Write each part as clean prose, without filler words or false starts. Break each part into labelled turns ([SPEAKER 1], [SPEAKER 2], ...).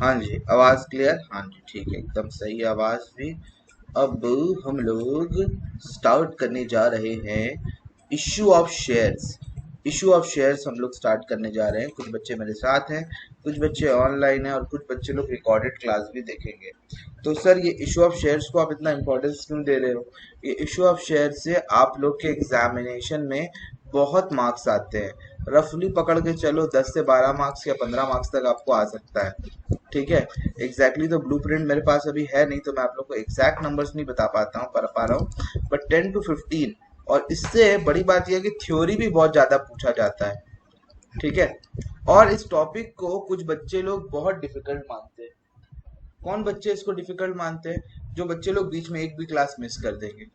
[SPEAKER 1] हाँ जी, आवाज क्लियर। हाँ जी, ठीक है, एकदम सही आवाज भी। अब हम लोग स्टार्ट करने जा रहे हैं issue of shares. Issue of shares हम लोग स्टार्ट करने जा रहे हैं। कुछ बच्चे मेरे साथ हैं, कुछ बच्चे ऑनलाइन हैं और कुछ बच्चे लोग रिकॉर्डेड क्लास भी देखेंगे। तो सर, ये इशू ऑफ शेयर्स को आप इतना इम्पोर्टेंस क्यों दे रहे हो? ये इशू ऑफ शेयर से आप लोग के एग्जामिनेशन में बहुत मार्क्स आते हैं। रफली पकड़ के चलो 10 से 12 मार्क्स या 15 मार्क्स तक आपको आ सकता है। ठीक है। एग्जैक्टली तो ब्लूप्रिंट मेरे पास अभी है नहीं, तो मैं आप लोग को एग्जैक्ट नंबर्स नहीं बता पाता हूँ, पा रहा हूँ, बट 10 to 15। और इससे बड़ी बात यह है कि थ्योरी भी बहुत ज्यादा पूछा जाता है। ठीक है। और इस टॉपिक को कुछ बच्चे लोग बहुत डिफिकल्ट मानते हैं। कौन बच्चे इसको डिफिकल्ट मानते हैं? जो बच्चे लोग बीच में एक भी क्लास मिस कर देंगे।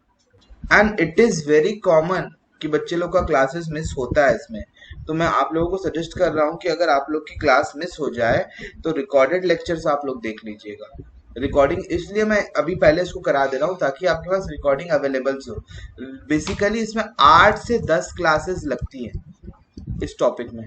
[SPEAKER 1] And it is very common कि बच्चे लोग का क्लासेस मिस होता है इसमें। तो मैं आप लोगों को सजेस्ट कर रहा हूँ कि अगर आप लोग की क्लास मिस हो जाए तो रिकॉर्डेड लेक्चर्स आप लोग देख लीजिएगा। रिकॉर्डिंग इसलिए मैं अभी पहले इसको करा दे रहा हूँ ताकि आपके पास रिकॉर्डिंग अवेलेबल हो। बेसिकली इसमें 8 से 10 क्लासेस लगती हैं इस टॉपिक में।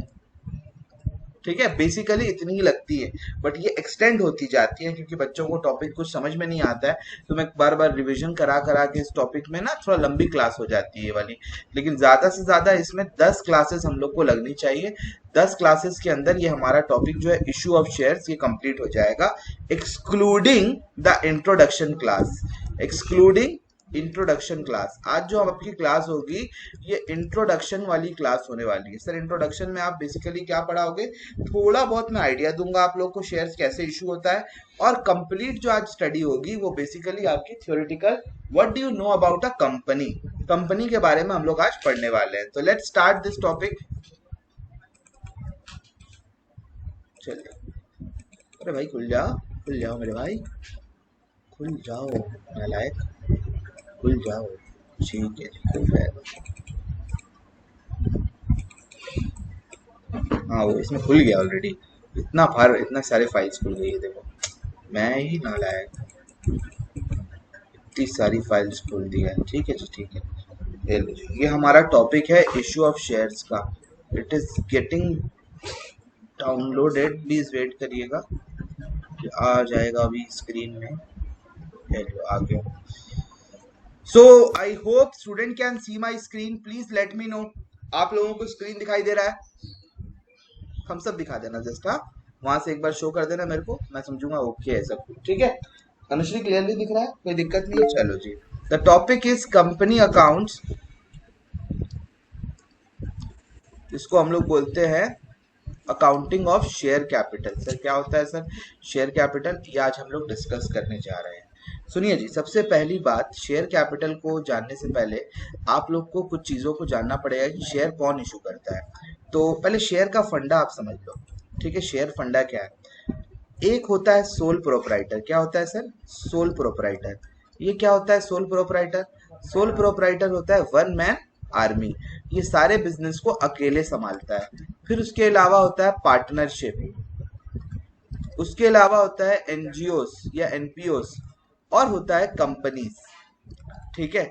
[SPEAKER 1] ठीक है, बेसिकली इतनी ही लगती है, बट ये एक्सटेंड होती जाती है क्योंकि बच्चों को टॉपिक कुछ समझ में नहीं आता है। तो मैं बार बार रिवीजन करा करा के इस टॉपिक में ना थोड़ा लंबी क्लास हो जाती है ये वाली। लेकिन ज्यादा से ज्यादा इसमें 10 क्लासेस हम लोग को लगनी चाहिए। 10 क्लासेस के अंदर ये हमारा टॉपिक जो है इशू ऑफ शेयर्स ये कंप्लीट हो जाएगा, excluding the introduction class. Excluding introduction class. आज जो आपकी क्लास होगी ये इंट्रोडक्शन वाली क्लास होने वाली है। सर, इंट्रोडक्शन में आप बेसिकली क्या पढ़ाओगे? थोड़ा बहुत मैं आइडिया दूंगा आप लोग को शेयर्स कैसे इशू होता है। और कंप्लीट जो आज स्टडी होगी वो बेसिकली आपकी theoretical, what do you know about a company, company के बारे में हम लोग आज पढ़ने वाले हैं। तो लेट्स स्टार्ट दिस टॉपिक। चलिए। अरे भाई खुल जाओ मेरे भाई, खुल जाओ नालायक, खुल जाओ। ठीक है जी, खुल जाएगा। हाँ, वो इसमें खुल गया ऑलरेडी। इतना सारे फाइल्स खुल गई है, देखो। मैं ही नालायक, इतनी सारी फाइल्स खोल दी है। ठीक है जी, ठीक है। ये लो जी, ये हमारा टॉपिक है इशू ऑफ शेयर्स का। It is getting downloaded, please wait करिएगा, आ जाएगा अभी स्क्रीन में। ये लो, आ गया। So I hope student can see my screen, please let me know. आप लोगों को स्क्रीन दिखाई दे रहा है? हम सब दिखा देना जस्ट, हाँ। वहां से एक बार शो कर देना मेरे को, मैं समझूंगा ओके है सब कुछ। ठीक है। अनुश्री क्लियरली दिख रहा है, कोई दिक्कत नहीं है? चलो जी। The topic is company accounts. इसको हम लोग बोलते हैं accounting of share capital. Sir क्या होता है सर शेयर कैपिटल? ये आज हम लोग डिस्कस करने जा रहे हैं। सुनिए जी, सबसे पहली बात, शेयर कैपिटल को जानने से पहले आप लोग को कुछ चीजों को जानना पड़ेगा कि शेयर कौन इशू करता है। तो पहले शेयर का फंडा आप समझ लो। ठीक है, शेयर फंडा क्या है? एक होता है सोल प्रोपराइटर। क्या होता है सर? Sole proprietor. ये क्या होता है सोल प्रोपराइटर? सोल प्रोपराइटर होता है वन मैन आर्मी। ये सारे बिजनेस को अकेले संभालता है। फिर उसके अलावा होता है पार्टनरशिप, उसके अलावा होता है एनजीओस या एनपीओस, और होता है कंपनीज। ठीक है।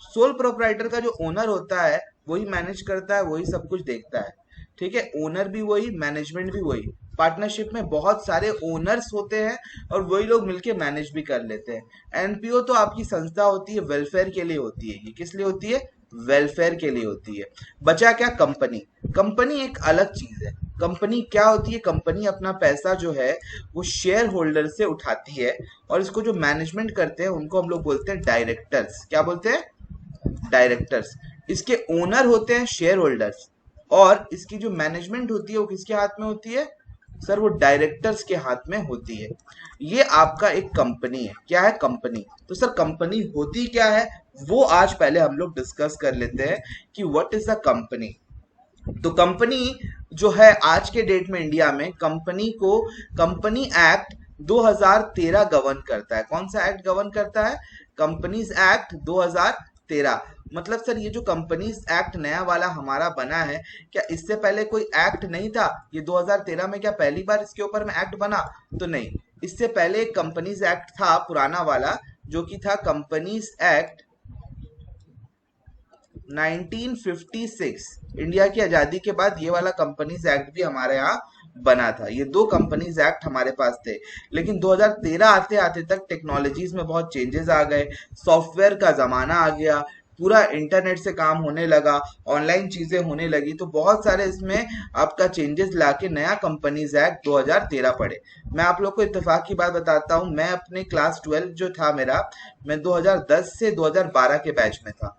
[SPEAKER 1] सोल प्रोपराइटर का जो ओनर होता है वही मैनेज करता है, वही सब कुछ देखता है। ठीक है, ओनर भी वही, मैनेजमेंट भी वही। पार्टनरशिप में बहुत सारे ओनर्स होते हैं और वही लोग मिलके मैनेज भी कर लेते हैं। एनपीओ तो आपकी संस्था होती है, वेलफेयर के लिए होती है। ये किस लिए होती है? वेलफेयर के लिए होती है। बचा क्या? कंपनी। कंपनी एक अलग चीज है। कंपनी क्या होती है? कंपनी अपना पैसा जो है वो शेयर होल्डर से उठाती है, और इसको जो मैनेजमेंट करते हैं उनको हम लोग बोलते हैं डायरेक्टर्स। क्या बोलते हैं? डायरेक्टर्स। इसके ओनर होते हैं शेयर होल्डर्स, और इसकी जो मैनेजमेंट होती है वो किसके हाथ में होती है? सर वो डायरेक्टर्स के हाथ में होती है। ये आपका एक कंपनी है। क्या है? कंपनी। तो सर कंपनी होती क्या है वो आज पहले हम लोग डिस्कस कर लेते हैं कि व्हाट इज अ कंपनी। तो कंपनी जो है आज के डेट में इंडिया में, कंपनी को कंपनी एक्ट 2013 गवर्न करता है। कौन सा एक्ट गवर्न करता है? Companies act 2013। मतलब सर ये जो कंपनीज एक्ट नया वाला हमारा बना है, क्या इससे पहले कोई एक्ट नहीं था? ये 2013 में क्या पहली बार इसके ऊपर में एक्ट बना? तो नहीं, इससे पहले एक कंपनीज एक्ट था पुराना वाला, जो कि था कंपनीज एक्ट 1956। इंडिया की आजादी के बाद ये वाला कंपनीज एक्ट भी हमारे यहाँ बना था। ये दो कंपनीज एक्ट हमारे पास थे, लेकिन 2013 आते आते तक टेक्नोलॉजीज में बहुत चेंजेस आ गए, सॉफ्टवेयर का जमाना आ गया, पूरा इंटरनेट से काम होने लगा, ऑनलाइन चीजें होने लगी, तो बहुत सारे इसमें आपका चेंजेस लाके नया कंपनीज एक्ट 2013 पड़े। मैं आप लोग को इत्तेफाक की बात बताता हूँ, मैं अपने क्लास 12 जो था मेरा, मैं 2010 से 2012 के बैच में था।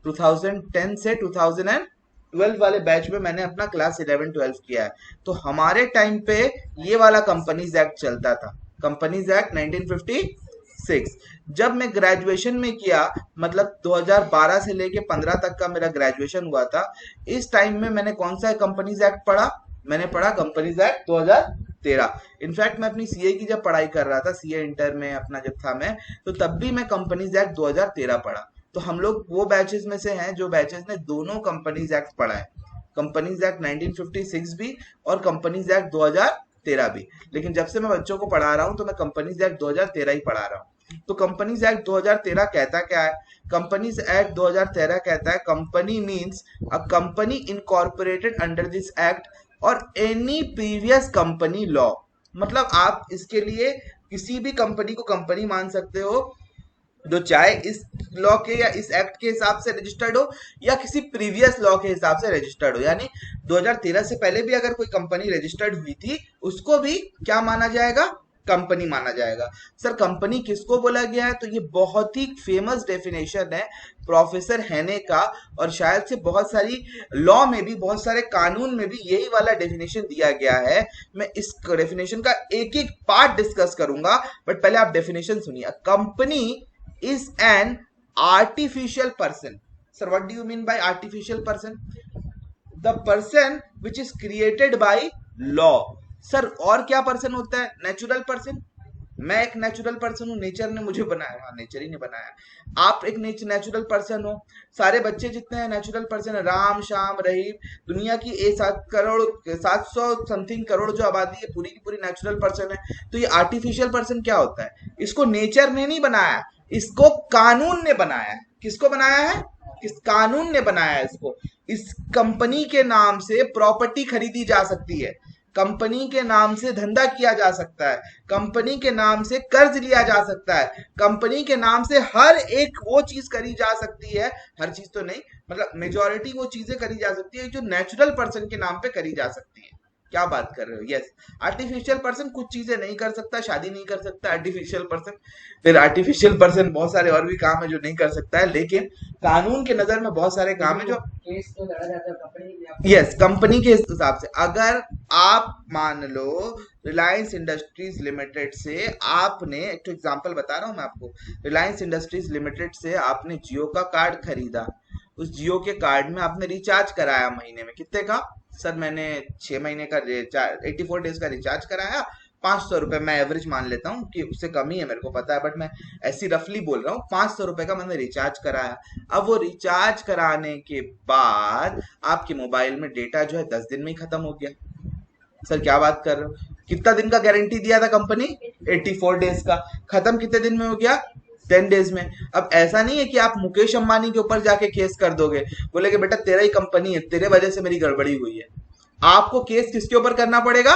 [SPEAKER 1] 2010 से 2012 वाले बैच में मैंने अपना क्लास 11 12 किया है। तो हमारे टाइम पे ये वाला कंपनीज एक्ट चलता था, कंपनीज एक्ट 1956। जब मैं ग्रेजुएशन में किया, मतलब 2012 से लेके 15 तक का मेरा ग्रेजुएशन हुआ था, इस टाइम में मैंने कौन सा कंपनीज एक्ट पढ़ा? मैंने पढ़ा कंपनीज एक्ट 2013। इनफैक्ट मैं अपनी सीए की जब पढ़ाई कर रहा था, सीए इंटर में अपना जब था मैं, तो तब भी मैं कंपनीज एक्ट 2013 पढ़ा। तो हम लोग वो बैचेस में से हैं जो बैचेस ने दोनों कंपनीज एक्ट पढ़ा है, कंपनीज एक्ट 1956 भी और कंपनीज एक्ट 2013 भी। लेकिन जब से मैं बच्चों को पढ़ा रहा हूँ तो मैं कंपनीज एक्ट 2013 ही पढ़ा रहा हूँ। तो कंपनीज एक्ट 2013 कहता क्या है? कंपनीज एक्ट 2013 कहता है company means a company incorporated under this act और एनी प्रीवियस कंपनी लॉ। मतलब आप इसके लिए किसी भी कंपनी को कंपनी मान सकते हो जो चाहे इस लॉ के या इस एक्ट के हिसाब से रजिस्टर्ड हो या किसी प्रीवियस लॉ के हिसाब से रजिस्टर्ड हो। यानी 2013 से पहले भी अगर कोई कंपनी रजिस्टर्ड हुई थी, उसको भी क्या माना जाएगा? कंपनी माना जाएगा। सर कंपनी किसको बोला गया है? तो ये बहुत ही फेमस डेफिनेशन है प्रोफेसर हैने का, और शायद से बहुत सारी लॉ में भी, बहुत सारे कानून में भी यही वाला डेफिनेशन दिया गया है। मैं इस डेफिनेशन का एक एक पार्ट डिस्कस करूंगा, बट पहले आप डेफिनेशन सुनिए। Company is an artificial person. Sir, what do you mean by artificial person? The person which is created by law. Sir और क्या पर्सन होता है? Natural person. मैं एक नेचुरल पर्सन हूँ, नेचर ने मुझे बनाया। हाँ, नेचर ही ने बनाया। आप एक नेचुरल पर्सन हो, सारे बच्चे जितने हैं नेचुरल पर्सन है, राम श्याम रहीम, दुनिया की 700 समथिंग करोड़ जो आबादी है पूरी की पूरी नेचुरल पर्सन है। तो ये आर्टिफिशियल पर्सन क्या होता है? इसको नेचर ने नहीं बनाया, इसको कानून ने बनाया है। किसको बनाया है? किस कानून ने बनाया है इसको। इस कंपनी के नाम से प्रॉपर्टी खरीदी जा सकती है, कंपनी के नाम से धंधा किया जा सकता है, कंपनी के नाम से कर्ज लिया जा सकता है, कंपनी के नाम से हर एक वो चीज करी जा सकती है, हर चीज तो नहीं, मतलब मेजॉरिटी वो चीजें करी जा सकती है जो नेचुरल पर्सन के नाम पे करी जा सकती है। क्या बात कर रहे हो? यस, आर्टिफिशियल पर्सन कुछ चीजें नहीं कर सकता, शादी नहीं कर सकता आर्टिफिशियल पर्सन। फिर आर्टिफिशियल पर्सन बहुत सारे और भी काम है जो नहीं कर सकता है, लेकिन कानून के नजर में बहुत सारे काम है जो केस तो लड़ा जाता है कंपनी। यस, कंपनी के हिसाब से। अगर आप मान लो रिलायंस इंडस्ट्रीज लिमिटेड से आपने, एक तो एग्जांपल बता रहा हूं मैं आपको, रिलायंस इंडस्ट्रीज लिमिटेड से आपने जियो का कार्ड खरीदा, उस जियो के कार्ड में आपने रिचार्ज कराया महीने में कितने का? सर मैंने 6 महीने का रिचार्ज, 84 डेज का रिचार्ज कराया, 500 रुपए। मैं एवरेज मान लेता हूँ कि उससे कम ही है, मेरे को पता है, बट मैं ऐसी रफली बोल रहा हूँ, 500 रुपए का मैंने रिचार्ज कराया। अब वो रिचार्ज कराने के बाद आपके मोबाइल में डेटा जो है 10 दिन में ही खत्म हो गया। सर क्या बात कर रहे हो? कितना दिन का गारंटी दिया था कंपनी? 84 डेज का। खत्म कितने दिन में हो गया? 10 डेज में। अब ऐसा नहीं है कि आप मुकेश अंबानी के ऊपर जाके केस कर दोगे, बोले कि बेटा तेरा ही कंपनी है, तेरे वजह से मेरी गड़बड़ी हुई है। आपको केस किसके ऊपर करना पड़ेगा?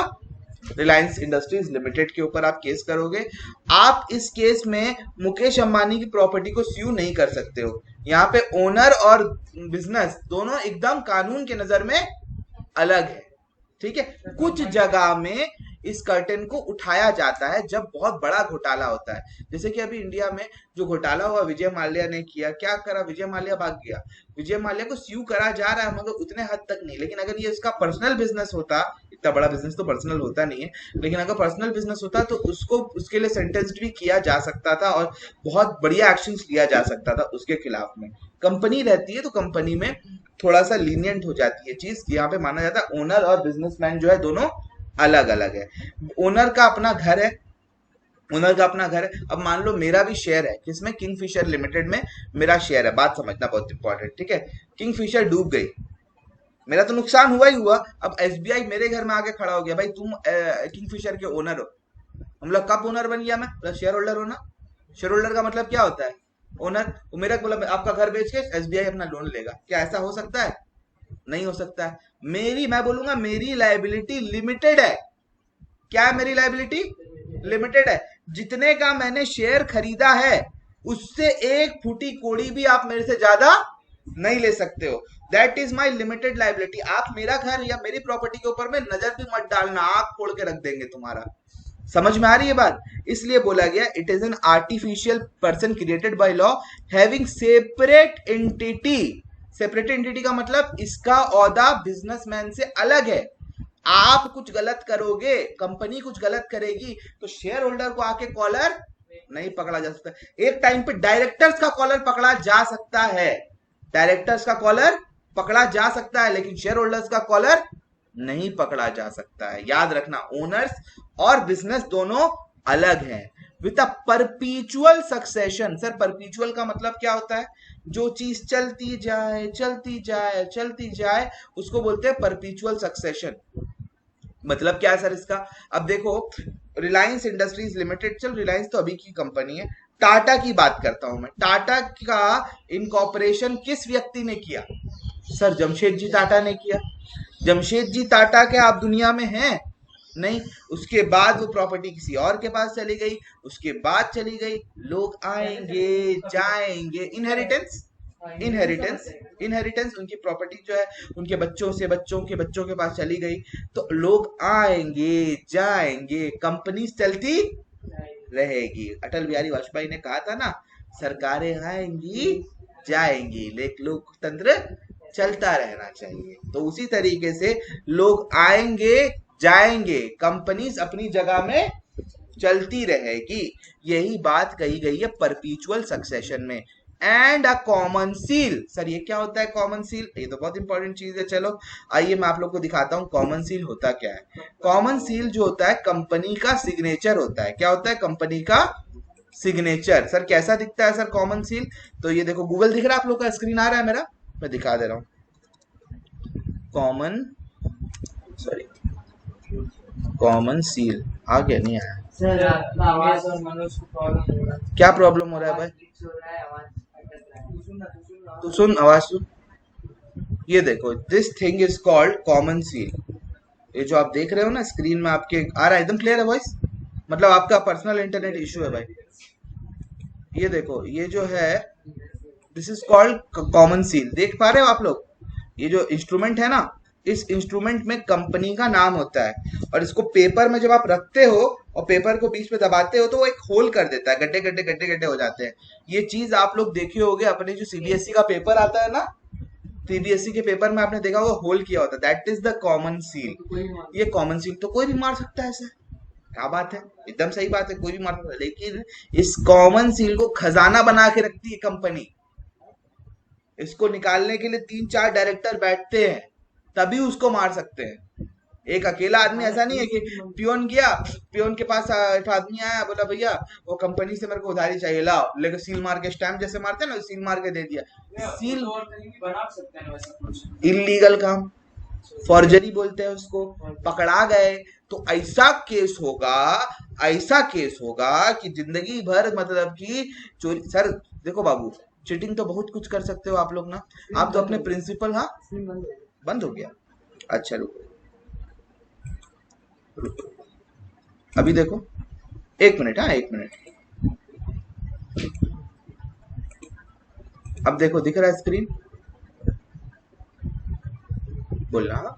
[SPEAKER 1] रिलायंस इंडस्ट्रीज लिमिटेड के ऊपर आप केस करोगे। आप इस केस में मुकेश अंबानी की प्रॉपर्टी को स्यू नहीं कर सकते हो। यहाँ पे ओनर और बिजनेस दोनों एकदम कानून के नजर में अलग है, ठीक है। कुछ जगह में इस कर्टेन को उठाया जाता है जब बहुत बड़ा घोटाला होता है, जैसे कि अभी इंडिया में जो घोटाला हुआ विजय माल्या ने किया। क्या करा? विजय माल्या भाग गया, विजय माल्या को स्यू करा जा रहा है मगर उतने हद तक नहीं। लेकिन अगर ये इसका पर्सनल बिजनेस होता, इतना बड़ा बिजनेस तो पर्सनल होता नहीं है, लेकिन अगर पर्सनल बिजनेस होता तो उसको उसके लिए सेंटेंस्ड भी किया जा सकता था और बहुत बढ़िया एक्शन लिया जा सकता था उसके खिलाफ में। कंपनी रहती है तो कंपनी में थोड़ा सा लीनियंट हो जाती है चीज। यहाँ पे माना जाता है ओनर और बिजनेसमैन जो है दोनों अलग अलग है। ओनर का अपना घर है, ओनर का अपना घर है। अब मान लो मेरा भी शेयर है, किसमें? किंगफिशर लिमिटेड में मेरा शेयर है। बात समझना बहुत इंपॉर्टेंट, ठीक है। किंगफिशर डूब गई, मेरा तो नुकसान हुआ ही हुआ। अब एसबीआई मेरे घर में आके खड़ा हो गया, भाई तुम किंगफिशर के ओनर हो। हम लोग कब ओनर बन गया? मैं शेयर होल्डर हो ना। शेयर होल्डर का मतलब क्या होता है? ओनर। मेरा मतलब आपका घर बेच के एसबीआई अपना लोन लेगा, क्या ऐसा हो सकता है? नहीं हो सकता है। मैं बोलूंगा मेरी लायबिलिटी लिमिटेड है। क्या है मेरी लायबिलिटी? लिमिटेड है। जितने का मैंने शेयर खरीदा है उससे एक फुटी कोड़ी भी आप मेरे से ज्यादा नहीं ले सकते हो। That is my limited liability. आप मेरा घर या मेरी प्रॉपर्टी के ऊपर में नजर भी मत डालना, आंख फोड़ के रख देंगे तुम्हारा। समझ में आ रही है बात? इसलिए बोला गया it is an artificial person created by law having separate entity. Separate entity का मतलब इसका औहदा बिजनेसमैन से अलग है। आप कुछ गलत करोगे, कंपनी कुछ गलत करेगी तो शेयर होल्डर को आके कॉलर नहीं पकड़ा जा सकता। एक टाइम पे डायरेक्टर्स का कॉलर पकड़ा जा सकता है, डायरेक्टर्स का कॉलर पकड़ा जा सकता है, लेकिन शेयर होल्डर्स का कॉलर नहीं पकड़ा जा सकता है। याद रखना, ओनर्स और बिजनेस दोनों अलग हैं। With a परपीचुअल succession. सर परपीचुअल का मतलब क्या होता है? जो चीज चलती जाए चलती जाए चलती जाए उसको बोलते हैं परपीचुअल सक्सेशन। मतलब क्या है सर इसका? अब देखो, रिलायंस इंडस्ट्रीज लिमिटेड, चल रिलायंस तो अभी की कंपनी है, टाटा की बात करता हूं मैं। टाटा का इनकॉर्पोरेशन किस व्यक्ति ने किया? सर जमशेद जी टाटा ने किया। जमशेद जी टाटा के आप दुनिया में हैं नहीं। उसके बाद वो प्रॉपर्टी किसी और के पास चली गई, उसके बाद चली गई, लोग आएंगे जाएंगे, इनहेरिटेंस इनहेरिटेंस इनहेरिटेंस उनकी प्रॉपर्टी जो है उनके बच्चों से बच्चों के बच्चों के पास चली गई, तो लोग आएंगे जाएंगे, कंपनी चलती रहेगी। अटल बिहारी वाजपेयी ने कहा था ना, सरकारें आएंगी जाएंगी लेकिन लोकतंत्र चलता रहना चाहिए। तो उसी तरीके से लोग आएंगे जाएंगे, कंपनीज अपनी जगह में चलती रहेगी। यही बात कही गई है परपीचुअल सक्सेशन में। And a common seal. Sir ये क्या होता है कॉमन सील? ये तो बहुत इंपॉर्टेंट चीज है। चलो आइए मैं आप लोग को दिखाता हूं कॉमन सील होता क्या है। कॉमन सील जो होता है कंपनी का सिग्नेचर होता है। क्या होता है? कंपनी का सिग्नेचर। सर कैसा दिखता है सर कॉमन सील? तो ये देखो, गूगल दिख रहा है आप लोग का? स्क्रीन आ रहा है मेरा? मैं दिखा दे रहा हूं। कॉमन, सॉरी, कॉमन सील आ गया? नहीं आया
[SPEAKER 2] सर आवाज और मनोज को प्रॉब्लम हो रहा है।
[SPEAKER 1] क्या प्रॉब्लम हो रहा है भाई? तू सुन, आवाज सुन। ये देखो, this thing is called common seal. ये जो आप देख रहे हो ना स्क्रीन में आपके आ रहा है, एकदम क्लियर है वॉइस? मतलब आपका पर्सनल इंटरनेट इश्यू है भाई। ये देखो, ये जो है this is called common seal. देख पा रहे हो आप लोग? ये जो इंस्ट्रूमेंट है ना, इस इंस्ट्रूमेंट में कंपनी का नाम होता है, और इसको पेपर में जब आप रखते हो और पेपर को बीच में दबाते हो तो वो एक होल कर देता है, गड्ढे गड्ढे गड्ढे गड्ढे हो जाते हैं। ये चीज आप लोग देखे होगे अपने जो सीबीएसई का पेपर आता है ना, सीबीएसई के पेपर में आपने देखा होगा होल किया होता है, that is the common seal. ये कॉमन सील तो कोई भी मार सकता है सर। क्या बात है, एकदम सही बात है, कोई भी मार सकता है। लेकिन इस कॉमन सील को खजाना बना के रखती है कंपनी। इसको निकालने के लिए 3-4 डायरेक्टर बैठते हैं, तभी उसको मार सकते हैं। एक अकेला आदमी ऐसा नहीं है कि पियोन गया, पियोन के पास एक आदमी आया, बोला भैया वो कंपनी से मेरे को उधारी चाहिए, लाओ, लेकर सील मार के, स्टैंप जैसे मारते हैं ना, सील मार के दे दिया। सील
[SPEAKER 2] बना सकते हैं वैसा कुछ।
[SPEAKER 1] इलीगल काम, फॉर्जरी बोलते हैं उसको। पकड़ा गए तो ऐसा केस होगा, ऐसा केस होगा कि जिंदगी भर, मतलब कि चोरी। सर देखो बाबू, चीटिंग तो बहुत कुछ कर सकते हो आप लोग ना। आप तो अपने प्रिंसिपल, हाँ बंद हो गया? अच्छा रुको रुको, अभी देखो, 1 मिनट, हाँ 1 मिनट। अब देखो, दिख रहा है स्क्रीन? बोलना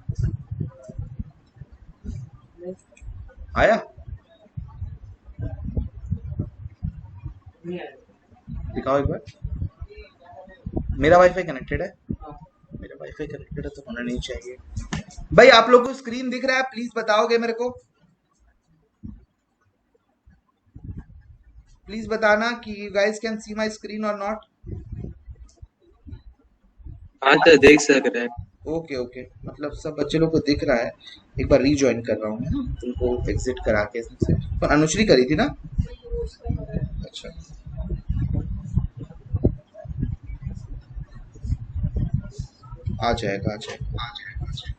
[SPEAKER 1] आया? दिखाओ एक बार। मेरा वाईफाई कनेक्टेड है, मेरा वाईफाई कनेक्टेड है तो होना नहीं चाहिए। भाई आप लोग को स्क्रीन दिख रहा है? प्लीज बताओगे मेरे को, प्लीज बताना कि you guys can see my screen और नॉट।
[SPEAKER 2] हाँ तो देख सक रहे हैं।
[SPEAKER 1] ओके ओके, मतलब सब बच्चे लोग को दिख रहा है। एक बार रीजॉइन कर रहा हूँ तुमको एग्जिट करा के इसमें से। तो अनुश्री करी थी ना? अच्छा, आ जाएगा आ जाएगा आ जाएगा आ जाएगा।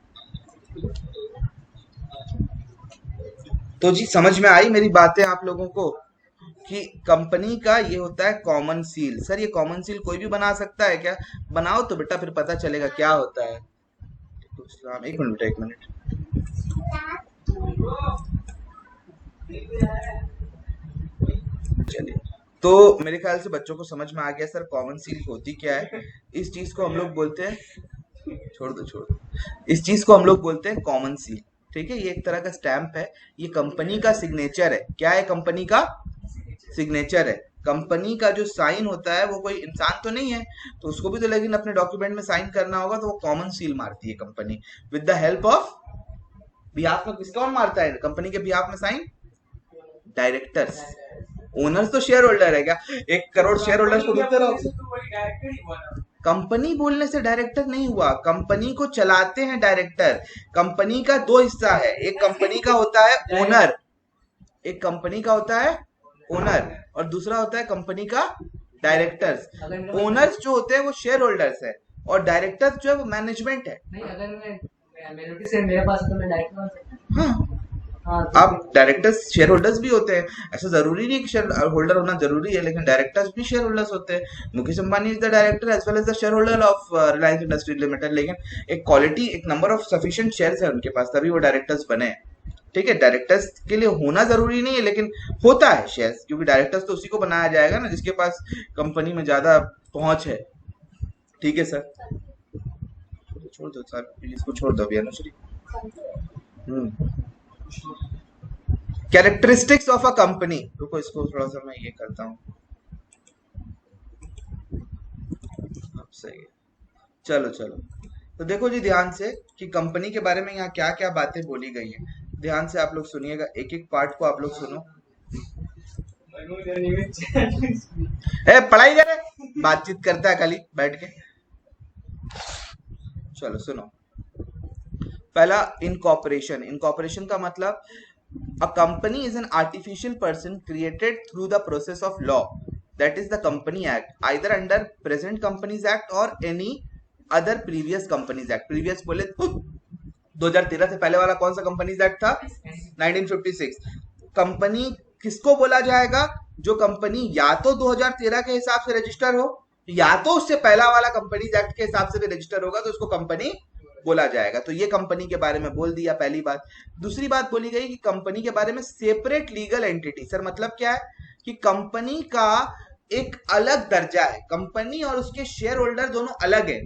[SPEAKER 1] तो जी समझ में आई मेरी बातें आप लोगों को कि कंपनी का ये होता है कॉमन सील। सर ये कॉमन सील कोई भी बना सकता है क्या? बनाओ तो बेटा, फिर पता चलेगा क्या होता है। एक मिनट बेटा, एक मिनट। चलिए, तो मेरे ख्याल से बच्चों को समझ में आ गया सर कॉमन सील होती क्या है। इस चीज को हम लोग बोलते हैं, छोड़ दो छोड़ दो, इस चीज को हम लोग बोलते हैं कॉमन सील। ठीक है, ये एक तरह का स्टैंप है, ये कंपनी का सिग्नेचर है। क्या है? कंपनी का सिग्नेचर है। कंपनी का जो साइन होता है वो कोई इंसान तो नहीं है, तो उसको भी तो लेकिन अपने डॉक्यूमेंट में साइन करना होगा, तो वो कॉमन सील मारती है company with the help of, behalf में किसका कौन मारता है कंपनी के बिहाफ में साइन? डायरेक्टर्स। ओनर्स तो शेयर होल्डर है क्या? 1 करोड़ शेयर होल्डर्स को देते रहो। कंपनी बोलने से डायरेक्टर नहीं हुआ, कंपनी को चलाते हैं डायरेक्टर। कंपनी का 2 हिस्सा है, एक कंपनी का होता है ओनर, एक कंपनी का होता है ओनर, और दूसरा होता है कंपनी का डायरेक्टर्स। ओनर्स जो होते हैं वो शेयर होल्डर्स है, और डायरेक्टर्स जो है वो मैनेजमेंट है।
[SPEAKER 2] नहीं, अगर मैं मेजोरिटी से मेरे पास है तो मैं डायरेक्टर बन सकता हूं।
[SPEAKER 1] हाँ, आप डायरेक्टर्स शेयर होल्डर्स भी होते हैं, ऐसा जरूरी नहीं कि शेयर होल्डर होना जरूरी है, लेकिन डायरेक्टर्स भी शेयर होल्डर्स होते हैं। Mukesh Ambani is the director as well as the share holder of Reliance industries Limited, लेकिन एक क्वालिटी, एक नंबर ऑफ सफिशिएंट शेयर्स है उनके पास, तभी वो डायरेक्टर्स बने हैं। ठीक है, डायरेक्टर्स के लिए होना जरूरी नहीं है, लेकिन होता है शेयर्स, क्योंकि डायरेक्टर्स तो उसी को बनाया जाएगा ना जिसके पास कंपनी में ज्यादा पहुंच है। ठीक है सर, छोड़ दो सर, इसको छोड़ दो अभी Anushree. Characteristics of a company, रुको इसको थोड़ा सा मैं ये करता हूँ, अब सही है। चलो चलो, तो देखो जी ध्यान से कि कंपनी के बारे में यहाँ क्या क्या बातें बोली गई है। ध्यान से आप लोग सुनिएगा, एक एक पार्ट को आप लोग सुनो। ए पढ़ाई करे, बातचीत करता है खाली बैठ के। चलो सुनो, पहला इनकॉर्पोरेशन। इनकॉर्पोरेशन का मतलब a company is an artificial person created through the process of law, that is the company act, either under present companies act or any other previous companies act। previous बोले 2013 से पहले वाला कौन सा companies act था? 1956। Company किसको बोला जाएगा? जो कंपनी या तो 2013 के हिसाब से रजिस्टर हो, या तो उससे पहला वाला कंपनीज एक्ट के हिसाब से भी रजिस्टर होगा, तो उसको कंपनी बोला जाएगा। तो ये कंपनी के बारे में बोल दिया, पहली बात। दूसरी बात बोली गई कि कंपनी के बारे में सेपरेट लीगल एंटिटी। सर मतलब क्या है? कि कंपनी का एक अलग दर्जा है, कंपनी और उसके शेयर होल्डर दोनों अलग है।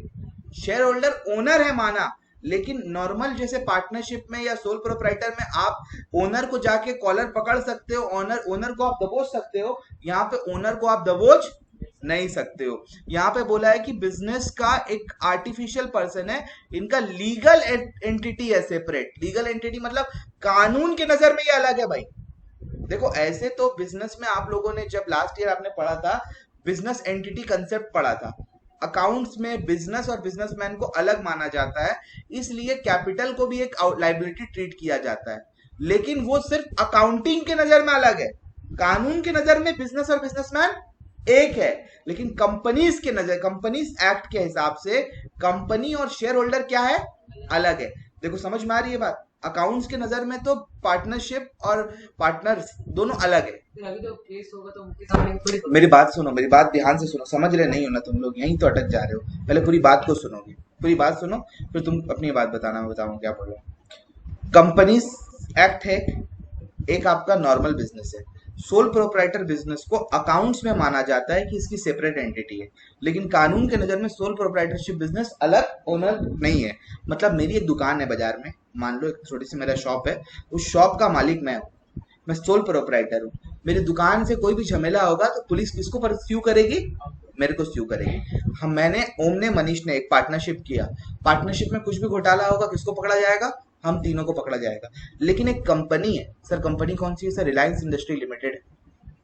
[SPEAKER 1] शेयर होल्डर ओनर है माना, लेकिन नॉर्मल जैसे पार्टनरशिप में या सोल प्रोप्राइटर में आप ओनर को जाके कॉलर पकड़ सकते हो, ओनर को आप दबोच सकते हो, यहाँ पे ओनर को आप दबोच नहीं सकते हो। यहाँ पे बोला है कि बिजनेस का एक आर्टिफिशियल पर्सन है, इनका लीगल एंटिटी है सेपरेट। लीगल एंटिटी मतलब कानून की नजर में ये अलग है भाई। देखो ऐसे तो बिजनेस में आप लोगों ने जब लास्ट ईयर आपने पढ़ा था, बिजनेस एंटिटी कंसेप्ट पढ़ा था। अकाउंट्स में बिजनेस और बिजनेसमैन को अलग माना जाता है, इसलिए कैपिटल को भी एक लायबिलिटी ट्रीट किया जाता है, लेकिन वो सिर्फ अकाउंटिंग के नजर में अलग है। कानून के नजर में बिजनेस और बिजनेसमैन एक है, लेकिन कंपनीज के नजर, कंपनीज एक्ट के हिसाब से कंपनी और शेयर होल्डर क्या है? अलग है। देखो समझ में आ रही है बात? अकाउंट्स के नजर में तो पार्टनरशिप और पार्टनर्स दोनों अलग है।
[SPEAKER 2] अभी तो केस होगा तो उनके सामने थोड़ी।
[SPEAKER 1] मेरी बात सुनो, मेरी बात ध्यान से सुनो, समझ रहे नहीं हो ना तुम लोग, यहीं तो अटक जा रहे हो। पहले पूरी बात को सुनोगे, पूरी बात सुनो, फिर तुम अपनी बात बताना, मैं बताऊंगा क्या बोल रहा हूँ। कंपनीज एक्ट है, एक आपका नॉर्मल बिजनेस है। सोल प्रोप्राइटर बिजनेस को अकाउंट्स में माना जाता है कि इसकी सेपरेट एंटिटी है, लेकिन कानून के नजर में सोल प्रोप्राइटरशिप बिजनेस अलग ओनर नहीं है। मतलब मेरी एक दुकान है बाजार में, मान लो एक छोटी सी मेरा शॉप है, उस शॉप का मालिक मैं हूँ, मैं सोल प्रोप्राइटर हूँ। मेरी दुकान से कोई भी झमेला होगा तो पुलिस किसको परस्यू करेगी? मेरे को स्यू करेगी। मैंने, ओम ने, मनीष ने एक पार्टनरशिप किया, पार्टनरशिप में कुछ भी घोटाला होगा किसको पकड़ा जाएगा? हम तीनों को पकड़ा जाएगा। लेकिन एक कंपनी है सर, कंपनी कौन सी है सर? रिलायंस इंडस्ट्री लिमिटेड है।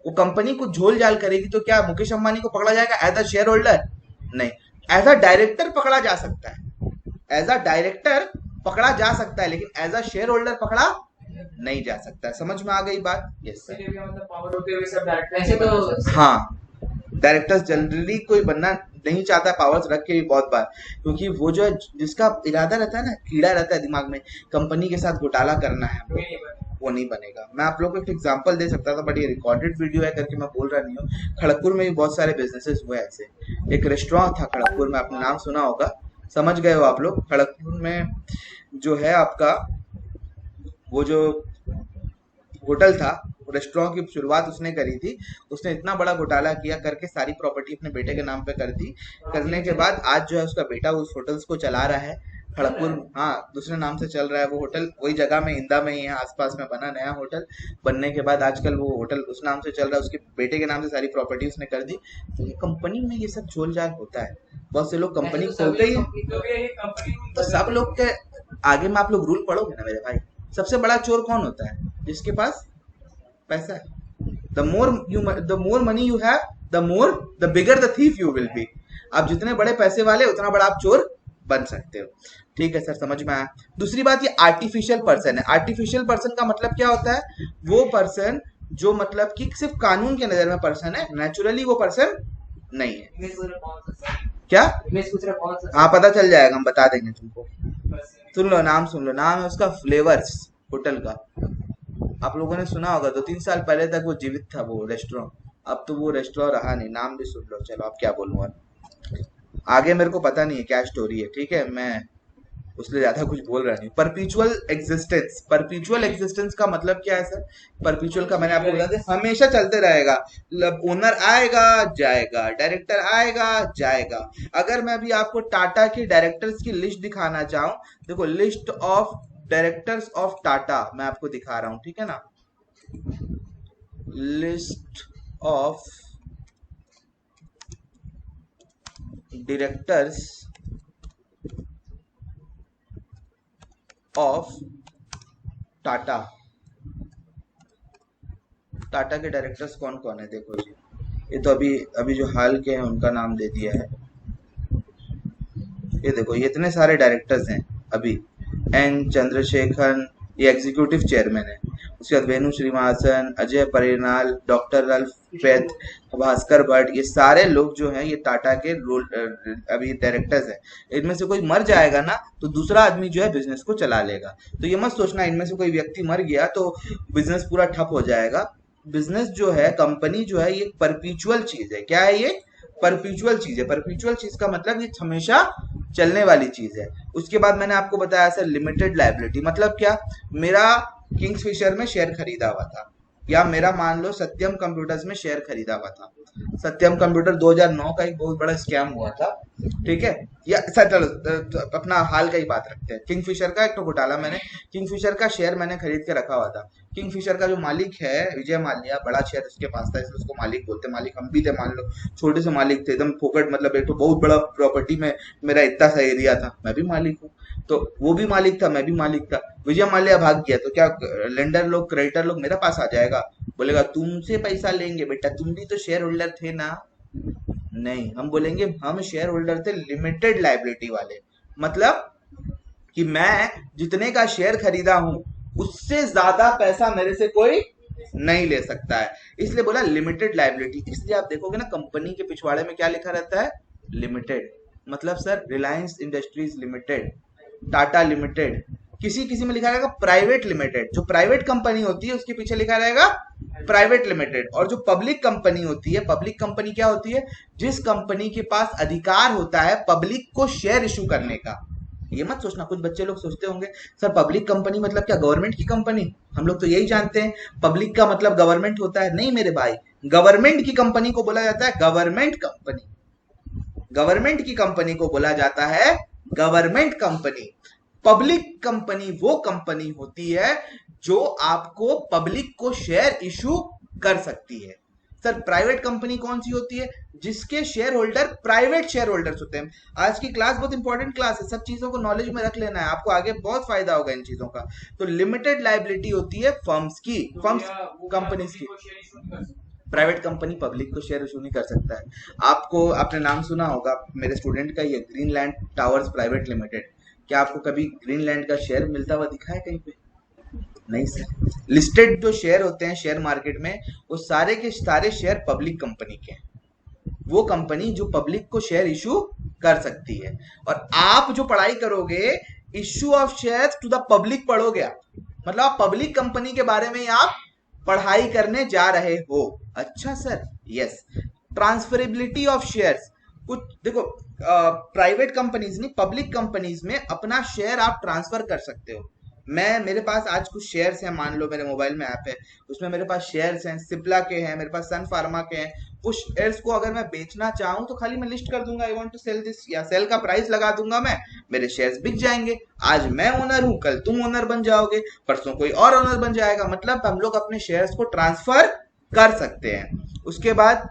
[SPEAKER 1] वो कंपनी को झोल झाल करेगी तो क्या मुकेश अंबानी को पकड़ा जाएगा एज अ शेयर होल्डर? नहीं, एज अ डायरेक्टर पकड़ा जा सकता है, एज अ डायरेक्टर पकड़ा जा सकता है, लेकिन एज अ शेयर होल्डर पकड़ा नहीं जा सकता है। समझ में आ गई बात? Yes sir.
[SPEAKER 2] मतलब पावर होते हुए सब डायरेक्टर ऐसे तो।
[SPEAKER 1] हाँ, डायरेक्टर्स जनरली कोई बनना नहीं चाहता पावर्स रख के भी बहुत बार, क्योंकि वो जो जिसका इरादा रहता है ना, कीड़ा रहता है दिमाग में, कंपनी के साथ घोटाला करना है, वो नहीं बनेगा। मैं आप लोग को एक एग्जांपल दे सकता था, बट ये रिकॉर्डेड वीडियो है करके मैं बोल रहा नहीं हूँ। खड़गपुर में भी बहुत सारे बिजनेसेस हुए ऐसे। एक रेस्टोरेंट था खड़गपुर में, आपने नाम सुना होगा, समझ गए हो आप लोग। खड़गपुर में जो है आपका वो जो होटल था, रेस्टोरेंट की शुरुआत उसने करी थी। उसने इतना बड़ा घोटाला किया करके सारी प्रॉपर्टी अपने बेटे के नाम पे कर दी। करने के बाद आज जो है उसका बेटा उस होटल्स को चला रहा है खड़गपुर। हाँ, दूसरे नाम से चल रहा है वो होटल, वही जगह में इंदा में ही है, आसपास में बना नया होटल। बनने के बाद आजकल वो होटल उस नाम से चल रहा है, उसके बेटे के नाम से सारी प्रॉपर्टी उसने कर दी। तो ये कंपनी में ये सब झोल झाल होता है। बहुत से लोग कंपनी खोलते ही तो सब लोग के आगे में आप लोग रूल पढ़ोगे ना मेरे भाई। सबसे बड़ा चोर कौन होता है? जिसके पास पैसा है। The more money you have, the bigger the thief you will be. आप जितने बड़े पैसे वाले उतना बड़ा आप चोर बन सकते हो। ठीक है सर, समझ में आया। दूसरी बात, ये आर्टिफिशियल पर्सन है। आर्टिफिशियल पर्सन का मतलब क्या होता है? वो पर्सन जो मतलब कि सिर्फ कानून के नजर में पर्सन है, नेचुरली वो पर्सन नहीं है। क्या हाँ, पता चल जाएगा, हम बता देंगे तुमको। सुन लो नाम, सुन लो नाम है उसका फ्लेवर्स होटल का। आप लोगों ने सुना होगा, 2-3 साल पहले तक वो जीवित था वो रेस्टोरेंट। अब तो वो रेस्टोरेंट रहा नहीं। नाम भी सुन लो। चलो, अब क्या बोलूँ आगे, मेरे को पता नहीं है क्या स्टोरी है। ठीक है, मैं उसलिए ज्यादा कुछ बोल रहा नहीं। परपीचुअल एग्जिस्टेंस, परपीचुअल एग्जिस्टेंस का मतलब क्या है सर? परपीचुअल का मैंने आपको बता दिया, हमेशा चलते रहेगा। ओनर आएगा जाएगा, डायरेक्टर आएगा जाएगा। अगर मैं अभी आपको टाटा के डायरेक्टर्स की लिस्ट दिखाना चाहूँ, देखो list of directors of Tata मैं आपको दिखा रहा हूँ, ठीक है ना। List of directors of Tata. Tata के डायरेक्टर्स कौन कौन है देखो जी। ये तो अभी अभी जो हाल के हैं उनका नाम दे दिया है। ये देखो, ये इतने सारे डायरेक्टर्स हैं अभी। एन चंद्रशेखरन, ये एग्जीक्यूटिव चेयरमैन है। उसके बाद वेणु श्रीनिवासन, अजय परिनाल, डॉक्टर रल्फ पेथ, भास्कर भट्ट, ये सारे लोग जो हैं ये टाटा के रोल अभी डायरेक्टर्स हैं। इनमें से कोई मर जाएगा ना तो दूसरा आदमी जो है बिजनेस को चला लेगा। तो ये मत सोचना इनमें से कोई व्यक्ति मर गया तो बिजनेस पूरा ठप हो जाएगा। बिजनेस जो है, कंपनी जो है, ये परपीचुअल चीज है। क्या है ये? परपीचुअल चीज है। परपीचुअल चीज का मतलब ये हमेशा चलने वाली चीज है। उसके बाद मैंने आपको बताया सर लिमिटेड लायबिलिटी मतलब क्या? मेरा किंग्सफिशर में शेयर खरीदा हुआ था, या मेरा मान लो सत्यम कंप्यूटर्स में शेयर खरीदा हुआ था। सत्यम कंप्यूटर 2009 का एक बहुत बड़ा स्कैम हुआ था, ठीक है। या सर चलो अपना हाल का ही बात रखते हैं। किंगफिशर का एक तो घोटाला, मैंने किंगफिशर का शेयर मैंने खरीद के रखा हुआ था। किंगफिशर का जो मालिक है विजय माल्या, बड़ा शेयर उसके पास था, इसलिए उसको मालिक बोलते। मालिक हम भी थे, मान लो छोटे से मालिक थे एकदम फोकट। मतलब एक तो बहुत बड़ा प्रॉपर्टी में मेरा इतना सा एरिया था, मैं भी मालिक हूँ। तो वो भी मालिक था, मैं भी मालिक था। विजय माल्या भाग गया तो क्या लेंडर लोग, क्रेडिटर लोग मेरे पास आ जाएगा, बोलेगा तुमसे पैसा लेंगे बेटा, तुम भी तो शेयर होल्डर थे ना। नहीं, हम बोलेंगे हम शेयर होल्डर थे लिमिटेड लायबिलिटी वाले। मतलब कि मैं जितने का शेयर खरीदा हूं उससे ज्यादा पैसा मेरे से कोई नहीं ले सकता है, इसलिए बोला लिमिटेड लायबिलिटी। इसलिए आप देखोगे ना कंपनी के पिछवाड़े में क्या लिखा रहता है? लिमिटेड। मतलब sir Reliance industries limited, Tata limited, किसी किसी में लिखा रहेगा प्राइवेट लिमिटेड। जो प्राइवेट कंपनी होती है उसके पीछे लिखा रहेगा प्राइवेट लिमिटेड। और जो पब्लिक कंपनी होती है, पब्लिक कंपनी क्या होती है? जिस कंपनी के पास अधिकार होता है पब्लिक को शेयर इशू करने का। ये मत सोचना, कुछ बच्चे लोग सोचते होंगे सर पब्लिक कंपनी मतलब क्या गवर्नमेंट की कंपनी? हम लोग तो यही जानते हैं पब्लिक का मतलब गवर्नमेंट होता है। नहीं मेरे भाई, गवर्नमेंट की कंपनी को बोला जाता है गवर्नमेंट कंपनी। गवर्नमेंट की कंपनी को बोला जाता है गवर्नमेंट कंपनी। पब्लिक कंपनी वो कंपनी होती है जो आपको पब्लिक को शेयर इशू कर सकती है। सर प्राइवेट कंपनी कौन सी होती है? जिसके share holder private share holders होते हैं। आज की क्लास बहुत इंपॉर्टेंट क्लास है, सब चीजों को नॉलेज में रख लेना है, आपको आगे बहुत फायदा होगा इन चीजों का। तो लिमिटेड लायबिलिटी होती है फर्म्स की, फर्म्स कंपनीज की। प्राइवेट कंपनी पब्लिक को शेयर इशू नहीं कर सकता है। आपने नाम सुना होगा, मेरे स्टूडेंट का ही है, ग्रीनलैंड टावर्स प्राइवेट लिमिटेड। क्या आपको कभी ग्रीनलैंड का शेयर मिलता हुआ दिखा है कहीं पे? नहीं सर। लिस्टेड जो शेयर होते हैं शेयर मार्केट में, वो सारे के सारे शेयर पब्लिक कंपनी के हैं। वो कंपनी जो पब्लिक को शेयर इशू कर सकती है। और आप जो पढ़ाई करोगे issue of share to the public पढ़ोगे आप, मतलब आप पब्लिक कंपनी के बारे में आप पढ़ाई करने जा रहे हो। अच्छा sir, yes. Transferability of shares, कुछ देखो, प्राइवेट कंपनीज नहीं, पब्लिक कंपनीज में अपना शेयर आप ट्रांसफर कर सकते हो। मेरे पास आज कुछ शेयर्स हैं, मान लो मेरे मोबाइल में ऐप है, उसमें मेरे पास शेयर्स हैं, सिप्ला के हैं, मेरे पास सन फार्मा के हैं। उस शेयर्स को अगर मैं बेचना चाहूं तो खाली मैं लिस्ट कर दूंगा I want to sell this, या सेल का प्राइस लगा दूंगा मैं, मेरे शेयर्स बिक जाएंगे। आज मैं ओनर हूं, कल तुम ओनर बन जाओगे, परसों कोई और ओनर बन जाएगा। मतलब हम लोग अपने शेयर्स को ट्रांसफर कर सकते हैं। उसके बाद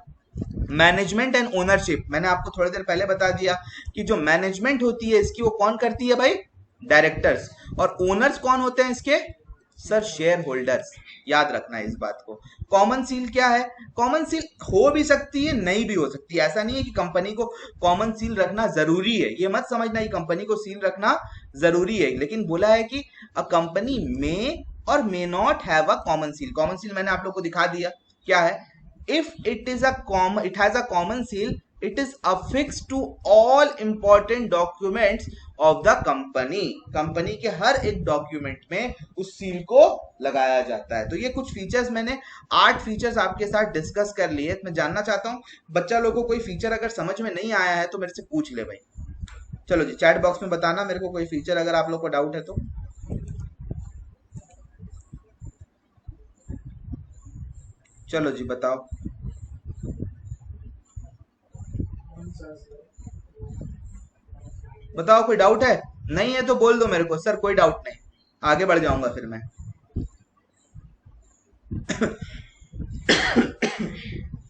[SPEAKER 1] मैनेजमेंट एंड ओनरशिप, मैंने आपको थोड़ी देर पहले बता दिया कि जो मैनेजमेंट होती है इसकी, वो कौन करती है भाई? डायरेक्टर्स। और ओनर्स कौन होते हैं इसके? Sir share holders. याद रखना है इस बात को। कॉमन सील क्या है? कॉमन सील हो भी सकती है, नहीं भी हो सकती है। ऐसा नहीं है कि कंपनी को कॉमन सील रखना जरूरी है, ये मत समझना कि कंपनी को सील रखना जरूरी है, लेकिन बोला है कि अ कंपनी मे और may not have a common seal. Common seal मैंने आप लोग को दिखा दिया क्या है। if it has a common seal, it is affixed to all important documents of the company। Company के हर एक डॉक्यूमेंट में उस सील को लगाया जाता है। तो ये कुछ फीचर्स मैंने 8 फीचर्स आपके साथ डिस्कस कर लिए। मैं जानना चाहता हूँ बच्चा लोगों को कोई फीचर अगर समझ में नहीं आया है तो मेरे से पूछ ले भाई। चलो जी, चैट बॉक्स में बताना मेरे को कोई फीचर अगर आप लोग को डाउट है तो। चलो जी बताओ। बताओ कोई डाउट है? नहीं है तो बोल दो मेरे को, सर कोई डाउट नहीं, आगे बढ़ जाऊंगा फिर मैं।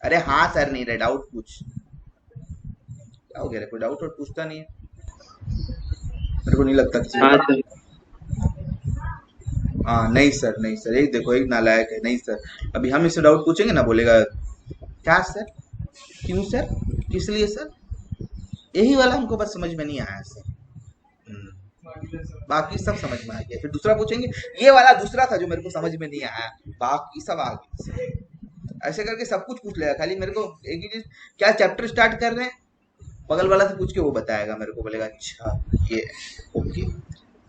[SPEAKER 1] अरे हाँ सर, नहीं रहे डाउट पूछ। क्या हो गया? कोई डाउट और पूछता नहीं है, मेरे को नहीं लगता किसी को।
[SPEAKER 3] हाँ सर।
[SPEAKER 1] हाँ नहीं सर, नहीं सर, एक देखो एक नालायक है। नहीं सर, अभी हम इससे डाउट पूछेंगे ना बोलेगा क्या सर, क्यों सर, किस लिए सर। यही वाला हमको बस समझ में नहीं आया सर। बाकी सब समझ में आ गया। फिर दूसरा पूछेंगे, ये वाला दूसरा था जो मेरे को समझ में नहीं आया, बाकी सब आ गया। ऐसे करके सब कुछ पूछ लेगा, खाली मेरे को एक ही चीज, क्या चैप्टर स्टार्ट कर रहे हैं, बगल वाला से पूछ के वो बताएगा मेरे को, बोलेगा अच्छा ये ओके।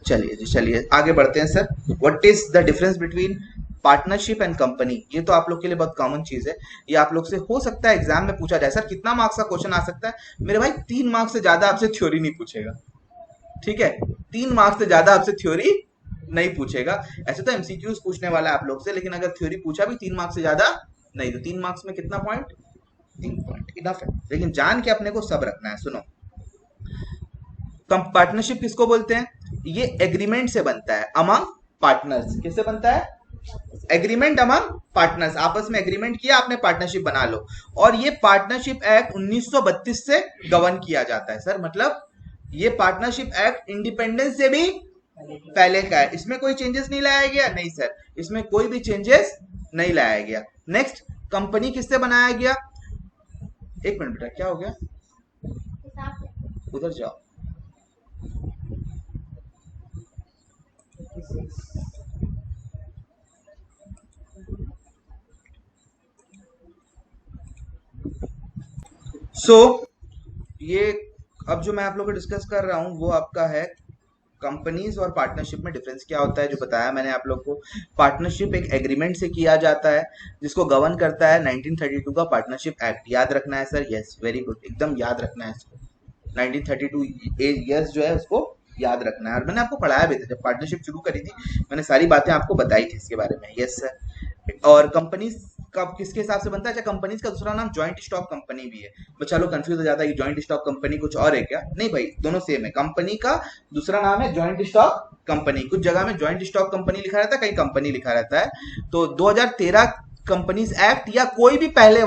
[SPEAKER 1] चलिए जी, चलिए आगे बढ़ते हैं sir. What is the difference between partnership and company? ये तो आप लोग के लिए बहुत कॉमन चीज है, ये आप लोग से हो सकता है एग्जाम में पूछा जाए। सर कितना मार्क्स का क्वेश्चन आ सकता है? मेरे भाई 3 मार्क्स से ज्यादा आपसे थ्योरी नहीं पूछेगा, ठीक है? 3 मार्क्स से ज्यादा आपसे थ्योरी नहीं पूछेगा। ऐसे तो एमसीक्यूज पूछने वाला है आप लोग से, लेकिन अगर थ्योरी पूछा भी 3 मार्क्स से ज्यादा नहीं, तो 3 मार्क्स में कितना पॉइंट? 3 पॉइंट इनफ है। लेकिन जान के अपने को सब रखना है। सुनो, पार्टनरशिप किसको बोलते हैं? ये एग्रीमेंट से बनता है अमंग पार्टनर्स। किससे बनता है? Agreement among partners. आपस में एग्रीमेंट किया, आपने पार्टनरशिप बना लो। और ये पार्टनरशिप एक्ट 1932 से गवर्न किया जाता है सर। मतलब ये पार्टनरशिप एक्ट इंडिपेंडेंस से भी पहले का है। इसमें कोई चेंजेस नहीं लाया गया? नहीं सर, इसमें कोई भी चेंजेस नहीं लाया गया। नेक्स्ट, कंपनी किससे बनाया गया? एक मिनट बेटा, क्या हो गया? उधर जाओ। ये अब जो मैं आप लोगों को डिस्कस कर रहा हूं वो आपका है कंपनीज और पार्टनरशिप में डिफरेंस क्या होता है। जो बताया मैंने आप लोग को, पार्टनरशिप एक एग्रीमेंट से किया जाता है जिसको गवर्न करता है 1932 का पार्टनरशिप एक्ट। याद रखना है सर। यस, वेरी गुड, एकदम याद रखना है इसको। 1932 यस जो है उसको याद रखना है। और मैंने आपको पढ़ाया भी था जब पार्टनरशिप शुरू करी थी, मैंने सारी बातें आपको बताई थी इसके बारे में। Yes sir. और कंपनीज का किसके हिसाब से बनता है? अच्छा, कंपनीज का दूसरा नाम जॉइंट स्टॉक कंपनी भी है। बच्चा लोग कंफ्यूज हो जाता है कि जॉइंट स्टॉक कंपनी कुछ और है क्या? नहीं भाई, दोनों सेम है। कंपनी का दूसरा नाम है जॉइंट स्टॉक कंपनी। कुछ जगह में जॉइंट स्टॉक कंपनी लिखा रहता है, कहीं कंपनी लिखा रहता है। तो 2013 कंपनीज एक्ट या कोई भी पहले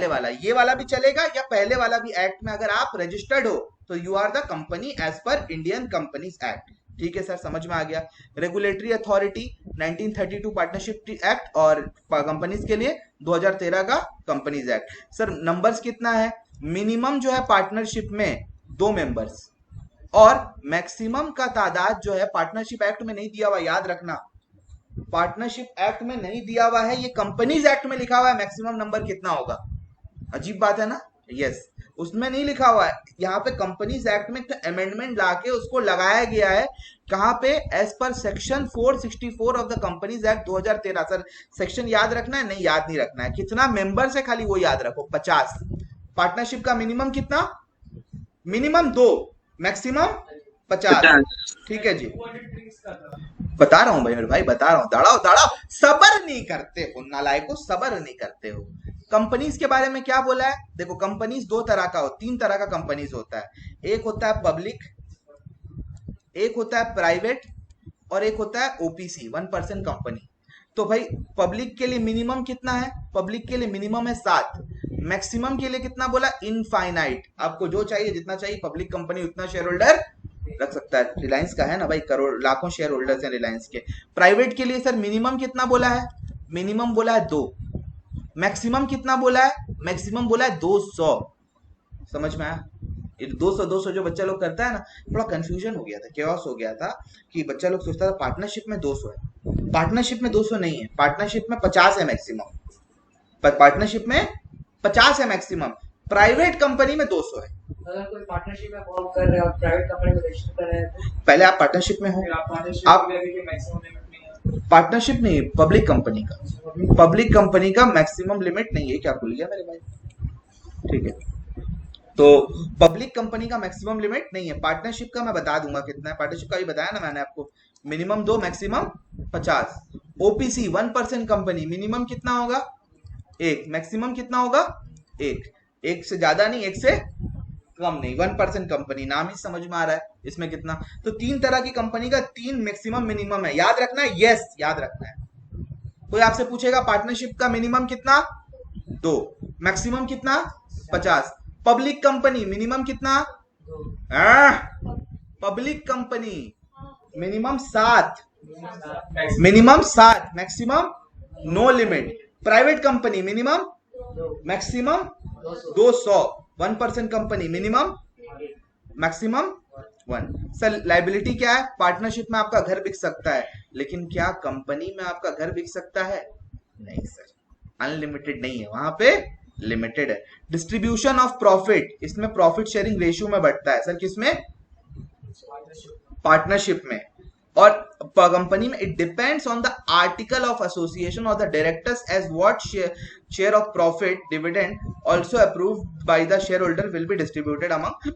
[SPEAKER 1] वाला, ये वाला भी चलेगा या पहले वाला भी एक्ट में अगर आप रजिस्टर्ड हो तो you are the company as per Indian companies act. ठीक है सर, समझ में आ गया। रेगुलेटरी अथॉरिटी 1932 पार्टनरशिप एक्ट, और कंपनीज के लिए 2013 का कंपनीज एक्ट। सर नंबर्स कितना है? मिनिमम जो है पार्टनरशिप में 2 मेंबर्स, और मैक्सिमम का तादाद जो है पार्टनरशिप एक्ट में नहीं दिया हुआ, याद रखना। पार्टनरशिप एक्ट में नहीं दिया हुआ है, ये कंपनीज एक्ट में लिखा हुआ है मैक्सिमम नंबर कितना होगा। अजीब बात है ना? यस, उसमें नहीं लिखा हुआ है। यहाँ पे कंपनीज एक्ट में तो अमेंडमेंट लाके उसको लगाया गया है। कहाँ पे? As per section 464 of the companies act 2013। Sir section याद रखना है? नहीं, याद नहीं रखना है। कितना मेंबर्स है खाली वो याद रखो, 50। पार्टनरशिप का मिनिमम कितना? Minimum 2, maximum 50। ठीक है जी, बता रहा हूं भाई, मेरे भाई बता रहा हूं, दाड़ाओ दाड़ाओ, सबर नहीं करते हो नालायकों, सबर नहीं करते हो। कंपनीज के बारे में क्या बोला है? देखो कंपनीज दो तरह का हो, तीन तरह का कंपनीज होता है। एक होता है पब्लिक, एक होता है प्राइवेट, और एक होता है ओपीसी, 1% कंपनी। तो भाई पब्लिक के लिए मिनिमम कितना है? पब्लिक के लिए मिनिमम है 7। मैक्सिमम के लिए कितना बोला? इनफाइनाइट। आपको जो चाहिए, जितना चाहिए, पब्लिक कंपनी उतना शेयर होल्डर रख सकता है। रिलायंस का है ना भाई, करोड़ लाखों शेयर होल्डर्स हैं रिलायंस के। प्राइवेट के लिए सर मिनिमम कितना बोला है? मिनिमम बोला है 2। मैक्सिमम कितना बोला है? मैक्सिमम बोला है 200। समझ में आया? 200 200 जो बच्चा लोग करता है ना, थोड़ा कंफ्यूजन हो गया था, केओस हो गया था कि बच्चा लोग सोचता था पार्टनरशिप में 200 है। पार्टनरशिप में 200 नहीं है, पार्टनरशिप में 50 है मैक्सिमम। पर पार्टनरशिप में 50 है मैक्सिमम, प्राइवेट कंपनी में 200 है।
[SPEAKER 2] अगर कोई पार्टनरशिप में फॉर्म कर रहे हैं और प्राइवेट कंपनी में रजिस्टर कर रहे हैं तो
[SPEAKER 1] पहले आप पार्टनरशिप में हो, आप पार्टनरशिप नहीं, पब्लिक कंपनी का, पब्लिक कंपनी का मैक्सिमम लिमिट नहीं है। क्या भूल गया मेरे भाई? ठीक है, तो पब्लिक कंपनी का मैक्सिमम लिमिट नहीं है। पार्टनरशिप का मैं बता दूंगा कितना है, पार्टनरशिप का भी बताया ना मैंने आपको, minimum 2, maximum 50। OPC 1% company, minimum कितना होगा? 1, मैक्सिमम कितना होगा? 1। 1 से ज्यादा नहीं, 1 से कम नहीं, 1% कंपनी, नाम ही समझ में आ रहा है इसमें कितना। तो 3 तरह की कंपनी का 3 मैक्सिमम मिनिमम है, याद रखना है। यस, याद रखना है। कोई आपसे पूछेगा पार्टनरशिप का मिनिमम कितना? 2, मैक्सिमम कितना? 50। पब्लिक कंपनी मिनिमम कितना? Public company minimum 7, minimum 7, maximum no limit. Private company minimum maximum 200। 1% company minimum maximum 1। Sir liability क्या है? पार्टनरशिप में आपका घर बिक सकता है, लेकिन क्या कंपनी में आपका घर बिक सकता है? नहीं सर, अनलिमिटेड नहीं है, वहां पे लिमिटेड है। डिस्ट्रीब्यूशन ऑफ प्रॉफिट, इसमें प्रॉफिट शेयरिंग रेशियो में बढ़ता है सर, किसमें? पार्टनरशिप में। और कंपनी में it depends on the article of association और the directors as what share of profit dividend also approved by the share holder will be distributed among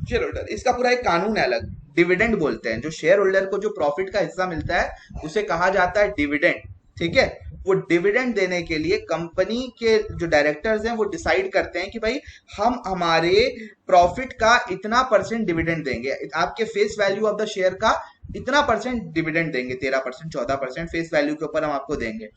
[SPEAKER 1] shareholder. इसका पूरा एक कानून है अलग, डिविडेंड बोलते हैं। जो शेयर होल्डर को जो प्रॉफिट का हिस्सा मिलता है उसे कहा जाता है डिविडेंड। ठीक है, वो डिविडेंड देने के लिए कंपनी के जो डायरेक्टर्स हैं वो डिसाइड करते हैं कि भाई हम हमारे प्रॉफिट का इतना % डिविडेंड देंगे, आपके face value of the share का इतना % डिविडेंड देंगे, 13% 14% फेस वैल्यू के ऊपर हम आपको देंगे।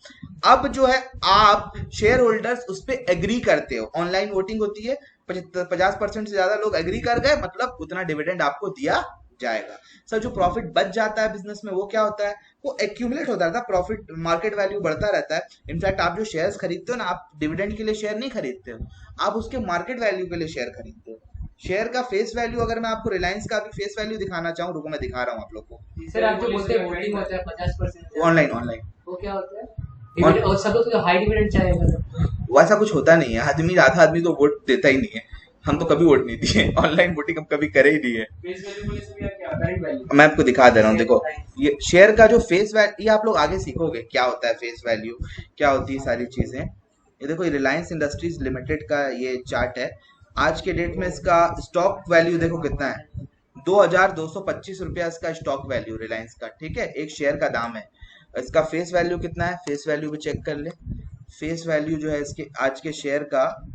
[SPEAKER 1] अब जो है आप शेयर होल्डर्स उस पर एग्री करते हो, ऑनलाइन वोटिंग होती है, 50% से ज्यादा लोग एग्री कर गए, मतलब उतना डिविडेंड आपको दिया जाएगा। सर जो प्रॉफिट बच जाता है बिजनेस में वो क्या होता है? वो एक्यूमुलेट होता रहता है, प्रॉफिट मार्केट वैल्यू बढ़ता रहता है। इनफैक्ट आप जो शेयर्स खरीदते हो ना, आप डिविडेंड के लिए शेयर नहीं खरीदते हो, आप उसके मार्केट वैल्यू के लिए शेयर खरीदते हो। शेयर का फेस वैल्यू, अगर मैं आपको रिलायंस का भी फेस वैल्यू दिखाना चाहूँ, रुको मैं दिखा रहा हूँ आप लोग को।
[SPEAKER 2] सर आप जो बोलते हैं वोटिंग होता है 50%,
[SPEAKER 1] ऑनलाइन, ऑनलाइन
[SPEAKER 2] वो क्या होता है? डिविडेंड, और सब लोग तो हाई डिविडेंड चाहेंगे।
[SPEAKER 1] वैसा कुछ होता नहीं है, आदमी आधा आदमी तो वोट देता ही नहीं है, हम तो कभी वोट नहीं दिए, ऑनलाइन वोटिंग हम कभी करे ही नहीं है। मैं आपको दिखा दे रहा हूँ, देखो ये शेयर का जो फेस वैल्यू, ये आप लोग आगे सीखोगे क्या होता है फेस वैल्यू, क्या होती है सारी चीजें। ये देखो ये रिलायंस इंडस्ट्रीज लिमिटेड का ये चार्ट है, आज के डेट में इसका स्टॉक वैल्यू देखो कितना है, 2225 रुपया इसका स्टॉक वैल्यू रिलायंस का। ठीक है, एक शेयर का दाम है। इसका फेस वैल्यू कितना है? फेस वैल्यू भी चेक कर ले। फेस वैल्यू जो है इसके आज के शेयर का,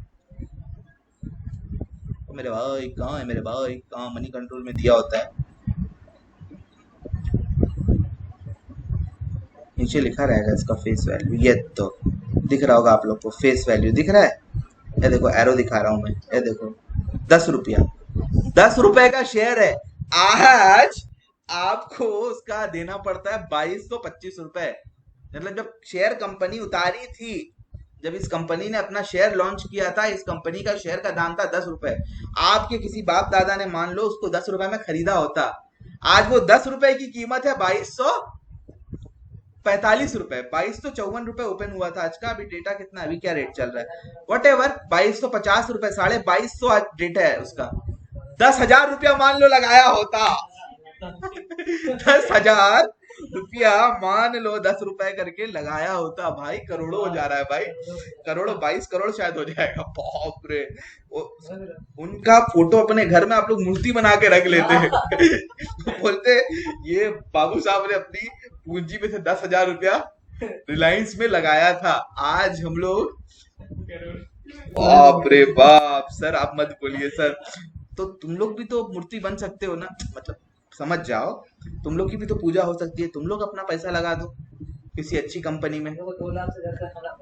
[SPEAKER 1] मेरे भाई कहाँ है, मेरे भाई कहाँ, मनी कंट्रोल में दिया होता है, नीचे लिखा रहेगा इसका फेस वैल्यू, ये तो दिख रहा होगा आप लोग को, फेस वैल्यू दिख रहा है, ये देखो एरो दिखा रहा हूं मैं, ये देखो 10 रुपया, 10 रुपए का शेयर है। आज आपको उसका देना पड़ता है 2225 रुपए। मतलब जब शेयर कंपनी उतारी थी, जब इस कंपनी ने अपना शेयर लॉन्च किया था, इस कंपनी का शेयर का दाम था 10 रुपए। आपके किसी बाप दादा ने मान लो उसको 10 रुपए में खरीदा होता, आज वो 10 रुपए की कीमत है 2245 रुपए, 2254 रुपए ओपन हुआ था आज का। अभी डेटा कितना, अभी क्या रेट चल रहा है, वट एवर, 2250 रुपए, 2250 आज डेटा है उसका। 10,000 रुपया मान लो लगाया होता, 10,000 रुपया मान लो 10 रुपए करके लगाया होता भाई, करोड़ों हो जा रहा है भाई, करोड़ों 22 करोड़ शायद हो जाएगा। बाप रे। उनका फोटो अपने घर में आप लोग मूर्ति बना के रख लेते हैं। बोलते ये बाबू साहब ने अपनी पूंजी में से 10,000 रुपया रिलायंस में लगाया था, आज हम लोग। बाप रे बाप सर, आप मत बोलिए सर। तो तुम लोग भी तो मूर्ति बन सकते हो ना, मतलब समझ जाओ, तुम लोग की भी तो पूजा हो सकती है। तुम लोग अपना पैसा लगा दो किसी अच्छी कंपनी में,
[SPEAKER 2] 2 लाख से 10 लाख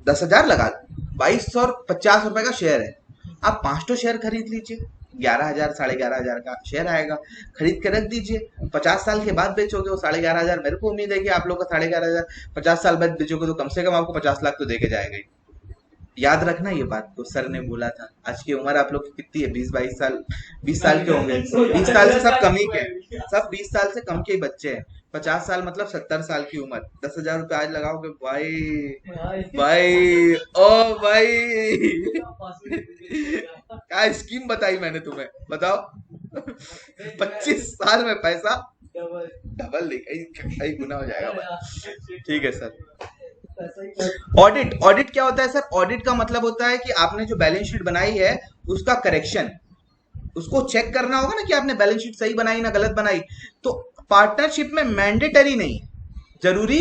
[SPEAKER 1] 10,000 लगा दो, 2250 रुपए का शेयर है, आप 5 शेयर खरीद लीजिए, 11,000 11,500 का शेयर आएगा, खरीद के रख दीजिए। 50 साल के बाद बेचोगे वो 11,500, मेरे को उम्मीद है कि आप लोग का 11,500 50 साल बाद बेचोगे तो कम से कम आपको 50 लाख तो देके जाएगा ही। याद रखना ये बात को, सर ने बोला था। आज की उम्र आप लोग की कितनी है? 20-22 साल, 20 साल के होंगे। 20 साल से सब कम ही के, सब 20 साल से कम के ही बच्चे हैं। 50 साल मतलब 70 साल की उम्र। 10,000 रुपये आज लगाओगे भाई, भाई ओ भाई। क्या स्कीम बताई मैंने तुम्हें, बताओ। 25 साल में पैसा डबल नहीं, कई गुना हो जाएगा भाई। ठीक है सर। ऑडिट, ऑडिट क्या होता है सर? ऑडिट का मतलब होता है कि आपने जो बैलेंस शीट बनाई है उसका करेक्शन, उसको चेक करना होगा ना कि आपने बैलेंस शीट सही बनाई ना गलत बनाई। तो पार्टनरशिप में मैंडेटरी नहीं है, जरूरी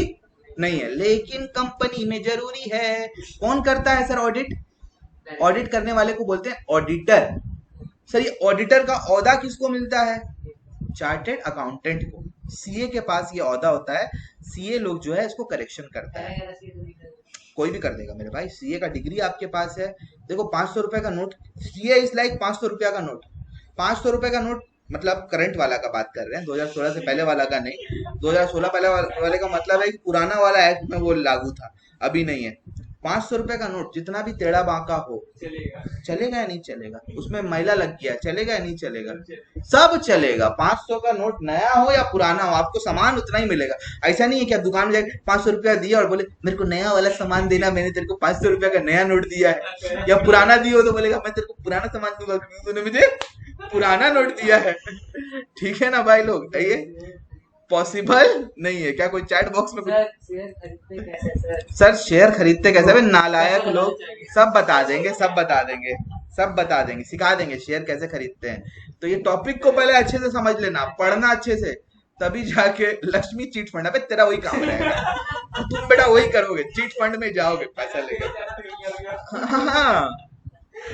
[SPEAKER 1] नहीं है, लेकिन कंपनी में जरूरी है। कौन करता है सर ऑडिट? ऑडिट करने वाले को बोलते हैं ऑडिटर। सर ये ऑडिटर का ओहदा किसको मिलता है? चार्टेड अकाउंटेंट को। सीए के पास ये ओहदा होता है, सीए लोग जो है इसको करेक्शन करता है। कोई भी कर देगा मेरे भाई, सीए का डिग्री आपके पास है। देखो 500 रुपए का नोट, सीए इज लाइक 500 रुपया का नोट। 500 रुपए का नोट मतलब करंट वाला का बात कर रहे हैं, 2016 से पहले वाला का नहीं। 2016 पहले वाले का मतलब है कि पुराना वाला एक्ट में वो लागू था, अभी नहीं है। 500 रुपए का नोट जितना भी टेढ़ा बांका हो चलेगा या नहीं चलेगा? उसमें मैला लग गया चलेगा या नहीं चलेगा? सब चलेगा। 500 का नोट नया हो या पुराना हो, आपको सामान उतना ही मिलेगा। ऐसा नहीं है कि आप दुकान में जाके 500 रुपया दिया और बोले मेरे को नया वाला सामान देना, मैंने तेरे को 500 रुपया का नया नोट दिया है। या पुराना दियो तो बोलेगा मैं तेरे को पुराना सामान दूंगा, तूने मुझे पुराना नोट दिया है। ठीक है ना भाई लोग, ये पॉसिबल नहीं है। क्या कोई चैट बॉक्स में सर शेयर खरीदते कैसे? भाई नालायक लोग सब बता देंगे, सब बता देंगे, सब बता देंगे, सिखा देंगे शेयर कैसे खरीदते हैं। तो ये टॉपिक को पहले अच्छे से समझ लेना, पढ़ना अच्छे से, तभी जाके लक्ष्मी चिट फंड, अबे तेरा वही काम रहेगा, तुम बेटा वही करोगे, चिट फंड में जाओगे पैसा लेके। हाँ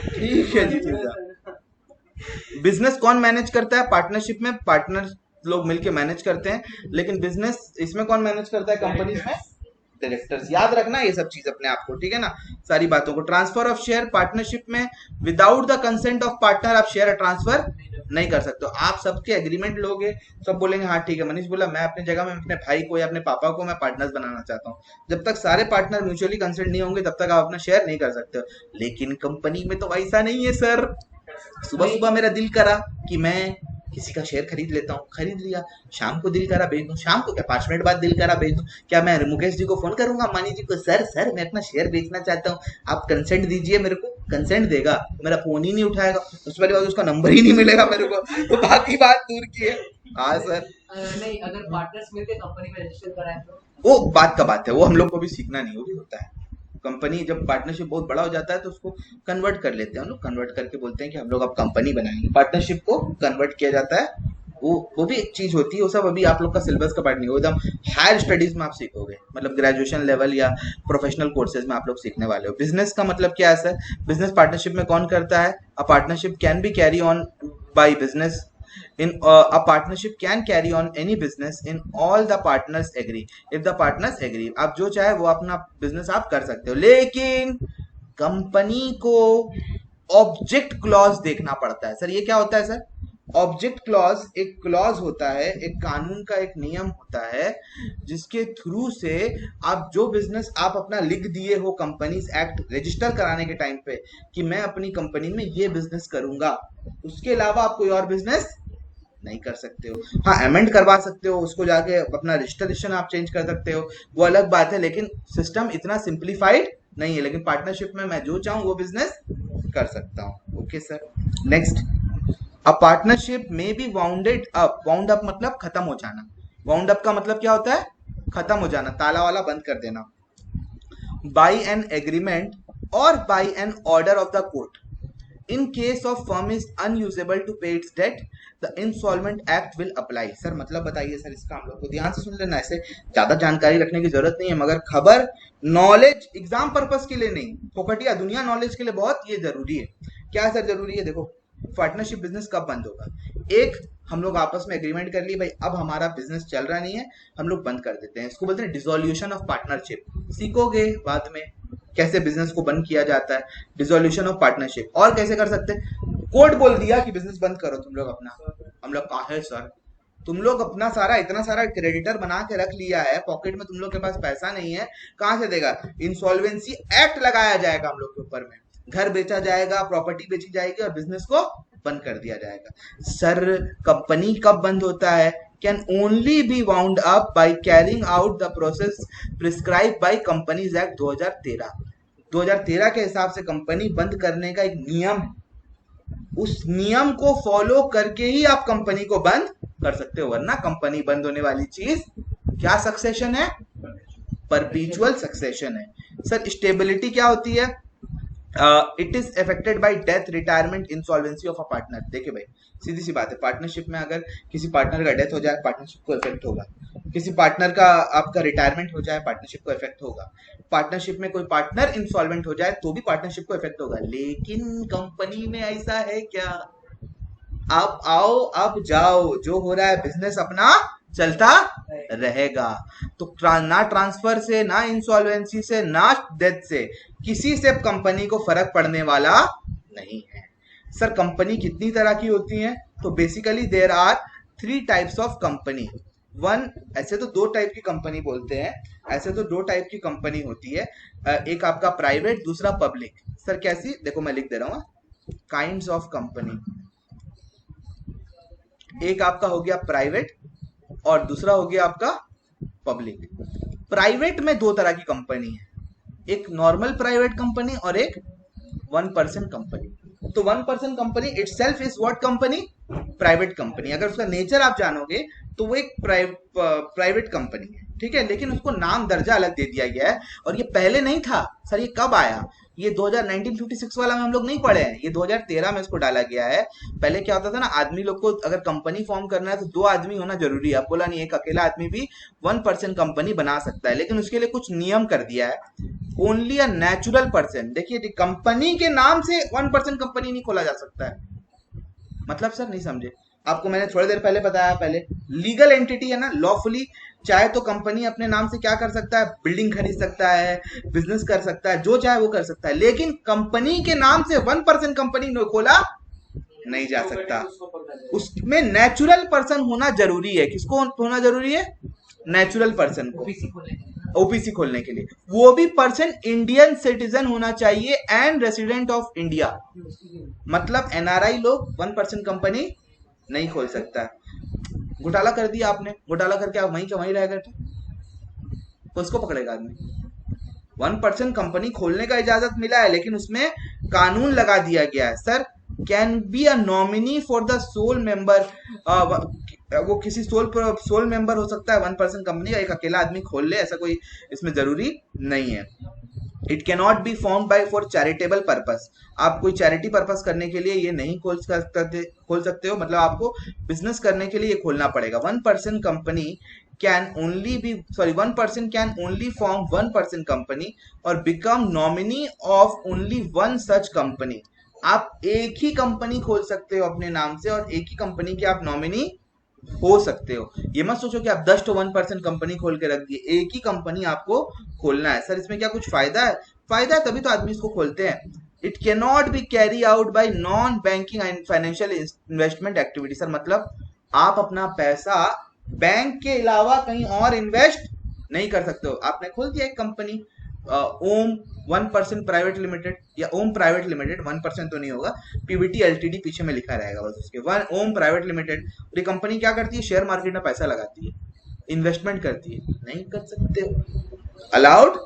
[SPEAKER 1] ठीक है जी, ठीक है। बिजनेस कौन मैनेज करता है? पार्टनरशिप में पार्टनर लोग मिलके मैनेज करते हैं, लेकिन बिजनेस इसमें कौन मैनेज करता है? कंपनीज में डायरेक्टर्स। याद रखना ये सब चीज अपने आप को, ठीक है ना, सारी बातों को। ट्रांसफर ऑफ शेयर पार्टनरशिप में without the consent of partner आप शेयर ट्रांसफर नहीं कर सकते हो। आप सबके एग्रीमेंट लोगे, सब बोलेंगे हाँ ठीक है। मनीष बोला मैं अपनी जगह में अपने भाई को या अपने पापा को मैं पार्टनर्स बनाना चाहता हूँ, जब तक सारे पार्टनर म्यूचुअली कंसेंट नहीं होंगे तब तक आप अपना शेयर नहीं कर सकते हो। लेकिन कंपनी में तो ऐसा नहीं है सर। सुबह सुबह मेरा दिल करा कि मैं किसी का शेयर खरीद लेता हूँ, खरीद लिया। शाम को दिल करा बेच दूं, शाम को क्या 5 मिनट बाद दिल करा बेच दूं। क्या मैं मुकेश जी को फोन करूंगा, मानी जी को, सर सर मैं अपना शेयर बेचना चाहता हूँ, आप कंसेंट दीजिए मेरे को? कंसेंट देगा? मेरा फोन ही नहीं उठाएगा, उसके बाद उसका नंबर ही नहीं मिलेगा मेरे को, तो बाकी बात दूर की है। हाँ सर
[SPEAKER 2] नहीं, अगर पार्टनर्स मिलकर कंपनी में रजिस्टर कराएं तो
[SPEAKER 1] वो बात का बात है, वो हम लोग को भी सीखना नहीं, वो भी होता है। कंपनी जब पार्टनरशिप बहुत बड़ा हो जाता है तो उसको कन्वर्ट कर लेते हैं हम लोग, कन्वर्ट करके बोलते हैं कि हम लोग अब कंपनी बनाएंगे। पार्टनरशिप को कन्वर्ट किया जाता है, वो भी एक चीज होती है। वो सब अभी आप लोग का सिलेबस का पार्ट नहीं हो, एकदम हायर स्टडीज में आप सीखोगे, मतलब ग्रेजुएशन लेवल या प्रोफेशनल कोर्सेज में आप लोग सीखने वाले हो। बिजनेस का मतलब क्या है सर? बिजनेस पार्टनरशिप में कौन करता है? A partnership can be carry on by business in a partnership can carry on any business in all the partners agree, if the partners agree। आप जो चाहे वो अपना बिजनेस आप कर सकते हो, लेकिन कंपनी को ऑब्जेक्ट क्लॉज देखना पड़ता है। सर ये क्या होता है सर? ऑब्जेक्ट क्लॉज एक क्लॉज होता है, एक कानून का एक नियम होता है, जिसके थ्रू से आप जो बिजनेस आप अपना लिख दिए हो कंपनीज एक्ट रजिस्टर कराने के टाइम पे कि मैं अपनी कंपनी में ये बिजनेस करूंगा, उसके अलावा आप कोई और बिजनेस नहीं कर सकते हो। हाँ अमेंड करवा सकते हो, उसको जाके अपना रजिस्ट्रेशन आप चेंज कर सकते हो, वो अलग बात है, लेकिन सिस्टम इतना सिंप्लीफाइड नहीं है। लेकिन पार्टनरशिप में मैं जो चाहूँ वो बिजनेस कर सकता हूँ। Okay sir, next. A partnership में be wounded up, wound up मतलब खत्म हो जाना, वाउंड अप का मतलब क्या होता है, खत्म हो जाना, ताला वाला बंद कर देना, बाय एन एग्रीमेंट और by an order of the court, in case of firm is unusable to pay its debt the insolvent act will apply. Sir मतलब बताइए सर, इसका हम लोग को ध्यान से सुन लेना, ऐसे ज्यादा जानकारी रखने की जरूरत नहीं है, मगर खबर नॉलेज एग्जाम पर्पस के लिए नहीं, फोकटिया दुनिया नॉलेज के लिए बहुत ये जरूरी है। क्या सर जरूरी है, देखो पार्टनरशिप बिजनेस कब बंद होगा, एक हम लोग आपस में एग्रीमेंट कर लिए भाई अब हमारा बिजनेस चल रहा नहीं है, हम लोग बंद कर देते हैं, इसको बोलते हैं डिसोल्यूशन ऑफ पार्टनरशिप, सीखोगे बाद में कैसे बिजनेस को बंद किया जाता है, डिसोल्यूशन ऑफ पार्टनरशिप। और कैसे कर सकते हैं, कोर्ट बोल दिया कि बिजनेस बंद करो तुम लोग अपना, हम लोग कहा है सर तुम लोग अपना सारा इतना सारा क्रेडिटर बना के रख लिया है पॉकेट में, तुम लोग के पास पैसा नहीं है, कहां से देगा, इंसॉल्वेंसी एक्ट लगाया जाएगा हम लोग के ऊपर में, घर बेचा जाएगा, प्रॉपर्टी बेची जाएगी और बिजनेस को बंद कर दिया जाएगा। सर कंपनी कब बंद होता है, can only be wound up by carrying out the process prescribe by companies act 2013। 2013 के हिसाब से कंपनी बंद करने का एक नियम है, उस नियम को फॉलो करके ही आप कंपनी को बंद कर सकते हो, वरना कंपनी बंद होने वाली चीज क्या सक्सेशन है, परपीचुअल सक्सेशन है। सर स्टेबिलिटी क्या होती है, it is affected by death, retirement, insolvency of a partner. देखिए भाई सीधी सी बात है, पार्टनरशिप में अगर किसी पार्टनर का डेथ हो जाए पार्टनरशिप को इफेक्ट होगा, किसी पार्टनर का आपका रिटायरमेंट हो जाए पार्टनरशिप को इफेक्ट होगा, पार्टनरशिप में कोई पार्टनर इंसॉल्वेंट हो जाए तो भी पार्टनरशिप को इफेक्ट होगा। लेकिन कंपनी में ऐसा है क्या, आप आओ अब जाओ, जो हो रहा है बिजनेस अपना चलता रहेगा, तो ना ट्रांसफर से, ना इंसॉल्वेंसी से, ना डेथ से किसी से कंपनी को फर्क पड़ने वाला नहीं है। सर कंपनी कितनी तरह की होती है, तो basically there are 3 types of company. One, ऐसे तो 2 टाइप की कंपनी बोलते हैं, ऐसे तो 2 टाइप की कंपनी होती है, एक आपका प्राइवेट, दूसरा पब्लिक। सर कैसी, देखो मैं लिख दे रहा हूं, काइंड्स ऑफ कंपनी, एक आपका हो गया प्राइवेट और दूसरा हो गया आपका पब्लिक। प्राइवेट में 2 तरह की कंपनी है, एक नॉर्मल प्राइवेट कंपनी और एक 1% कंपनी। तो 1% company itself is what company, private company. अगर उसका नेचर आप जानोगे तो वो एक प्राइवेट कंपनी है, ठीक है, लेकिन उसको नाम दर्जा अलग दे दिया गया है, और ये पहले नहीं था। सर ये कब आया, ये 1956 वाला में हम लोग नहीं पढ़े हैं, ये 2013 में इसको डाला गया है। पहले क्या होता था ना, आदमी लोग को अगर कंपनी फॉर्म करना है तो 2 आदमी होना जरूरी है, अब बोला नहीं एक अकेला आदमी भी 1% कंपनी बना सकता है, लेकिन उसके लिए कुछ नियम कर दिया है, ओनली अ नेचुरल पर्सन। देखिए कंपनी के नाम से 1% कंपनी नहीं खोला जा सकता है, मतलब सर नहीं समझे, आपको मैंने थोड़ी देर पहले बताया, पहले लीगल एंटिटी है ना, लॉफुली चाहे तो कंपनी अपने नाम से क्या कर सकता है, बिल्डिंग खरीद सकता है, बिजनेस कर सकता है, जो चाहे वो कर सकता है, लेकिन कंपनी के नाम से 1% कंपनी खोला नहीं जा सकता। उसमें नेचुरल पर्सन होना जरूरी है, किसको होना जरूरी है, नेचुरल पर्सन को, ओपीसी खोलने के लिए, वो भी पर्सन इंडियन सिटीजन होना चाहिए एंड रेसिडेंट ऑफ इंडिया, मतलब एनआरआई लोग 1% कंपनी नहीं खोल सकता। घोटाला कर दिया आपने, घोटाला करके आप वहीं के वहीं रह गए तो उसको पकड़ेगा आदमी। 1% कंपनी खोलने का इजाजत मिला है, लेकिन उसमें कानून लगा दिया गया है, sir can be a nominee for the sole member, वो किसी सोल मेंबर हो सकता है 1% कंपनी का, एक अकेला आदमी खोल ले ऐसा कोई इसमें जरूरी नहीं है। It can not be form by for charitable purpose, आप कोई चैरिटी पर्पस करने के लिए ये नहीं खोल सकते हो, मतलब आपको बिजनेस करने के लिए ये खोलना पड़ेगा। 1% company can only be, sorry 1% can only form 1% company और become nominee of only one such company. आप एक ही कंपनी खोल सकते हो अपने नाम से और एक ही कंपनी के आप नॉमिनी हो सकते हो। ये मत सोचो कि आप 10 to 1% कंपनी खोल के रख दिए, एक ही कंपनी आपको खोलना है। सर इसमें क्या कुछ फायदा है, फायदा है तभी तो आदमी इसको खोलते हैं। It can not be carry out by non banking and financial investment activity, sir मतलब आप अपना पैसा बैंक के अलावा कहीं और इन्वेस्ट नहीं कर सकते हो। आपने खोल दिया एक कंपनी ओम 1% प्राइवेट लिमिटेड या ओम प्राइवेट लिमिटेड, 1% तो नहीं होगा, पीवीटी एलटीडी पीछे में लिखा रहेगा बस उसके, ओम प्राइवेट लिमिटेड। ये कंपनी क्या करती है, शेयर मार्केट में पैसा लगाती है, इन्वेस्टमेंट करती है, नहीं कर सकते हो, अलाउड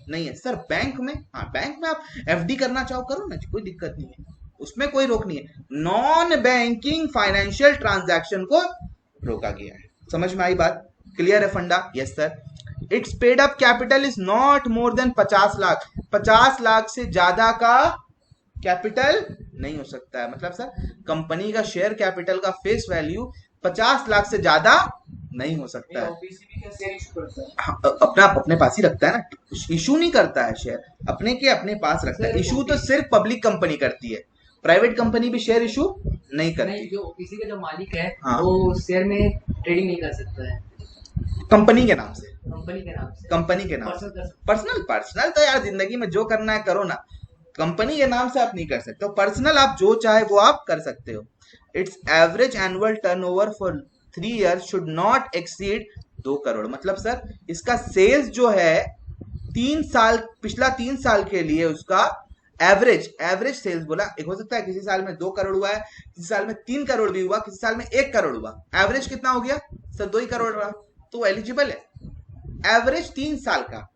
[SPEAKER 1] नहीं है। सर बैंक में, हाँ बैंक में आप एफडी करना चाहो करो ना, कोई दिक्कत नहीं है, उसमें कोई रोक नहीं है, नॉन बैंकिंग फाइनेंशियल ट्रांजैक्शन को रोका गया है। समझ में आई बात? क्लियर है फंडा? Yes sir. It's paid up capital is not more than 50 lakh. 50 lakh से ज्यादा का कैपिटल नहीं हो सकता है। मतलब सर कंपनी का शेयर कैपिटल का फेस वैल्यू 50 लाख से ज्यादा नहीं हो सकता है। हाँ, अपना अपने पास ही रखता है ना, इशू नहीं करता है शेयर, अपने के अपने पास रखता है। इशू तो सिर्फ पब्लिक कंपनी करती है, प्राइवेट कंपनी भी शेयर इशू नहीं करती।
[SPEAKER 2] नहीं, जो ओपीसी का जो मालिक है
[SPEAKER 1] हाँ।
[SPEAKER 2] वो शेयर में ट्रेडिंग नहीं कर सकता है,
[SPEAKER 1] कंपनी के नाम से,
[SPEAKER 2] कंपनी के नाम से,
[SPEAKER 1] कंपनी के नाम से।
[SPEAKER 2] पर्सनल कर सकता
[SPEAKER 1] पर्सनल पर्सनल तो यार जिंदगी में जो करना है करो ना, कंपनी के नाम से आप नहीं कर सकते हो। पर्सनल आप जो चाहे वो आप कर सकते हो। It's average annual turnover for 3 years should not exceed 2 crore. मतलब सर इसका सेल्स जो है 3 साल, पिछला 3 साल के लिए उसका एवरेज सेल्स बोला, एक हो सकता है किसी साल में 2 करोड़ हुआ है, किसी साल में 3 करोड़ भी हुआ, किसी साल में 1 करोड़ हुआ। एवरेज कितना हो गया सर? 2 ही करोड़ रहा, तो एलिजिबल है। एवरेज 3 साल का,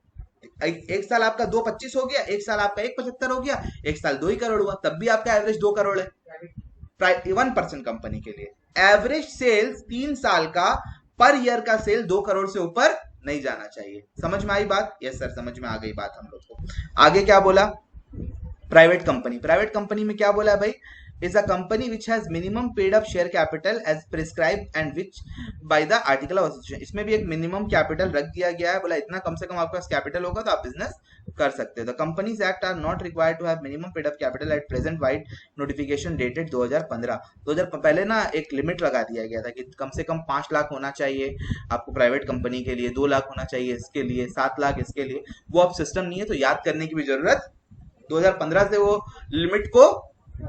[SPEAKER 1] एक साल आपका 2.25 हो गया, एक साल आपका 1.75 हो गया, एक साल 2 ही करोड़ हुआ, तब भी आपका एवरेज 2 करोड़ है। 1% कंपनी के लिए एवरेज सेल्स 3 साल का पर ईयर का सेल 2 करोड़ से ऊपर नहीं जाना चाहिए। समझ में आई बात? यस सर, समझ में आ गई बात हम लोग को। आगे क्या बोला? Private company. प्राइवेट कंपनी में क्या बोला है भाई? is a company which has minimum paid up share capital as prescribed and which by the article of association। इसमें भी एक मिनिमम कैपिटल रख दिया गया है, बोला इतना कम से कम आपके पास कैपिटल होगा तो आप बिजनेस कर सकते हो। The companies act are not required to have minimum paid up capital at present vide notification dated 2015। पहले ना एक लिमिट लगा दिया गया था कि कम से कम 5 लाख होना चाहिए आपको प्राइवेट कंपनी के लिए, 2 लाख होना चाहिए इसके लिए, 7 लाख इसके लिए। वो अब सिस्टम नहीं है, तो याद करने की भी जरूरत, 2015 से वो लिमिट को,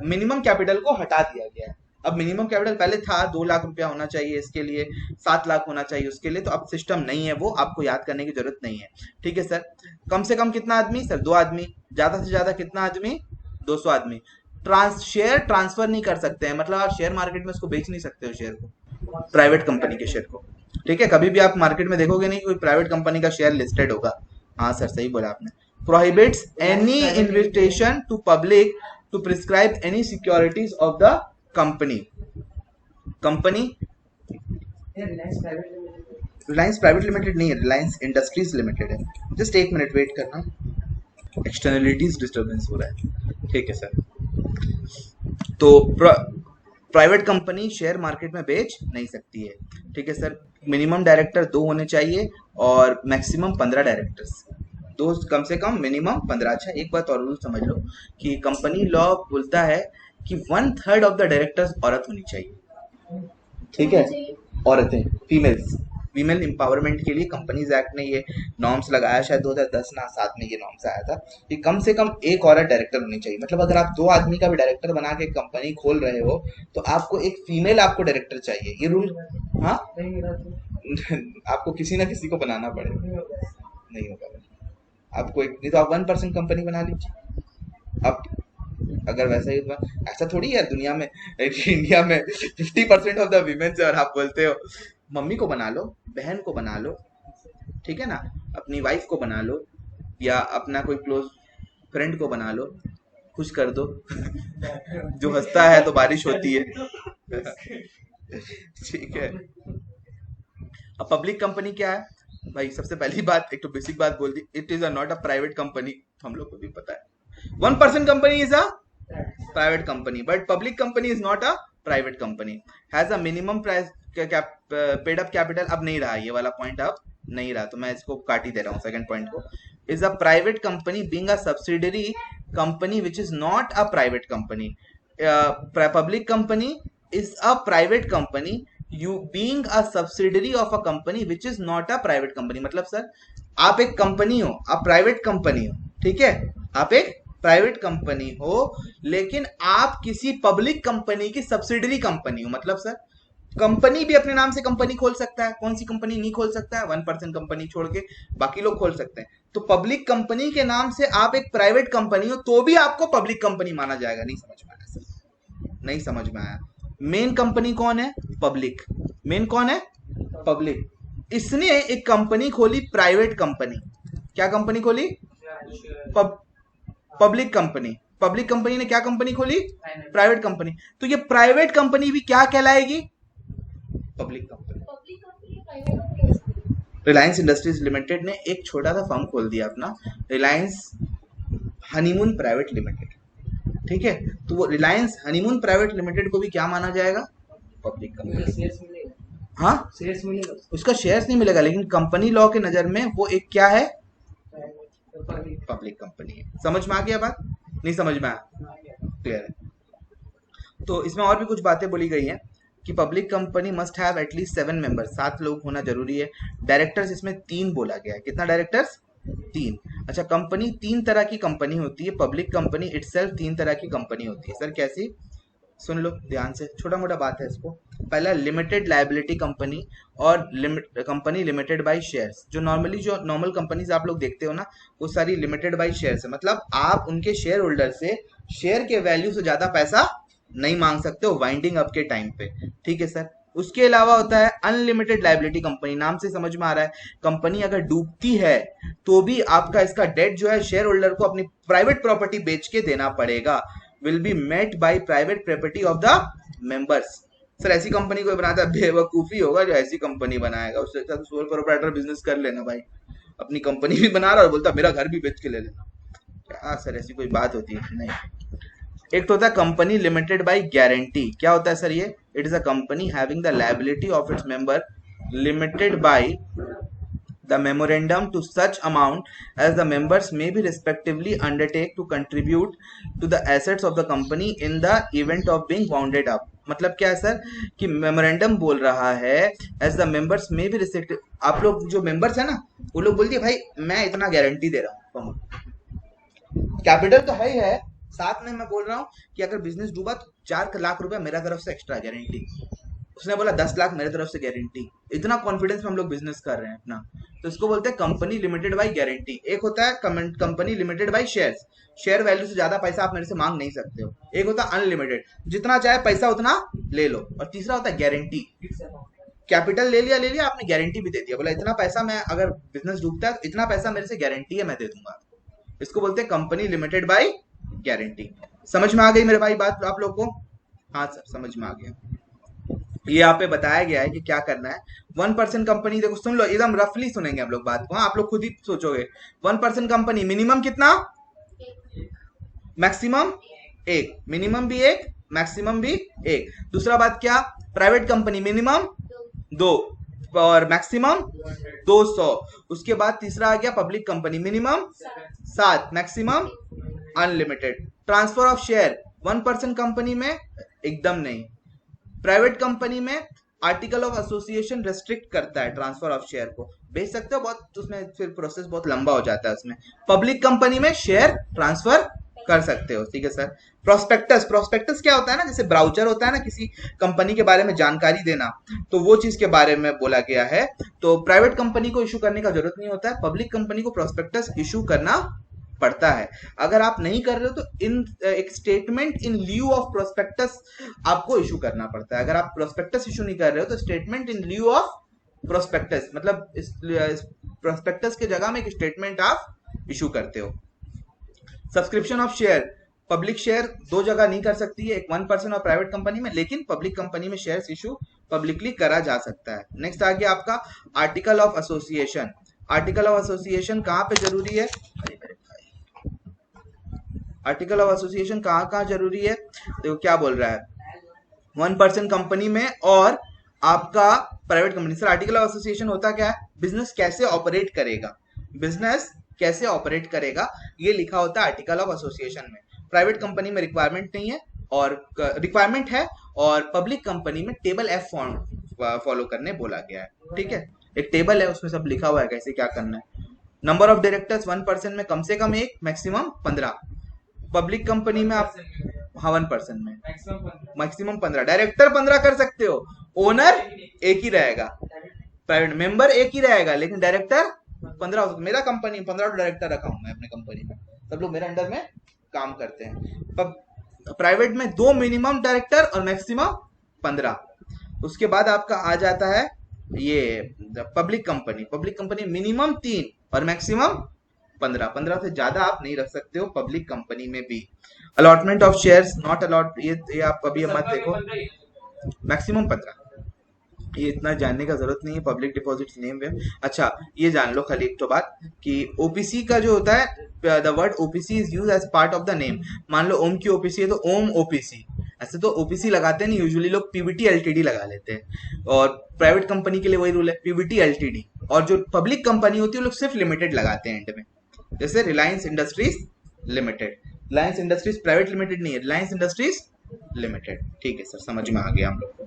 [SPEAKER 1] मिनिमम कैपिटल को हटा दिया गया है। अब मिनिमम कैपिटल पहले था 2 लाख रुपया होना चाहिए इसके लिए, 7 लाख होना चाहिए उसके लिए, तो अब सिस्टम नहीं है, वो आपको याद करने की जरूरत नहीं है। ठीक है सर। कम से कम कितना आदमी सर? 2 आदमी। ज्यादा से ज्यादा कितना आदमी? 200 आदमी। शेयर ट्रांसफर नहीं कर सकते हैं, मतलब आप शेयर मार्केट में उसको बेच नहीं सकते हो शेयर को, प्राइवेट कंपनी के शेयर को। ठीक है, कभी भी आप मार्केट में देखोगे नहीं कोई प्राइवेट कंपनी का शेयर लिस्टेड होगा। हाँ सर सही बोला आपने। Prohibits any invitation to public to prescribe any securities of the company। Reliance private limited नहीं है, रिलायंस इंडस्ट्रीज लिमिटेड है। जस्ट 1 मिनट वेट करना, एक्सटर्नलिटीज डिस्टर्बेंस हो रहा है। ठीक है सर। तो प्राइवेट कंपनी शेयर मार्केट में बेच नहीं सकती है। ठीक है सर। मिनिमम डायरेक्टर 2 होने चाहिए और मैक्सिमम 15 डायरेक्टर्स, 2 कम से कम, मिनिमम 15। अच्छा एक बात और रूल समझ लो कि कंपनी लॉ बोलता है कि 1/3 ऑफ द डायरेक्टर्स औरत होनी चाहिए। ठीक है, औरतें, फीमेल एम्पावरमेंट के लिए कंपनीज एक्ट ने ये नॉर्म्स लगाया, शायद 2010 ना 7 में ये नॉर्म्स आया था कि कम से कम 1 औरत डायरेक्टर होनी चाहिए। मतलब अगर आप 2 आदमी का भी डायरेक्टर बना के कंपनी खोल रहे हो तो आपको एक फीमेल आपको डायरेक्टर चाहिए, ये रूल। हाँ आपको किसी ना किसी को बनाना पड़ेगा, नहीं होगा आपको एक, नहीं तो आप 1% कंपनी बना लीजिए। अब अगर वैसा ही ऐसा थोड़ी है दुनिया में, इंडिया में 50% ऑफ द वीमेन और आप बोलते हो मम्मी को बना लो, बहन को बना लो, ठीक है ना, अपनी वाइफ को बना लो, या अपना कोई क्लोज फ्रेंड को बना लो, खुश कर दो। जो हंसता है तो बारिश होती है। ठीक है। अब पब्लिक कंपनी क्या है भाई? सबसे पहली बात, एक तो बेसिक बात बोल दी, it is not a private company, हम लोग को भी पता है। 1% company is a private company, but public company is not a private company. Has a minimum price paid up capital, अब नहीं रहा ये वाला पॉइंट, अब नहीं रहा, तो मैं इसको काट ही दे रहा हूँ सेकंड पॉइंट को। Is a private company being a subsidiary company which is not a private company. Public company is a private company you being a subsidiary of a company which is not a private company। मतलब sir आप एक company हो, आप private company हो, ठीक है, आप एक प्राइवेट कंपनी हो लेकिन आप किसी पब्लिक कंपनी की सब्सिडरी कंपनी हो। मतलब सर कंपनी भी अपने नाम से कंपनी खोल सकता है, कौन सी कंपनी नहीं खोल सकता है? 1% कंपनी छोड़ के बाकी लोग खोल सकते हैं। तो पब्लिक कंपनी के नाम से आप एक प्राइवेट कंपनी हो तो भी आपको पब्लिक कंपनी माना जाएगा। नहीं समझ में आया सर? नहीं समझ में आया। मेन कंपनी कौन है? पब्लिक। मेन कौन है? पब्लिक। इसने एक कंपनी खोली, प्राइवेट कंपनी। क्या कंपनी खोली? Public company. पब्लिक कंपनी ने क्या कंपनी खोली? Private company. तो ये प्राइवेट कंपनी भी क्या कहलाएगी? Public company. Reliance industries limited ने एक छोटा सा फर्म खोल दिया अपना, रिलायंस हनीमून प्राइवेट लिमिटेड, ठीक है। तो वो रिलायंस हनीमून प्राइवेट लिमिटेड को भी क्या माना जाएगा? Public company. हाँ,
[SPEAKER 2] शेयर्स मिलेगा,
[SPEAKER 1] उसका शेयर्स नहीं मिलेगा, लेकिन कंपनी लॉ के नजर में वो एक क्या है? पब्लिक कंपनी है। समझ में आ गया बात? नहीं समझ में आया? क्लियर है। तो इसमें और भी कुछ बातें बोली गई हैं कि public company must have at least 7 members, 7 लोग होना जरूरी है। डायरेक्टर्स इसमें 3 बोला गया है। कितना डायरेक्टर्स? 3। अच्छा, कंपनी 3 तरह की कंपनी होती है। पब्लिक कंपनी इटसेल्फ 3 तरह की कंपनी होती है। सर कैसी? सुन लो ध्यान से, छोटा मोटा बात है इसको। पहला लिमिटेड लायबिलिटी कंपनी और कंपनी लिमिटेड बाय शेयर्स। जो नॉर्मल कंपनीज आप लोग देखते हो ना, वो सारी लिमिटेड बाय शेयर्स है। मतलब आप उनके शेयर होल्डर से शेयर के वैल्यू से ज्यादा पैसा नहीं मांग सकते हो वाइंडिंग अप के टाइम पे, ठीक है सर। उसके अलावा होता है अनलिमिटेड लायबिलिटी कंपनी। नाम से समझ में आ रहा है, कंपनी अगर डूबती है तो भी आपका इसका डेट जो है शेयर होल्डर को अपनी प्राइवेट प्रॉपर्टी बेच के देना पड़ेगा। Will be met by private property of the members. Sir ऐसी कंपनी कोई बनाता है, बेवकूफी होगा जो ऐसी कंपनी बनाएगा। उससे अच्छा सोल प्रोप्राइटर बिजनेस कर लेना भाई, अपनी कंपनी भी बना रहा और बोलता मेरा घर भी बेच के ले लेना। क्या सर ऐसी कोई बात होती है? नहीं। एक तो होता है कंपनी लिमिटेड बाय गारंटी। क्या होता है सर ये? It is a company having the liability of its member limited by the memorandum to such amount as the members may be respectively undertake to contribute to the assets of the company in the event of being wounded up। मतलब क्या है sir कि memorandum बोल रहा है as the members में भी restricted. आप लोग जो मेंबर्स है ना, वो लोग बोलते हैं भाई मैं इतना गारंटी दे रहा हूँ, कैपिटल तो है ही है, साथ में मैं बोल रहा हूँ कि अगर बिजनेस डूबा तो 4 लाख रुपया मेरा तरफ से एक्स्ट्रा गारंटी। उसने बोला 10 लाख मेरे तरफ से गारंटी। इतना कॉन्फिडेंस में हम लोग बिजनेस कर रहे हैं अपना, तो इसको बोलते हैं कंपनी लिमिटेड बाय गारंटी। एक होता है company limited by shares, share value से ज्यादा पैसा आप मेरे से मांग नहीं सकते हो। एक होता है अनलिमिटेड, जितना चाहे पैसा उतना ले लो। और तीसरा होता है गारंटी, कैपिटल ले लिया आपने गारंटी भी दे दिया, बोला इतना पैसा मैं अगर बिजनेस डूबता है तो इतना पैसा मेरे से गारंटी है मैं दे दूंगा। इसको बोलते हैं कंपनी लिमिटेड बाय गारंटी। समझ में आ गई मेरे भाई बात आप लोग को? हाँ सर समझ में आ गया। ये यहाँ पे बताया गया है कि क्या करना है। 1% कंपनी, देखो सुन लो एकदम रफली सुनेंगे हम लोग बात को, आप लोग खुद ही सोचोगे। 1% कंपनी मिनिमम कितना? मैक्सिमम 1। मिनिमम भी 1, मैक्सिमम भी 1। दूसरा बात क्या? प्राइवेट कंपनी मिनिमम 2 और मैक्सिमम 200। उसके बाद तीसरा आ गया public company minimum 7, maximum unlimited. Transfer of share 1% company में एकदम नहीं। प्राइवेट कंपनी में आर्टिकल ऑफ एसोसिएशन रेस्ट्रिक्ट करता है ट्रांसफर ऑफ शेयर को, बेच सकते हो बहुत, उसमें फिर प्रोसेस बहुत लंबा हो जाता है उसमें। पब्लिक कंपनी में शेयर ट्रांसफर कर सकते हो, ठीक है सर। प्रोस्पेक्टस क्या होता है ना, जैसे ब्राउचर होता है ना किसी कंपनी के बारे में जानकारी देना, तो वो चीज के बारे में बोला गया है। तो प्राइवेट कंपनी को इशू करने का जरूरत नहीं होता है, पब्लिक कंपनी को प्रोस्पेक्टस इशू करना पड़ता है। अगर आप नहीं कर रहे हो तो इन एक statement in lieu of prospectus आपको इशू करना पड़ता है। अगर आप प्रोस्पेक्टस इशू नहीं कर रहे हो तो statement in lieu of prospectus, मतलब इस प्रोस्पेक्टस के जगह में एक स्टेटमेंट आप इशू करते हो। Subscription of share, public share 2 जगह नहीं कर सकती है, एक 1% और प्राइवेट कंपनी में, लेकिन पब्लिक कंपनी में शेयर इशू पब्लिकली करा जा सकता है। नेक्स्ट आ गया आपका article of association. Article of association कहां पे जरूरी है? आर्टिकल ऑफ एसोसिएशन कहाँ जरूरी है? देखो क्या बोल रहा है, 1% कंपनी में और आपका private company. Sir article of association होता क्या है? बिजनेस कैसे ऑपरेट करेगा, बिजनेस कैसे ऑपरेट करेगा ये लिखा होता है आर्टिकल ऑफ एसोसिएशन में। प्राइवेट कंपनी में रिक्वायरमेंट नहीं है और रिक्वायरमेंट है, और पब्लिक कंपनी में टेबल F फॉर्म फॉलो करने बोला गया है, ठीक है। एक टेबल है उसमें सब लिखा हुआ है कैसे क्या करना है। नंबर ऑफ डायरेक्टर्स 1% में कम से कम 1, मैक्सिमम 15। पब्लिक कंपनी में आप 1% में मैक्सिमम 15, डायरेक्टर 15 कर सकते हो, ओनर एक ही रहेगा, प्राइवेट मेंबर एक ही रहेगा, लेकिन डायरेक्टर 15 हो सकता। मेरा कंपनी 15 डायरेक्टर रखा हूं मैं अपने कंपनी में, सब लोग मेरे अंडर में काम करते हैं। प्राइवेट में 2 मिनिमम डायरेक्टर और मैक्सिमम 15। उसके बाद आपका आ जाता है ये public company. Public company minimum 3 और मैक्सिमम 15 से ज्यादा आप नहीं रख सकते हो पब्लिक कंपनी में भी। Allotment of shares not allot, ये आप अभी मत देखो, मैक्सिमम 15, ये इतना जानने का जरूरत नहीं है। पब्लिक डिपॉजिट नेम वेम, अच्छा ये जान लो खाली एक तो बात कि ओपीसी का जो होता है, the word OPC is use as part of the name. मान लो ओम की ओपीसी है तो ओम ओपीसी, ऐसे तो ओपीसी लगाते नहीं यूजुअली लोग, पीवीटी एलटीडी लगा लेते हैं। और प्राइवेट कंपनी के लिए वही रूल है, पीवीटी एलटीडी। और जो पब्लिक कंपनी होती है वो लोग सिर्फ लिमिटेड लगाते हैं एंड में, जैसे Reliance industries limited. Reliance industries private limited नहीं है, रिलायंस इंडस्ट्रीज लिमिटेड। ठीक है सर, समझ में आ गया हम लोग को।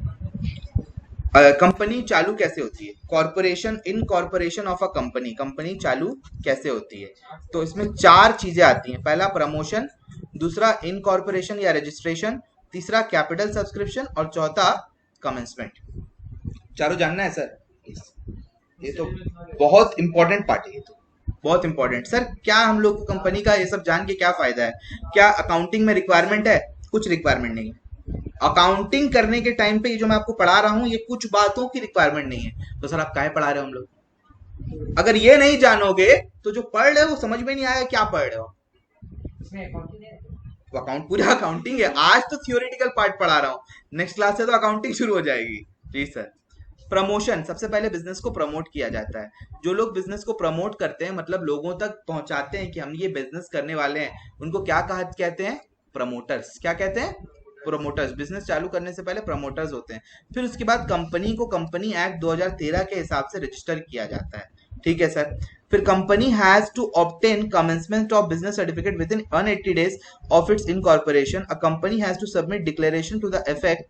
[SPEAKER 1] कंपनी चालू कैसे होती है, corporation, in corporation of a company, company चालू कैसे होती है। तो इसमें 4 चीजें आती हैं, पहला प्रमोशन, दूसरा इनकॉर्पोरेशन या रजिस्ट्रेशन, तीसरा कैपिटल सब्सक्रिप्शन और चौथा कमेंसमेंट। चारों जानना है सर, ये तो बहुत इंपॉर्टेंट पार्ट है, ये तो बहुत इंपॉर्टेंट। सर क्या हम लोग को कंपनी का ये सब जान के क्या फायदा है, क्या अकाउंटिंग में रिक्वायरमेंट है? कुछ रिक्वायरमेंट नहीं है। अकाउंटिंग करने के टाइम पे ये जो मैं आपको पढ़ा रहा हूं ये कुछ बातों की रिक्वायरमेंट नहीं है। तो सर आप काहे पढ़ा रहे हो हम लोग? अगर ये नहीं जानोगे तो जो पढ़ रहे हो वो समझ में नहीं आएगा क्या पढ़ रहे हो। तो अकाउंट पूरा अकाउंटिंग है, आज तो थियोरेटिकल पार्ट पढ़ा रहा हूँ, नेक्स्ट क्लास से तो अकाउंटिंग शुरू हो जाएगी। जी सर। प्रमोशन, सबसे पहले बिजनेस को प्रमोट किया जाता है। जो लोग बिजनेस को प्रमोट करते हैं, मतलब लोगों तक पहुंचाते हैं कि हम ये बिजनेस करने वाले हैं, उनको क्या कहते हैं? प्रमोटर्स। क्या कहते हैं? प्रोमोटर्स। बिजनेस चालू करने से पहले प्रमोटर्स होते हैं। फिर उसके बाद कंपनी को कंपनी एक्ट 2013 के हिसाब से रजिस्टर किया जाता है। ठीक है सर। फिर company has to obtain commencement of business certificate within 180 days of its incorporation. A company has to submit declaration to the effect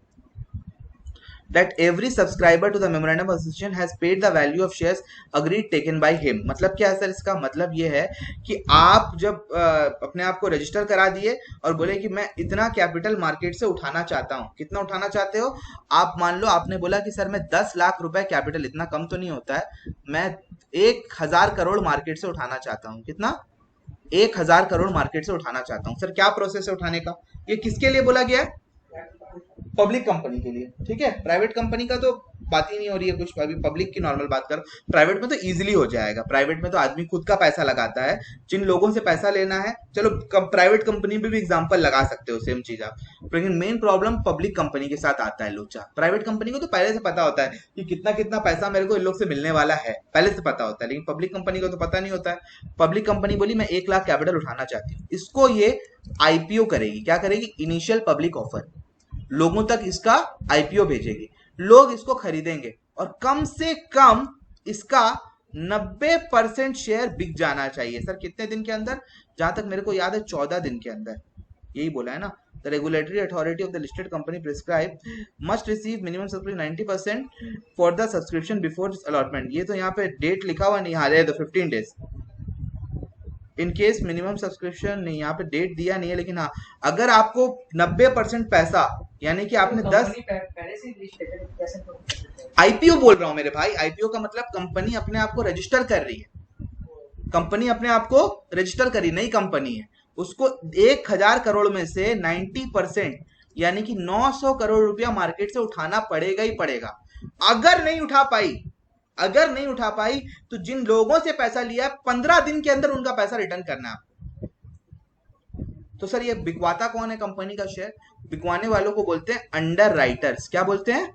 [SPEAKER 1] that every subscriber to the memorandum of association has paid the value of shares agreed taken by him। मतलब क्या है sir इसका मतलब ये है कि आप जब अपने आप को रजिस्टर करा दिए और बोले कि मैं इतना कैपिटल मार्केट से उठाना चाहता हूँ। कितना उठाना चाहते हो आप? मान लो आपने बोला कि सर मैं 10 लाख रुपए कैपिटल, इतना कम तो नहीं होता है, मैं 1000 करोड़ मार्केट से उठाना चाहता हूँ। कितना? 1000 करोड़ मार्केट से उठाना चाहता हूँ। सर क्या प्रोसेस है उठाने का? ये किसके लिए बोला गया है? पब्लिक कंपनी के लिए। ठीक है, प्राइवेट कंपनी का तो बात ही नहीं हो रही है कुछ, अभी पब्लिक की नॉर्मल बात करो। प्राइवेट में तो इजीली हो जाएगा, प्राइवेट में तो आदमी खुद का पैसा लगाता है। जिन लोगों से पैसा लेना है, चलो प्राइवेट कंपनी में भी एग्जांपल लगा सकते हो सेम चीज आप, लेकिन मेन प्रॉब्लम पब्लिक कंपनी के साथ आता है लोचा। प्राइवेट कंपनी को तो पहले से पता होता है कि कितना कितना पैसा मेरे को इन लोग से मिलने वाला है, पहले से पता होता है, लेकिन पब्लिक कंपनी को तो पता नहीं होता है। पब्लिक कंपनी बोली मैं 1 लाख कैपिटल उठाना चाहती हूँ, इसको ये आईपीओ करेगी। क्या करेगी? इनिशियल पब्लिक ऑफर, लोगों तक इसका आईपीओ भेजेगी, लोग इसको खरीदेंगे और कम से कम इसका 90% शेयर बिक जाना चाहिए। सर कितने दिन के अंदर? जहां तक मेरे को याद है 14 दिन के अंदर, यही बोला है ना। The regulatory authority of the listed company prescribe must receive minimum subscription 90% for the subscription before allotment. ये तो यहाँ पे डेट लिखा हुआ नहीं, हाल है तो 15 days. In case minimum subscription नहीं, यहाँ पे डेट दिया नहीं है, लेकिन हाँ अगर आपको 90% पैसा, यानी कि आपने 10 आईपीओ बोल रहा हूं मेरे भाई, आईपीओ का मतलब कंपनी अपने आप को रजिस्टर कर रही है, कंपनी अपने आप को रजिस्टर कर रही, नई कंपनी है, उसको 1000 करोड़ में से 90% यानी कि 900 करोड़ रुपया मार्केट से उठाना पड़ेगा ही पड़ेगा। अगर नहीं उठा पाई तो जिन लोगों से पैसा लिया है 15 दिन के अंदर उनका पैसा रिटर्न करना है आपको। तो सर ये बिकवाता कौन है कंपनी का शेयर? बिकवाने वालों को बोलते हैं अंडर राइटर्स। क्या बोलते हैं?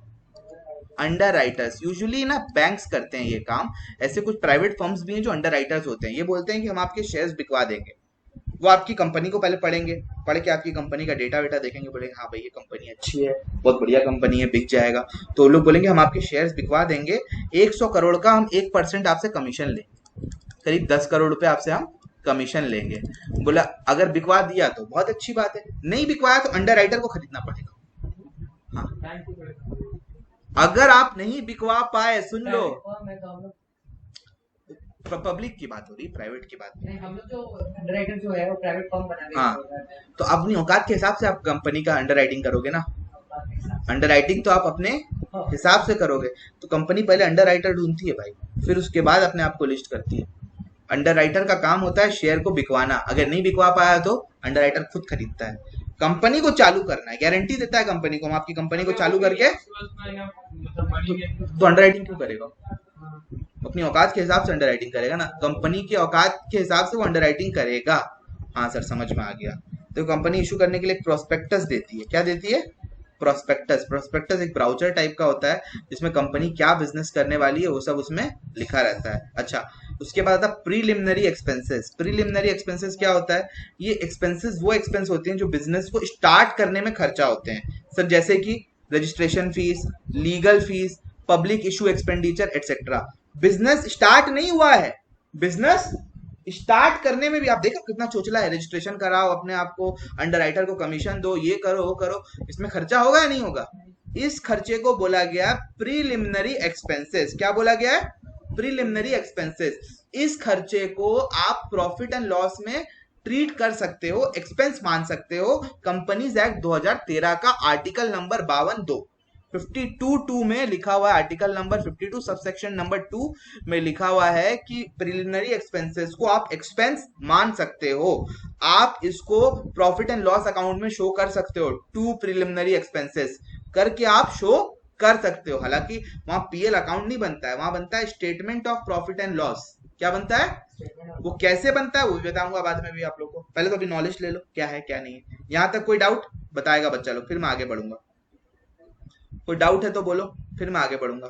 [SPEAKER 1] Under writers. यूजुअली ना बैंक्स करते हैं ये काम, ऐसे कुछ प्राइवेट फर्म्स भी हैं जो अंडर राइटर्स होते हैं। ये बोलते हैं कि हम आपके शेयर्स बिकवा देंगे। वो आपकी कंपनी को पहले पढ़ेंगे, पढ़ के आपकी कंपनी का डेटा वेटा देखेंगे, बोलेंगे हाँ भाई ये कंपनी अच्छी है, बहुत बढ़िया कंपनी है, बिक जाएगा। तो लोग बोलेंगे हम आपके शेयर्स बिकवा देंगे, 100 करोड़ का हम 1% आपसे कमीशन लेंगे, करीब 10 करोड़ रुपए आपसे हम कमीशन लेंगे। बोला अगर बिकवा दिया तो बहुत अच्छी बात है, नहीं बिकवाया तो अंडर राइटर को खरीदना पड़ेगा। हाँ अगर आप नहीं बिकवा पाए, सुन लो, पब्लिक की बात हो रही, प्राइवेट की बात
[SPEAKER 2] नहीं। हम लोग जो अंडरराइटर जो है वो प्राइवेट फर्म बना के,
[SPEAKER 1] हाँ तो अपनी औकात के हिसाब से आप कंपनी का अंडरराइटिंग करोगे ना, अंडरराइटिंग तो आप अपने हिसाब से करोगे। तो कंपनी पहले अंडरराइटर ढूंढती है भाई, फिर उसके बाद अपने आप को लिस्ट करती है। अंडरराइटर का काम होता है शेयर को बिकवाना, अगर नहीं बिकवा पाया तो अंडरराइटर खुद खरीदता है, कंपनी को चालू करना है, गारंटी देता है कंपनी को, हम आपकी कंपनी को चालू करके, तो अंडरराइटिंग क्यों करेगा? अपनी औकात के हिसाब से अंडरराइटिंग करेगा ना, कंपनी की औकात के हिसाब से वो अंडरराइटिंग करेगा। हाँ सर समझ में आ गया। तो कंपनी इशू करने के लिए एक प्रोस्पेक्टस देती है। क्या देती है? प्रोस्पेक्टस। प्रोस्पेक्टस एक ब्राउचर टाइप का होता है जिसमें कंपनी क्या बिजनेस करने वाली है वो सब उसमें लिखा रहता है। अच्छा, उसके बाद आता है प्रीलिमिनरी एक्सपेंसेस। प्रीलिमिनरी एक्सपेंसेस क्या होता है? ये एक्सपेंसेस वो एक्सपेंस होते हैं जो बिजनेस को स्टार्ट करने में खर्चा होते हैं सर, जैसे कि registration fees, legal fees, public issue expenditure etcetera. Business start नहीं हुआ है, बिजनेस स्टार्ट करने में भी आप देखो कितना चोचला है। रजिस्ट्रेशन कराओ अपने आप को, अंडरराइटर को कमीशन दो, ये करो वो करो, इसमें खर्चा होगा या नहीं होगा? इस खर्चे को बोला गया प्रीलिमिनरी एक्सपेंसेस। क्या बोला गया है? Preliminary expenses. इस खर्चे को आप प्रॉफिट एंड लॉस में ट्रीट कर सकते हो, एक्सपेंस मान सकते हो। कंपनीज एक्ट 2013 का आर्टिकल नंबर 52(2) 52(2) में लिखा हुआ है, आर्टिकल नंबर 52 सबसेक्शन नंबर 2 में लिखा हुआ है कि प्रिलिमिनरी एक्सपेंसेस को आप एक्सपेंस मान सकते हो। आप इसको प्रॉफिट एंड लॉस अकाउंट में शो कर सकते हो। टू प्रिलिमिनरी एक्सपेंसेस करके आप शो कर सकते हो। हालांकि वहां पीएल अकाउंट नहीं बनता है, वहां बनता है statement of profit and loss. क्या बनता है? वो कैसे बनता है वो भी बताऊंगा बाद में भी आप लोग को। पहले तो अभी नॉलेज ले लो क्या है क्या नहीं है। यहां तक कोई डाउट? बताएगा बच्चा लोग, फिर मैं आगे बढ़ूंगा। कोई डाउट है तो बोलो, फिर मैं आगे बढ़ूंगा।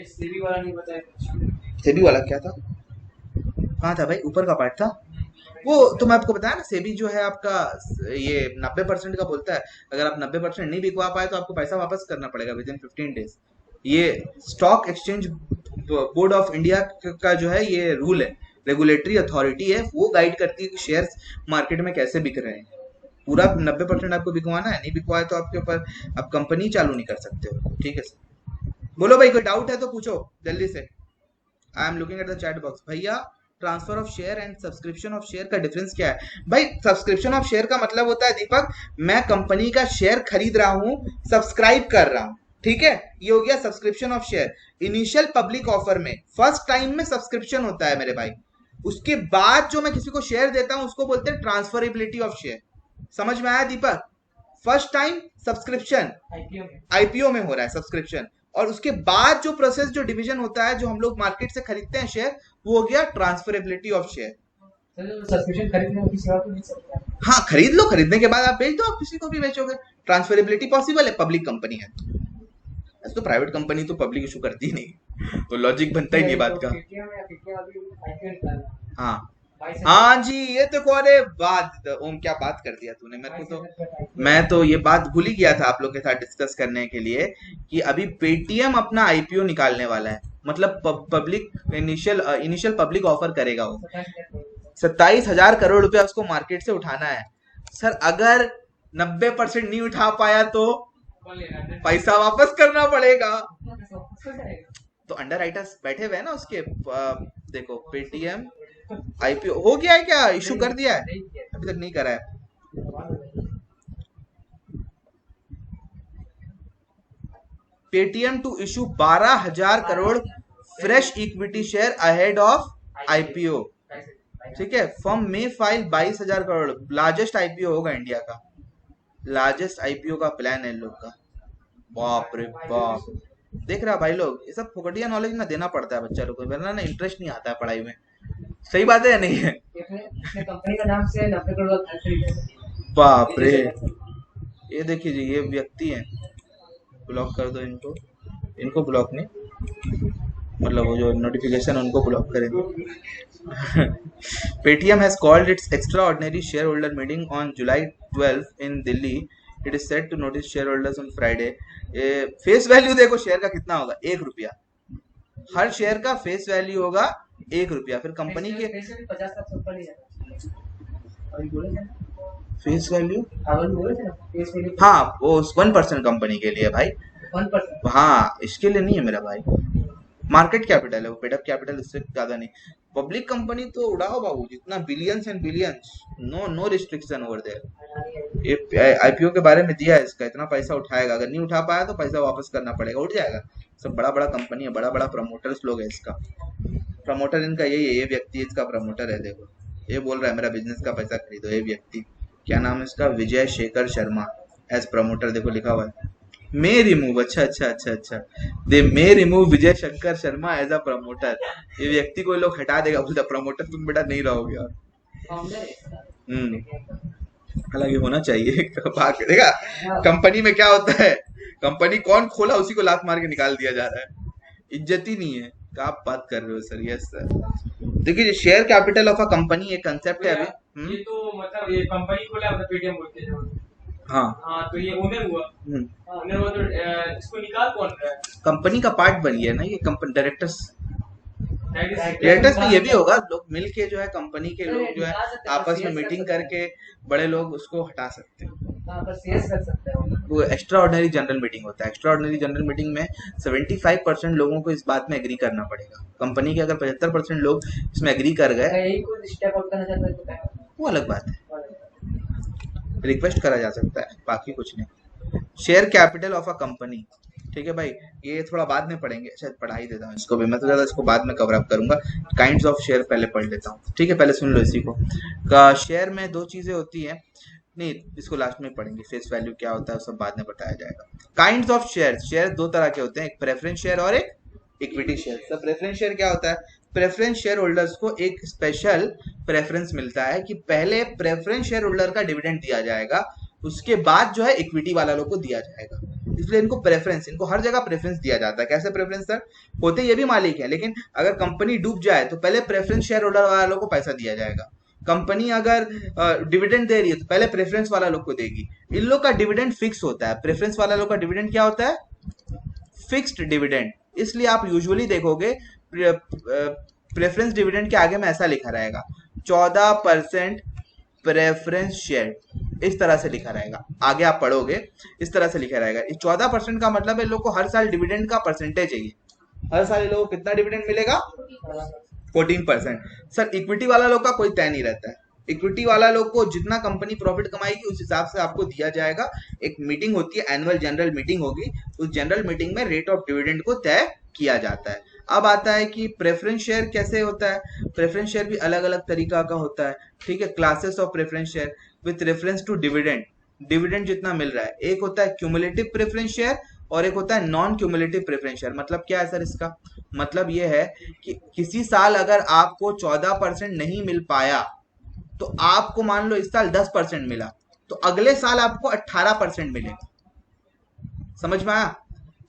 [SPEAKER 2] सेबी वाला नहीं बताया।
[SPEAKER 1] सेबी वाला क्या था? कहाँ था भाई? ऊपर का पार्ट था वो। तो मैं आपको बताया ना, सेबी जो है आपका ये 90% का बोलता है। अगर आप 90% नहीं बिकवा पाए तो आपको पैसा वापस करना पड़ेगा विद इन 15 डेज। ये stock exchange board of India का जो है ये रूल है, रेगुलेटरी अथॉरिटी है, वो गाइड करती है कि शेयर्स मार्केट में कैसे बिक रहे हैं। पूरा 90% आपको बिकवाना है, नहीं बिकवाए तो आपके ऊपर आप कंपनी चालू नहीं कर सकते हो। ठीक है सर, बोलो भाई कोई डाउट है तो पूछो जल्दी से। I am looking at the chat box. भैया transfer of share and subscription of share का डिफरेंस क्या है? भाई सब्सक्रिप्शन ऑफ शेयर का मतलब होता है दीपक, मैं कंपनी का शेयर खरीद रहा हूं, सब्सक्राइब कर रहा हूं। ठीक है, ये हो गया subscription of share. Initial public offer में फर्स्ट टाइम में सब्सक्रिप्शन होता है मेरे भाई। उसके बाद जो मैं किसी को शेयर देता हूं उसको बोलते हैं ट्रांसफरेबिलिटी ऑफ शेयर। समझ में आया दीपक? फर्स्ट टाइम सब्सक्रिप्शन आईपीओ में हो रहा है सब्सक्रिप्शन, और उसके बाद जो प्रोसेस जो डिवीजन होता है जो हम लोग मार्केट से खरीदते हैं शेयर, वो हो गया ट्रांसफरेबिलिटी ऑफ शेयर।
[SPEAKER 2] सब्सक्रिप्शन खरीदने में किसी और को बेच सकता है?
[SPEAKER 1] हाँ खरीद लो, खरीदने के बाद आप बेच दो, आप किसी को भी बेचोगे। ट्रांसफरेबिलिटी पॉसिबल है, पब्लिक कंपनी है तो। प्राइवेट कंपनी तो पब्लिक इशू करती ही नहीं, तो लॉजिक बनता ही नहीं बात का। हाँ हाँ जी, ये तो अरे बात ओम क्या बात कर दिया तूने मेरे को। तो मैं तो ये बात भूल ही गया था आप लोग के साथ डिस्कस करने के लिए कि अभी पेटीएम अपना आईपीओ निकालने वाला है। मतलब पब्लिक इनिशियल पब्लिक ऑफर करेगा वो। 27,000 करोड़ रुपया उसको मार्केट से उठाना है सर। अगर 90% नहीं उठा पाया तो पैसा वापस करना पड़ेगा। तो अंडर राइटर्स बैठे हुए हैं ना उसके। देखो पेटीएम आईपीओ हो गया है क्या? इशू कर दिया है? अभी तक नहीं करा है। Paytm to issue 12,000 crore fresh equity share ahead of IPO. ठीक है, फर्म में फाइल 22,000 करोड़। लार्जेस्ट आईपीओ होगा इंडिया का, लार्जेस्ट आईपीओ का प्लान है इन लोग का। बाप रे बाप, देख रहा भाई लोग, ये सब फोकटिया नॉलेज ना देना पड़ता है बच्चा लोग को, वरना ना इंटरेस्ट नहीं आता है पढ़ाई में। सही बात है या नहीं है?
[SPEAKER 2] कंपनी का नाम से 90 करोड़।
[SPEAKER 1] बाप रे, ये देखिए जी, ये व्यक्ति हैं, ब्लॉक कर दो इनको। इनको ब्लॉक नहीं, मतलब वो जो नोटिफिकेशन उनको ब्लॉक करेंगे। Paytm has called its extra ordinary share holder meeting on July 12 in Delhi. It is set to notice share holders on Friday. Face value देखो शेयर का कितना होगा, 1 रुपया। हर शेयर का फेस वैल्यू होगा 1 रुपया। फिर कंपनी के
[SPEAKER 2] 50 लाख से ऊपर नहीं जाता
[SPEAKER 1] फेस वैल्यू।
[SPEAKER 2] फेस वैल्यू
[SPEAKER 1] हाँ वो 1% कंपनी के लिए भाई,
[SPEAKER 2] 1%।
[SPEAKER 1] हाँ इसके लिए नहीं है मेरा भाई। मार्केट कैपिटल है वो, पेडअप कैपिटल, इससे ज्यादा नहीं। पब्लिक कंपनी तो उड़ाओ बाबू, जितना billions and billions, no restriction over there. ये आईपीओ के बारे में दिया है, इसका इतना पैसा उठाएगा, अगर नहीं उठा पाया तो पैसा वापस करना पड़ेगा, उठ जाएगा। सब बड़ा बड़ा कंपनी है, बड़ा बड़ा प्रमोटर्स लोग है इसका। प्रमोटर इनका यही है, ये व्यक्ति इसका प्रमोटर है। देखो ये बोल रहा है मेरा बिजनेस का पैसा खरीदो, ये व्यक्ति क्या नाम है इसका, विजय शेखर शर्मा एज प्रमोटर, देखो लिखा हुआ है। मे रिमूव, अच्छा अच्छा अच्छा अच्छा, they may remove Vijay Shankar Sharma as a promoter. ये व्यक्ति को ये लोग हटा देगा, बोलता प्रमोटर तुम बेटा नहीं रहोगे। और
[SPEAKER 2] फाउंडर है इसका।
[SPEAKER 1] हम्म, हालांकि होना चाहिए। देखा
[SPEAKER 2] हाँ,
[SPEAKER 1] कंपनी में क्या होता है, कंपनी कौन खोला उसी को लात मार के निकाल दिया जा रहा है, इज्जत ही नहीं है। क्या आप बात कर रहे हो सर? Yes sir. देखिए share capital of a company एक
[SPEAKER 2] तो
[SPEAKER 1] कंसेप्ट है अभी।
[SPEAKER 2] ये तो मतलब ये कंपनी खोला मतलब पेटीएम बोलते हैं जो।
[SPEAKER 1] हाँ।
[SPEAKER 2] हाँ तो ये ओनर हुआ। हाँ ओनर हुआ तो इसको निकाल कौन रहा है?
[SPEAKER 1] कंपनी का पार्ट बन गया ना ये, कंपनी डायरेक्टर्स,
[SPEAKER 2] डायरेक्टर्स
[SPEAKER 1] डायरेक्टर्स में ये भी होगा, लोग मिल के जो है कंपनी के लोग जो है
[SPEAKER 2] निकाल सकते हैं,
[SPEAKER 1] आपस में
[SPEAKER 2] शेयर कर
[SPEAKER 1] मीटिंग
[SPEAKER 2] सकते हैं।
[SPEAKER 1] करके बड़े लोग उसको हटा सकते हैं।
[SPEAKER 2] हाँ पर शेयर कर सकते हैं।
[SPEAKER 1] वो एक्स्ट्रा ऑर्डिनरी जनरल मीटिंग होता है। एक्स्ट्रा ऑर्डिनरी जनरल मीटिंग में 75% लोगों को इस बात में एग्री करना पड़ेगा। कंपनी के अगर 75% लोग इसमें एग्री कर गए,
[SPEAKER 2] यही कुछ स्टेप आउट करना चाहता है तो क्या
[SPEAKER 1] वो अलग बात है, रिक्वेस्ट करा जा सकता है, बाकी कुछ नहीं। Share capital of a company, ठीक है भाई, ये थोड़ा बाद में पढ़ेंगे, शायद पढ़ा ही देता हूँ इसको भी, मैं तो ज़्यादा इसको बाद में कवर अप करूंगा। काइंड्स ऑफ शेयर पहले पढ़ लेता हूँ, ठीक है, पहले सुन लो इसी को। का शेयर में दो चीजें होती हैं, नहीं इसको लास्ट में पढ़ेंगे, फेस वैल्यू क्या होता है सब बाद में बताया जाएगा। काइंड्स ऑफ शेयर, शेयर दो तरह के होते हैं, एक प्रेफरेंस शेयर और एक इक्विटी शेयर। सब प्रेफरेंस शेयर क्या होता है? प्रेफरेंस शेयर होल्डर्स को एक स्पेशल प्रेफरेंस मिलता है कि पहले प्रेफरेंस शेयर होल्डर का डिविडेंड दिया जाएगा, उसके बाद जो है इक्विटी वाला लोग को दिया जाएगा। इसलिए इनको प्रेफरेंस, इनको हर जगह प्रेफरेंस दिया जाता है। कैसे प्रेफरेंस सर? होते ये भी मालिक है, लेकिन अगर कंपनी डूब जाए तो पहले प्रेफरेंस शेयर होल्डर वालों को पैसा दिया जाएगा। कंपनी अगर डिविडेंड दे रही है तो पहले प्रेफरेंस वाला लोग को देगी। इन लोग का डिविडेंड फिक्स होता है। प्रेफरेंस वाला लोग का डिविडेंड क्या होता है? Fixed dividend. इसलिए आप यूजुअली देखोगे प्रेफरेंस डिविडेंड के आगे में ऐसा लिखा रहेगा 14% प्रेफरेंस शेयर, इस तरह से लिखा रहेगा। आगे आप पढ़ोगे इस तरह से लिखा रहेगा। इस 14% का मतलब है लोग को हर साल डिविडेंड का परसेंटेज चाहिए। हर साल इन लोगों को कितना डिविडेंड मिलेगा? 14%। सर इक्विटी वाला लोग का कोई तय नहीं रहता है। इक्विटी वाला लोग को जितना कंपनी प्रॉफिट कमाएगी उस हिसाब से आपको दिया जाएगा। एक मीटिंग होती है, एनुअल जनरल मीटिंग होगी, उस जनरल मीटिंग में रेट ऑफ डिविडेंड को तय किया जाता है। अब आता है कि प्रेफरेंस शेयर कैसे होता है। प्रेफरेंस शेयर भी अलग अलग तरीका का होता है, ठीक है। Classes of preference share with reference to dividend, dividend जितना मिल रहा है। एक होता है क्यूमुलेटिव प्रेफरेंस शेयर और एक होता है नॉन क्यूमुलेटिव प्रेफरेंस शेयर। मतलब क्या है सर इसका? मतलब ये है कि किसी साल अगर आपको 14% नहीं मिल पाया तो आपको मान लो इस साल 10% मिला तो अगले साल आपको 18% मिलेगा। समझ में आया?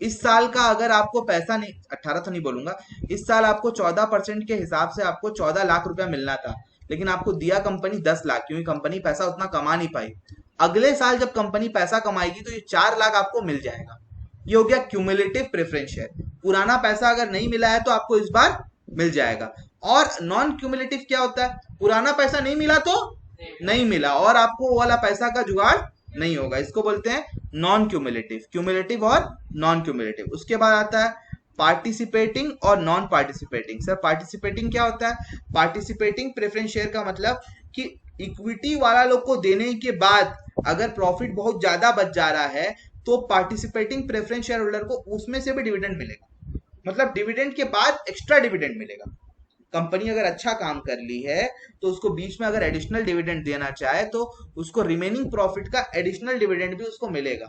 [SPEAKER 1] इस साल का अगर आपको पैसा नहीं, 18 तो नहीं बोलूंगा, इस साल आपको 14% के हिसाब से आपको 14 लाख रुपया मिलना था, लेकिन आपको दिया कंपनी 10 लाख, क्योंकि कंपनी पैसा उतना कमा नहीं पाई। अगले साल जब कंपनी पैसा कमाएगी तो ये 4 लाख आपको मिल जाएगा। ये हो गया क्यूमुलेटिव प्रेफरेंस शेयर। पुराना पैसा अगर नहीं मिला है तो आपको इस बार मिल जाएगा। और नॉन क्यूमुलेटिव क्या होता है? पुराना पैसा नहीं मिला तो नहीं मिला और आपको वो वाला पैसा का जुगाड़ नहीं होगा। इसको बोलते हैं नॉन क्यूमुलेटिव। क्यूमुलेटिव और नॉन क्यूमुलेटिव। उसके बाद आता है पार्टिसिपेटिंग और नॉन पार्टिसिपेटिंग। सर पार्टिसिपेटिंग क्या होता है? पार्टिसिपेटिंग प्रेफरेंस शेयर का मतलब कि इक्विटी वाला लोग को देने के बाद अगर प्रॉफिट बहुत ज्यादा बच जा रहा है तो पार्टिसिपेटिंग प्रेफरेंस शेयर होल्डर को उसमें से भी डिविडेंड मिलेगा। मतलब डिविडेंड के बाद एक्स्ट्रा डिविडेंड मिलेगा। कंपनी अगर अच्छा काम कर ली है तो उसको बीच में अगर एडिशनल डिविडेंड देना चाहे तो उसको रिमेनिंग प्रॉफिट का एडिशनल डिविडेंड भी उसको मिलेगा।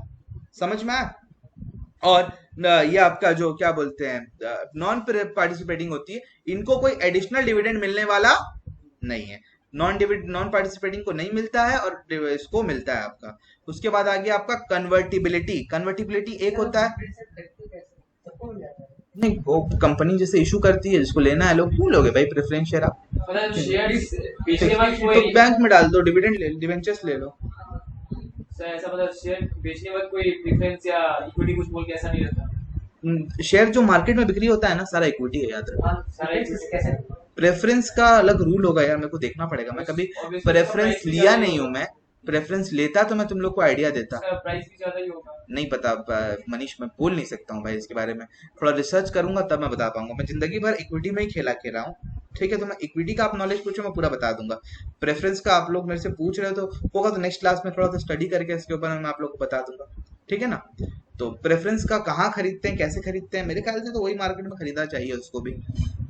[SPEAKER 1] समझ में आया? और ये आपका जो क्या बोलते हैं नॉन पार्टिसिपेटिंग होती है, इनको कोई एडिशनल डिविडेंड मिलने वाला नहीं है। नॉन पार्टिसिपेटिंग को नहीं मिलता है और इसको मिलता है आपका। उसके बाद आ गया आपका कन्वर्टिबिलिटी। कन्वर्टिबिलिटी एक होता है, नहीं वो कंपनी जैसे इशू करती है, जिसको लेना है लोग क्यों लोगे भाई प्रेफरेंस शेयर आप?
[SPEAKER 2] मतलब शेयर्स बेचने वाली
[SPEAKER 1] तो
[SPEAKER 2] कोई
[SPEAKER 1] बैंक में डाल दो, डिविडेंड ले, डिवेंचर्स ले लो।
[SPEAKER 2] सर ऐसा मतलब शेयर बेचने वाला कोई प्रेफरेंस या इक्विटी कुछ बोल के ऐसा नहीं रहता।
[SPEAKER 1] शेयर जो मार्केट में बिक्री होता है ना सारा इक्विटी है, याद रखो।
[SPEAKER 2] हाँ सारे कैसे
[SPEAKER 1] प्रेफरेंस का अलग रूल होगा यार, मेरे को देखना पड़ेगा। मैं कभी प्रेफरेंस लिया नहीं हूँ। मैं प्रेफरेंस लेता तो मैं तुम लोग को आइडिया देता।
[SPEAKER 2] प्राइस भी ज्यादा ही होगा।
[SPEAKER 1] नहीं पता मनीष, मैं बोल नहीं सकता हूँ भाई इसके बारे में। थोड़ा रिसर्च करूंगा तब मैं बता पाऊंगा। मैं जिंदगी भर इक्विटी में ही खेला खेला हूँ, ठीक है। तो मैं इक्विटी का आप नॉलेज पूछो मैं पूरा बता दूंगा। प्रेफरेंस का आप लोग मेरे से पूछ रहे हो तो होगा तो नेक्स्ट क्लास में थोड़ा सा स्टडी करके इसके ऊपर मैं आप लोग को बता दूंगा, ठीक है ना। तो प्रेफरेंस का कहाँ खरीदते हैं, कैसे खरीदते हैं? मेरे ख्याल से तो वही मार्केट में खरीदना चाहिए उसको भी,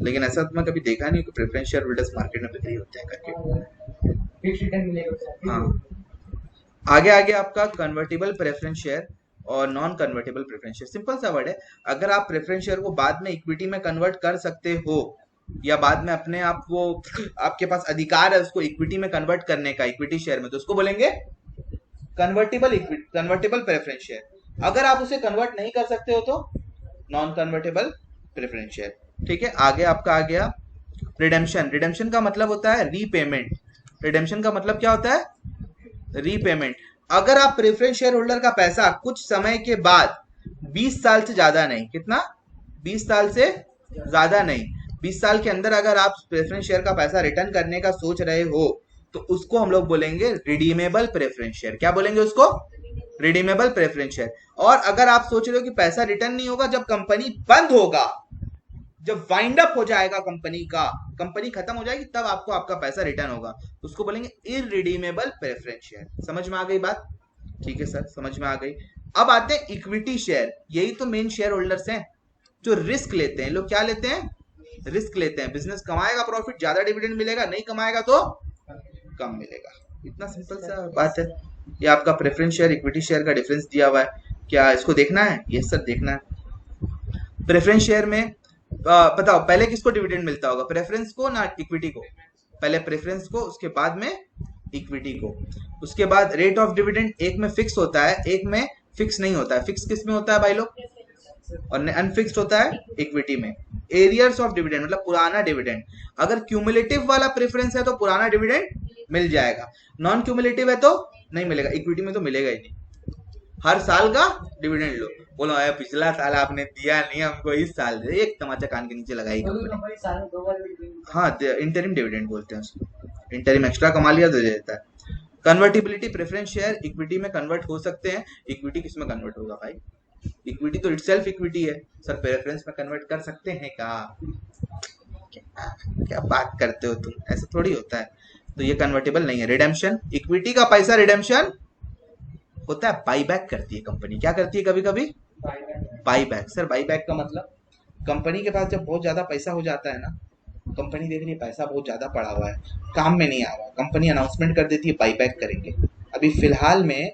[SPEAKER 1] लेकिन ऐसा तो मैं कभी देखा नहीं कि प्रेफरेंस शेयर होल्डर्स मार्केट में बिक्री होते हैं करके।
[SPEAKER 2] फिक्स रिटर्न मिलेगा।
[SPEAKER 1] हाँ, आगे आगे आपका कन्वर्टेबल प्रेफरेंस शेयर और non convertible preference share, simple सा वर्ड है। अगर आप प्रेफरेंस शेयर को बाद में इक्विटी में कन्वर्ट कर सकते हो, या बाद में अपने आप वो आपके पास अधिकार है उसको इक्विटी में कन्वर्ट करने का, इक्विटी शेयर में, तो उसको बोलेंगे कन्वर्टेबल प्रेफरेंस शेयर। अगर आप उसे कन्वर्ट नहीं कर सकते हो तो नॉन कन्वर्टेबल प्रेफरेंस शेयर। ठीक है, आगे आपका आ गया रिडेम्पशन। रिडेम्पशन का मतलब होता है रीपेमेंट। रिडेम्पशन का मतलब क्या होता है? रीपेमेंट। अगर आप प्रेफरेंस शेयर होल्डर का पैसा कुछ समय के बाद 20 साल से ज्यादा नहीं, कितना? 20 साल से ज्यादा नहीं, 20 साल के अंदर अगर आप प्रेफरेंस शेयर का पैसा रिटर्न करने का सोच रहे हो तो उसको हम लोग बोलेंगे रिडीमेबल प्रेफरेंस शेयर। क्या बोलेंगे उसको? Redeemable preference share. और अगर आप सोच रहे हो कि पैसा रिटर्न नहीं होगा, जब कंपनी बंद होगा, जब वाइंड अप हो जाएगा कंपनी का, कंपनी खत्म हो जाएगी, तब आपको आपका पैसा रिटर्न होगा, तो उसको बोलेंगे इररिडीमेबल प्रेफरेंस शेयर। समझ में आ गई बात? ठीक है सर, समझ में आ गई। अब आते हैं इक्विटी शेयर। यही तो मेन शेयर होल्डर्स हैं जो रिस्क लेते हैं। लोग क्या लेते हैं? रिस्क लेते हैं। बिजनेस कमाएगा प्रॉफिट, ज्यादा डिविडेंड मिलेगा, नहीं कमाएगा तो कम मिलेगा। इतना सिंपल सा बात है। ये आपका प्रेफरेंस शेयर इक्विटी शेयर का डिफरेंस दिया हुआ है, क्या इसको देखना है? यस सर, देखना है। प्रेफरेंस शेयर में बताओ पहले किसको डिविडेंड मिलता होगा? प्रेफरेंस को ना इक्विटी को? पहले प्रेफरेंस को, उसके बाद में इक्विटी को। उसके बाद रेट ऑफ डिविडेंड एक में फिक्स होता है, एक में फिक्स नहीं होता है। फिक्स किस में होता है भाई लोग? और अनफिक्स्ड होता है इक्विटी में। एरियर्स ऑफ डिविडेंड मतलब पुराना डिविडेंड। अगर क्यूमुलेटिव वाला प्रेफरेंस है तो पुराना डिविडेंड मिल जाएगा, नॉन क्यूमुलेटिव है तो नहीं मिलेगा। इक्विटी में तो मिलेगा ही नहीं। हर साल का डिविडेंड लो, बोलो आया पिछला साल आपने दिया नहीं हमको, इस साल दे, एक तमाचा कान के नीचे लगाई कंपनी। हाँ, इंटरिम डिविडेंड बोलते हैं उसको। इंटरिम एक्स्ट्रा कमा लिया तो दे देता है। कन्वर्टिबिलिटी, प्रेफरेंस शेयर इक्विटी में कन्वर्ट हो सकते हैं। इक्विटी किस में कन्वर्ट होगा भाई? इक्विटी तो इटसेल्फ इक्विटी है सर, प्रेफरेंस में कन्वर्ट कर सकते हैं क्या? क्या बात करते हो तुम, ऐसा थोड़ी होता है। तो ये कन्वर्टेबल नहीं है। रिडेम्पशन, इक्विटी का पैसा रिडेम्पशन होता है, बाईबैक करती है कंपनी। क्या करती है? कभी कभी बाईबैक। सर बाईबैक का मतलब कंपनी के पास जब बहुत ज्यादा पैसा हो जाता है ना, कंपनी देख रही है पैसा बहुत ज्यादा पड़ा हुआ है, काम में नहीं आ रहा, कंपनी अनाउंसमेंट कर देती है बाईबैक करेंगे। अभी फिलहाल में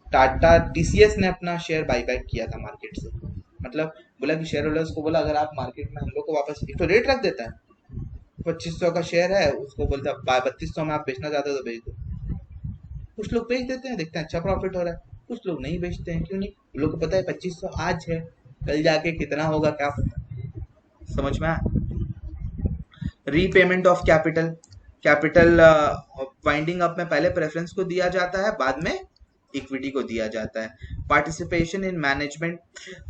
[SPEAKER 1] टाटा टीसीएस ने अपना शेयर बाईबैक किया था मार्केट से। मतलब बोला कि शेयर होल्डर्स को बोला अगर आप मार्केट में हम लोग को वापस, एक तो रेट रख देता है, 2500 का शेयर है, उसको बोलता है 3200 में आप बेचना चाहते हो तो बेच दो। कुछ लोग बेच देते हैं, देखते हैं अच्छा प्रॉफिट हो रहा है, कुछ लोग नहीं बेचते हैं। क्यों नहीं? उन लोग को पता है 2500 आज है, कल जाके कितना होगा क्या पता। समझ में आया? Repayment of capital. Capital winding up में पहले प्रेफरेंस को दिया जाता है, बाद में इक्विटी को दिया जाता है। Participation in management.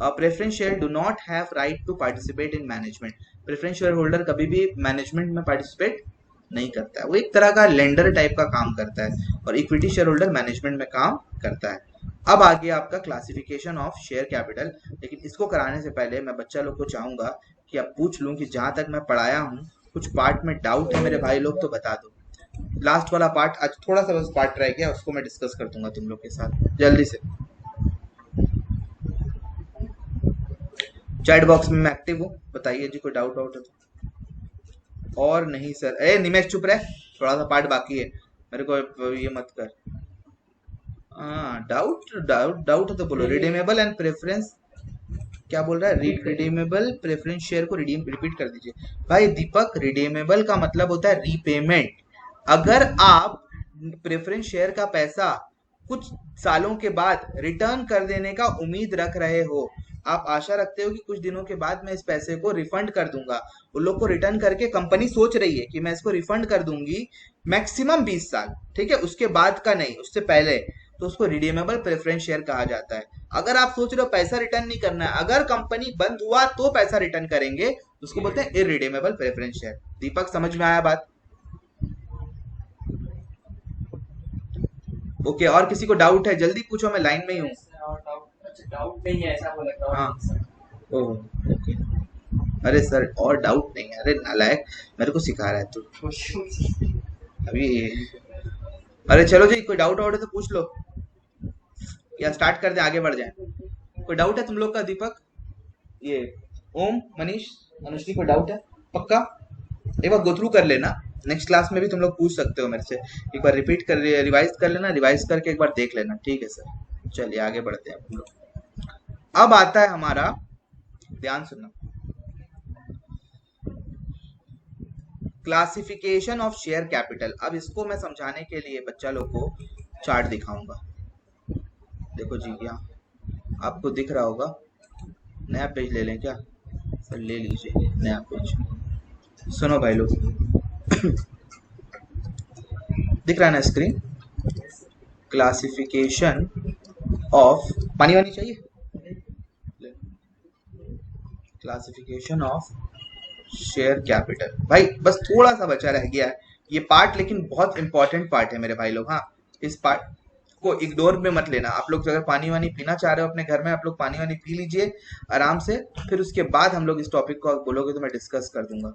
[SPEAKER 1] Preference share do not have right to participate in management. Preference share holder कभी भी मैनेजमेंट में पार्टिसिपेट नहीं करता है, वो एक तरह का लेंडर टाइप का काम करता है, और इक्विटी शेयर होल्डर मैनेजमेंट में काम करता है। अब आगे आपका क्लासिफिकेशन ऑफ शेयर कैपिटल। लेकिन इसको कराने से पहले मैं बच्चा लोग को चाहूंगा कि अब पूछ लूं कि जहां तक मैं पढ़ाया हूं कुछ पार्ट में डाउट है मेरे भाई लोग तो बता दो। लास्ट वाला पार्ट आज थोड़ा सा बस पार्ट रह गया, उसको मैं डिस्कस कर दूंगा तुम लोग के साथ जल्दी से। चैट बॉक्स में मैं एक्टिव हूँ, बताइए जी कोई डाउट वाउट है तो। और नहीं सर, ए निमेश चुप रहे, थोड़ा सा पार्ट बाकी है, मेरे को ये मत कर। हाँ डाउट डाउट डाउट है तो बोलो। रिडीमेबल एंड प्रेफरेंस क्या बोल रहा है? रिडीमेबल प्रेफरेंस शेयर को रिपीट कर दीजिए भाई दीपक। रिडीमेबल का मतलब होता है रीपेमेंट। अगर आप प्रेफरेंस शेयर का पैसा कुछ सालों के बाद रिटर्न कर देने का उम्मीद रख रहे हो, आप आशा रखते हो कि कुछ दिनों के बाद मैं इस पैसे को रिफंड कर दूंगा, उन लोग को रिटर्न करके कंपनी सोच रही है कि मैं इसको रिफंड कर दूंगी मैक्सिमम 20 साल, ठीक है, उसके बाद का नहीं, उससे पहले, तो उसको रिडीमेबल प्रेफरेंस शेयर कहा जाता है। अगर आप सोच रहे हो पैसा रिटर्न नहीं करना है, अगर कंपनी बंद हुआ तो पैसा रिटर्न करेंगे, उसको बोलते हैं इररिडीमेबल प्रेफरेंस शेयर। दीपक समझ में आया बात? ओके, और किसी को डाउट है जल्दी पूछो, मैं लाइन में ही हूँ।
[SPEAKER 2] डाउट नहीं है ऐसा बोला था।
[SPEAKER 1] हाँ ओह ओके। अरे सर और डाउट नहीं है, अरे नालायक मेरे को सिखा रहा है तू अभी। अरे चलो जी, कोई डाउट वाउट है तो पूछ लो, या स्टार्ट कर दे, आगे बढ़ जाए। कोई डाउट है तुम लोग का? दीपक, ये ओम, मनीष, अनुश्री, कोई डाउट है? पक्का एक बार गो थ्रू कर लेना, नेक्स्ट क्लास में भी तुम लोग पूछ सकते हो मेरे से, एक बार रिपीट कर रिवाइज कर लेना, रिवाइज करके एक बार देख लेना, ठीक है सर। चलिए आगे बढ़ते हैं हम लोग। अब आता है हमारा, ध्यान सुनना, क्लासिफिकेशन ऑफ शेयर कैपिटल। अब इसको मैं समझाने के लिए बच्चा लोग को चार्ट दिखाऊंगा। देखो जी, यहाँ आपको दिख रहा होगा। नया पेज ले लें क्या सर? ले लीजिए नया पेज। सुनो भाई लोग, दिख रहा है ना स्क्रीन? क्लासिफिकेशन ऑफ, पानी वानी चाहिए? Classification of share capital. भाई बस थोड़ा सा बचा रह गया है ये पार्ट, लेकिन बहुत इंपॉर्टेंट पार्ट है मेरे भाई लोग। हाँ, इस पार्ट को इग्नोर में मत लेना। आप लोग अगर पानी वानी पीना चाह रहे हो अपने घर में, आप लोग पानी वानी पी लीजिए आराम से, फिर उसके बाद हम लोग इस टॉपिक को बोलोगे तो मैं डिस्कस कर दूंगा।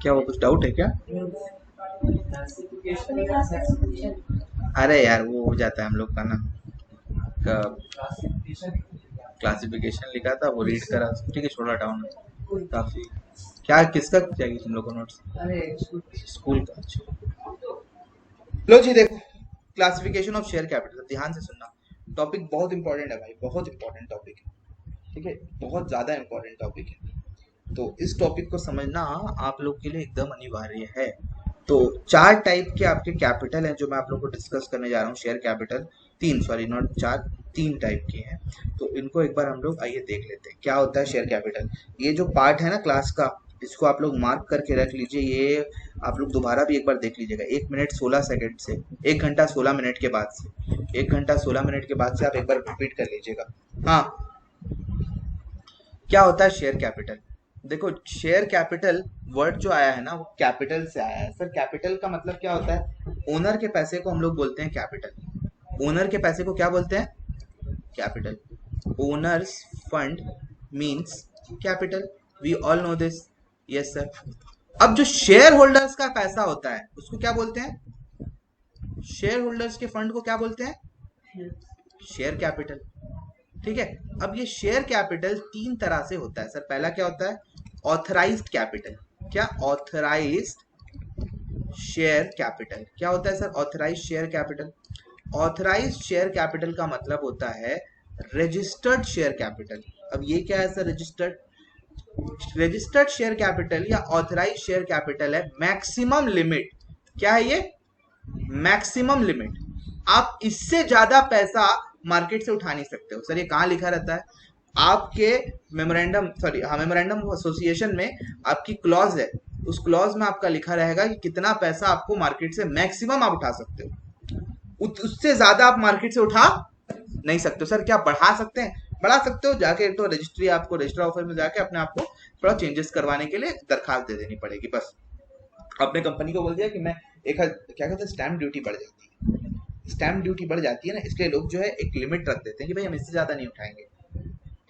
[SPEAKER 1] क्या वो कुछ डाउट है क्या? अरे यार वो हो जाता है हम लोग का ना, क्लासिफिकेशन लिखा था वो रीड करा, ठीक है छोड़ा डाउन काफी। क्या किसका चाहिए तुम लोग को नोट्स? स्कूल का। अच्छा लो जी, देखो क्लासिफिकेशन ऑफ शेयर कैपिटल, ध्यान से सुनना। टॉपिक बहुत इंपॉर्टेंट है भाई, बहुत इंपॉर्टेंट टॉपिक है, ठीक है, बहुत ज्यादा इंपॉर्टेंट टॉपिक है। तो इस टॉपिक को समझना आप लोग के लिए एकदम अनिवार्य है। तो चार टाइप के आपके कैपिटल हैं जो मैं आप लोग को डिस्कस करने जा रहा हूँ। शेयर कैपिटल तीन, सॉरी नॉट चार, तीन टाइप के हैं। तो इनको एक बार हम लोग आइए देख लेते हैं क्या होता है शेयर कैपिटल। ये जो पार्ट है ना क्लास का, इसको आप लोग मार्क करके रख लीजिए। ये आप लोग दोबारा भी एक बार देख लीजिएगा। 1 मिनट 16 सेकंड से 1 घंटा 16 मिनट के बाद से 1 घंटा 16 मिनट के बाद से आप एक बार रिपीट कर लीजिएगा। हाँ, क्या होता है शेयर कैपिटल? देखो शेयर कैपिटल वर्ड जो आया है ना वो कैपिटल से आया है। सर कैपिटल का मतलब क्या होता है? ओनर के पैसे को हम लोग बोलते हैं कैपिटल। ओनर के पैसे को क्या बोलते हैं? Capital. Owners fund means capital, we all know this. Yes sir. अब जो शेयर होल्डर्स का पैसा होता है उसको क्या बोलते हैं? शेयर होल्डर्स के फंड को क्या बोलते हैं? Share capital. ठीक है। अब ये शेयर कैपिटल तीन तरह से होता है सर। पहला क्या होता है? Authorised capital. क्या? Authorised share capital. क्या होता है sir authorised share capital? Authorised share capital का मतलब होता है रजिस्टर्ड शेयर कैपिटल। अब ये क्या है sir registered? Registered share capital या ऑथराइज्ड शेयर कैपिटल है मैक्सिमम लिमिट। क्या है ये? Maximum limit. आप इससे ज्यादा पैसा मार्केट से उठा नहीं सकते हो। सर ये कहाँ लिखा रहता है? आपके मेमोरेंडम, सॉरी हाँ, मेमोरेंडम ऑफ एसोसिएशन में आपकी क्लॉज है, उस क्लॉज में आपका लिखा रहेगा कि कितना पैसा आपको मार्केट से मैक्सिमम आप उठा सकते हो। उससे ज्यादा आप मार्केट से उठा नहीं सकते हो। सर क्या बढ़ा सकते हैं? बढ़ा सकते हो, जाके तो रजिस्ट्री, आपको रजिस्टर ऑफिस में जाके अपने आप को थोड़ा चेंजेस करवाने के लिए दरखास्त दे देनी पड़ेगी। बस अपने कंपनी को बोल दिया कि मैं एक क्या कहते हैं, स्टैम्प ड्यूटी बढ़ जाती है, स्टैम्प ड्यूटी बढ़ जाती है ना, इसलिए लोग जो है एक लिमिट रख देते हैं कि भाई हम इससे ज्यादा नहीं उठाएंगे,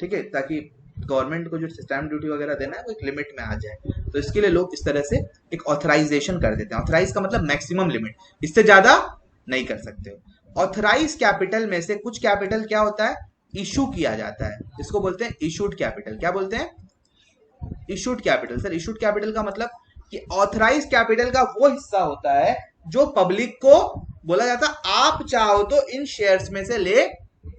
[SPEAKER 1] ठीक है, ताकि गवर्नमेंट को जो स्टैम्प ड्यूटी वगैरह देना है वो एक लिमिट में आ जाए। तो इसके लिए लोग इस तरह से एक ऑथराइजेशन कर देते हैं। ऑथराइज का मतलब मैक्सिमम लिमिट, इससे ज्यादा नहीं कर सकते हो। ऑथराइज कैपिटल में से कुछ कैपिटल क्या होता है? इशू किया जाता है, इसको बोलते हैं इशूड कैपिटल। क्या बोलते हैं? Issued capital. Sir issued capital का मतलब कि ऑथराइज कैपिटल का वो हिस्सा होता है जो पब्लिक को बोला जाता है आप चाहो तो इन शेयर्स में से ले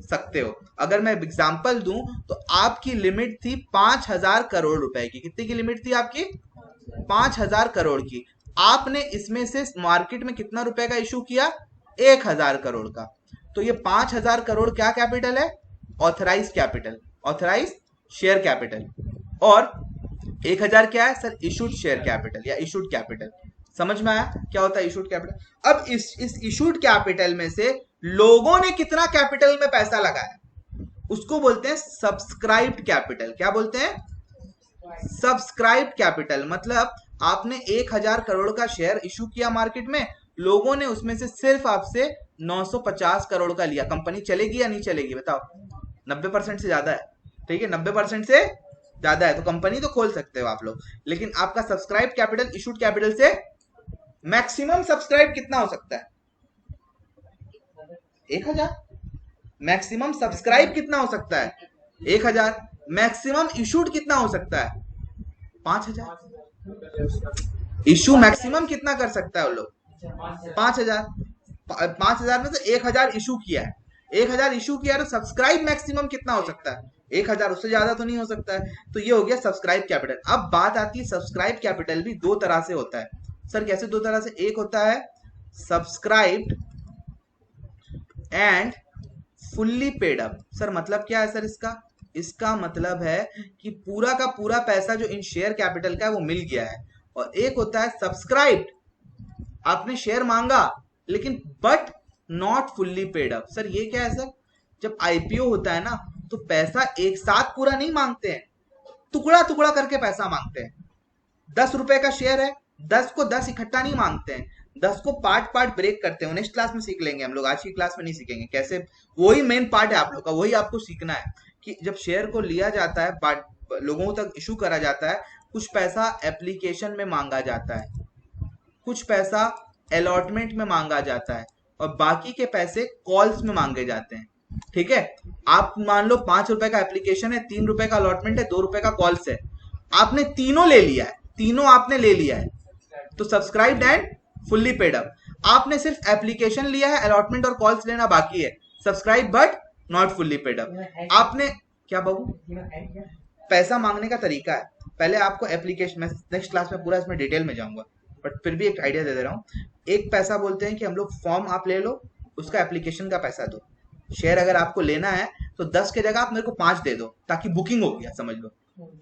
[SPEAKER 1] सकते हो। अगर मैं एग्जांपल दूं तो आपकी लिमिट थी 5,000 करोड़ रुपए की। कितने की लिमिट थी आपकी? 5,000 करोड़ की। आपने इसमें से मार्केट में कितना रुपए का इशू किया? 1,000 करोड़ का। तो ये 5,000 करोड़ क्या कैपिटल है? Authorise capital, authorise share capital. और 1,000 क्या है सर? इशूड शेयर कैपिटल या इशूड कैपिटल। समझ में आया क्या होता है इशूड कैपिटल? अब इस इशूड कैपिटल में से लोगों ने कितना कैपिटल में पैसा लगाया उसको बोलते हैं सब्सक्राइब्ड कैपिटल। क्या बोलते हैं? Subscribed capital. मतलब आपने 1,000 करोड़ का शेयर इशू किया मार्केट में, लोगों ने उसमें से सिर्फ आपसे 950 करोड़ का लिया। कंपनी चलेगी या नहीं चलेगी बताओ? 90% से ज्यादा है, ठीक है, 90% से ज्यादा है तो कंपनी तो खोल सकते हो आप लोग, लेकिन आपका सब्सक्राइब कैपिटल इशूड कैपिटल से मैक्सिमम सब्सक्राइब कितना हो सकता है? 1000। मैक्सिमम सब्सक्राइब कितना हो सकता है? 1000। मैक्सिमम इशूड कितना हो सकता है? 5000। इशू मैक्सिमम कितना कर सकता है वो लोग? 5000। 5000 में से 1000 इशू किया है, 1000 इशू किया है, तो सब्सक्राइब मैक्सिमम कितना हो सकता है? 1000, उससे ज्यादा तो नहीं हो सकता है। तो ये हो गया सब्सक्राइब कैपिटल। अब बात आती है सब्सक्राइब कैपिटल भी दो तरह से होता है। सर कैसे दो तरह से? एक होता है subscribed and fully paid up. Sir मतलब क्या है सर इसका? इसका मतलब है कि पूरा का पूरा पैसा जो इन शेयर कैपिटल का है वो मिल गया है। और एक होता है सब्सक्राइब्ड, आपने शेयर मांगा लेकिन but not fully paid up. Sir ये क्या है सर? जब आईपीओ होता है ना तो पैसा एक साथ पूरा नहीं मांगते हैं, टुकड़ा टुकड़ा करके पैसा मांगते हैं। 10 रुपए का शेयर है, 10 को 10 इकट्ठा नहीं मांगते हैं, 10 को पार्ट पार्ट ब्रेक करते हैं। नेक्स्ट क्लास में सीख लेंगे हम लोग, आज की क्लास में नहीं सीखेंगे कैसे। वही मेन पार्ट है आप लोग का, वही आपको सीखना है कि जब शेयर को लिया जाता है, लोगों तक इशू करा जाता है, कुछ पैसा एप्लीकेशन में मांगा जाता है, कुछ पैसा अलॉटमेंट में मांगा जाता है, और बाकी के पैसे कॉल्स में मांगे जाते हैं। ठीक है, आप मान लो 5 रुपए का एप्लीकेशन है, 3 रुपए का अलॉटमेंट है, 2 रुपए का कॉल्स है, आपने तीनों ले लिया है, तीनों आपने ले लिया है, तो subscribed and fully paid up. आपने सिर्फ एप्लीकेशन लिया है, अलॉटमेंट और कॉल्स लेना बाकी है, subscribe but not fully paid up. आपने क्या बाबू? पैसा मांगने का तरीका है, पहले आपको एप्लीकेशन, मैं नेक्स्ट क्लास में पूरा इसमें डिटेल में जाऊंगा, बट फिर भी एक आइडिया दे रहा हूँ। एक पैसा बोलते हैं कि हम लोग फॉर्म आप ले लो, उसका एप्लीकेशन का पैसा दो। शेयर अगर आपको लेना है तो 10 के जगह आप मेरे को 5 दे दो, ताकि बुकिंग हो गया, समझ लो,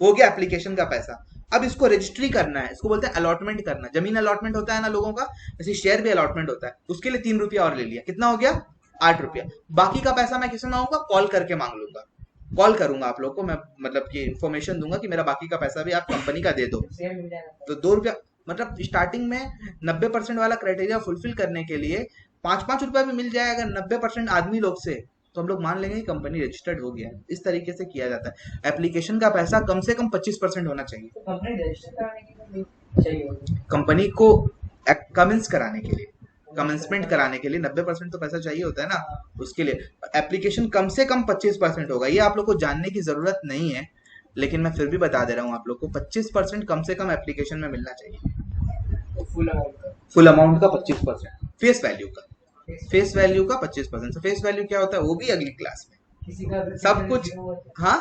[SPEAKER 1] हो गया एप्लीकेशन का पैसा। अब इसको रजिस्ट्री करना है, इसको बोलते हैं अलॉटमेंट करना। जमीन अलॉटमेंट होता है ना लोगों का, जैसे शेयर भी अलॉटमेंट होता है, उसके लिए 3 रुपया और ले लिया, कितना हो गया? 8 रुपया। बाकी का पैसा मैं किसे मांगूंगा? कॉल करके मांग लूंगा, कॉल करूंगा आप लोग को, मैं मतलब कि इन्फॉर्मेशन दूंगा कि मेरा बाकी का पैसा भी आप कंपनी का दे दो। तो 2 रुपया, मतलब स्टार्टिंग में 90% वाला क्राइटेरिया फुलफिल करने के लिए 5-5 रुपया भी मिल जाए अगर 90% आदमी लोग से, तो हम लोग मान लेंगे कि कंपनी रजिस्टर्ड हो गया है। इस तरीके से किया जाता है। एप्लीकेशन का पैसा कम से कम 25% होना चाहिए कंपनी को कमेंस कराने के लिए, कमेंसमेंट कराने के लिए 90% तो पैसा चाहिए होता है ना, उसके लिए एप्लीकेशन कम से कम 25% होगा। ये आप लोग को जानने की जरूरत नहीं है, लेकिन मैं फिर भी बता दे रहा हूँ आप लोग को, 25% कम से कम एप्लीकेशन में मिलना चाहिए। फुल अमाउंट का 25%, फेस वैल्यू का, फेस वैल्यू का 25%। फेस वैल्यू क्या होता है वो भी अगली क्लास में सब कुछ। हाँ,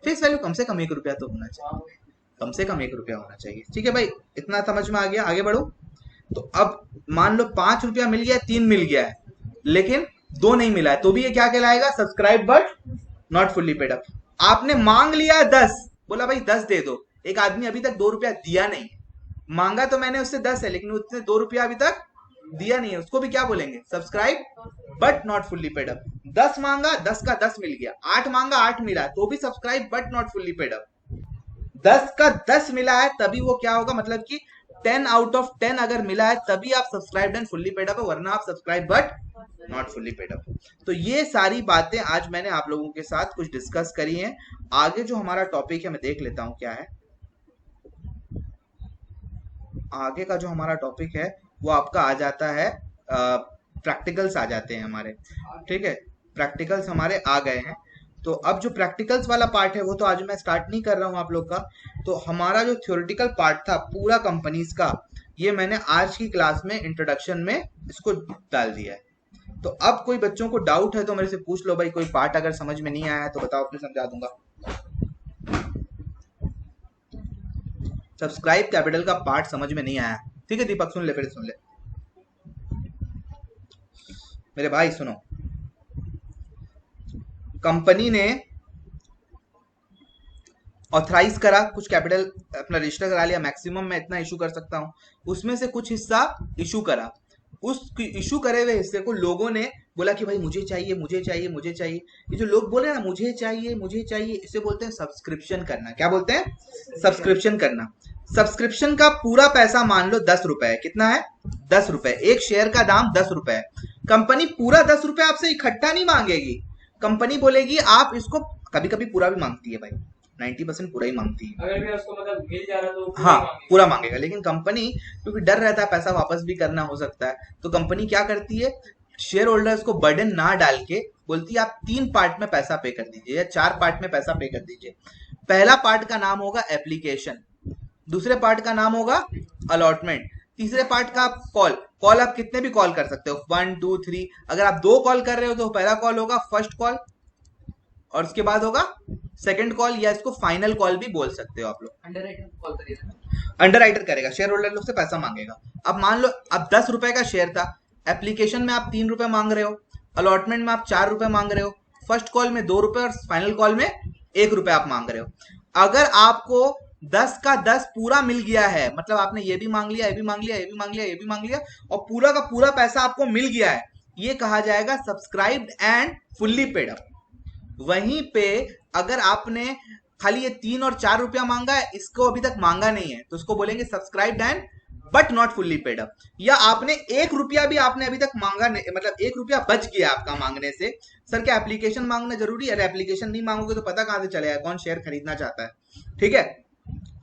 [SPEAKER 1] फेस वैल्यू कम से कम 1 रुपया तो होना चाहिए, कम से कम 1 रुपया होना चाहिए। ठीक है भाई, इतना समझ में आ गया? आगे बढ़ो। तो अब मान लो 5 रुपया मिल गया, 3 मिल गया है, लेकिन 2 नहीं मिला है, तो भी ये क्या कहलाएगा? Subscribe but not fully paid up. आपने मांग लिया 10, बोला भाई 10 दे दो, एक आदमी अभी तक 2 रुपया दिया नहीं, मांगा तो मैंने उससे 10 है, लेकिन उसने 2 रुपया अभी तक दिया नहीं है, उसको भी क्या बोलेंगे? Subscribe but not fully paid up. 10 मांगा, 10 का 10 मिल गया, 8 मांगा, 8 मिला, तो भी subscribe but not fully paid up. 10 का 10 मिला है तभी वो क्या होगा, मतलब कि 10 आउट ऑफ 10 अगर मिला है तभी आप subscribe and fully paid up है, वरना आप subscribe but not fully paid up. तो ये सारी बातें आज मैंने आप लोगों के साथ कुछ डिस्कस करी हैं। आगे जो हमारा टॉपिक है मैं देख लेता हूं क्या है। आगे का जो हमारा टॉपिक है वो आपका आ जाता है, प्रैक्टिकल्स आ जाते हैं हमारे। ठीक है, प्रैक्टिकल्स हमारे आ गए हैं। तो अब जो प्रैक्टिकल्स वाला पार्ट है वो तो आज मैं स्टार्ट नहीं कर रहा हूँ आप लोग का। तो हमारा जो थ्योरेटिकल पार्ट था पूरा कंपनीज का, ये मैंने आज की क्लास में इंट्रोडक्शन में इसको डाल दिया है। तो अब कोई बच्चों को डाउट है तो मेरे से पूछ लो भाई, कोई पार्ट अगर समझ में नहीं आया है तो बताओ, मैं समझा दूंगा। सब्सक्राइब कैपिटल का पार्ट समझ में नहीं आया, ठीक है दीपक, सुन ले, फिर सुन ले मेरे भाई, सुनो। कंपनी ने ऑथराइज करा, कुछ कैपिटल अपना रजिस्टर करा लिया, मैक्सिमम मैं इतना इशू कर सकता हूं, उसमें से कुछ हिस्सा इशू करा। उस इशू करे हुए हिस्से को लोगों ने बोला कि भाई मुझे चाहिए, मुझे चाहिए, मुझे चाहिए। ये जो लोग बोले ना मुझे चाहिए, मुझे चाहिए, इसे बोलते हैं सब्सक्रिप्शन करना। क्या बोलते हैं? सब्सक्रिप्शन करना। सब्सक्रिप्शन का पूरा पैसा मान लो 10 रुपए है। कितना है? 10 रुपए। एक शेयर का दाम 10 रुपए है। कंपनी पूरा 10 रुपए आपसे इकट्ठा नहीं मांगेगी, कंपनी बोलेगी आप इसको, कभी कभी पूरा भी मांगती है भाई, 90% पूरा ही मांगती है।
[SPEAKER 2] अगर भी उसको मतलब मिल जा रहा तो पूरा
[SPEAKER 1] हाँ
[SPEAKER 2] ही मांगेगा।
[SPEAKER 1] पूरा मांगेगा, लेकिन कंपनी क्योंकि डर रहता है पैसा वापस भी करना हो सकता है, तो कंपनी क्या करती है, शेयर होल्डर्स को बर्डन ना डाल के बोलती है आप 3 पार्ट में पैसा पे कर दीजिए या 4 पार्ट में पैसा पे कर दीजिए। पहला पार्ट का नाम होगा एप्लीकेशन, दूसरे पार्ट का नाम होगा अलॉटमेंट, तीसरे पार्ट का कॉल। कॉल आप कितने भी कॉल कर सकते हो, 1 2 3। अगर आप 2 कॉल कर रहे हो तो पहला कॉल होगा फर्स्ट कॉल और उसके बाद होगा सेकंड कॉल, या इसको फाइनल कॉल भी बोल सकते हो आप लोग।
[SPEAKER 2] अंडरराइटर कॉल करिएगा,
[SPEAKER 1] अंडरराइटर करेगा, शेयर होल्डर लोग से पैसा मांगेगा। अब मान लो अब 10 रुपए का शेयर था, एप्लीकेशन में आप 3 रुपए मांग रहे हो, अलॉटमेंट में आप 4 रुपए मांग रहे हो, फर्स्ट कॉल में 2 रुपए और फाइनल कॉल में 1 रुपए आप मांग रहे हो। अगर आपको 10 का 10 पूरा मिल गया है, मतलब आपने ये भी मांग लिया, ये भी मांग लिया, ये भी मांग लिया, ये भी मांग लिया और पूरा का पूरा पैसा आपको मिल गया है, ये कहा जाएगा subscribed and fully paid up. वहीं पे अगर आपने खाली ये 3 और 4 रुपया मांगा है, इसको अभी तक मांगा नहीं है, तो उसको बोलेंगे subscribed and but not fully paid up. या आपने 1 रुपया भी आपने अभी तक मांगा नहीं, मतलब 1 रुपया बच गया आपका मांगने से। सर क्या एप्लीकेशन मांगना जरूरी है? अरे एप्लीकेशन नहीं मांगोगे तो पता कहां से चलेगा कौन शेयर खरीदना चाहता है, ठीक है।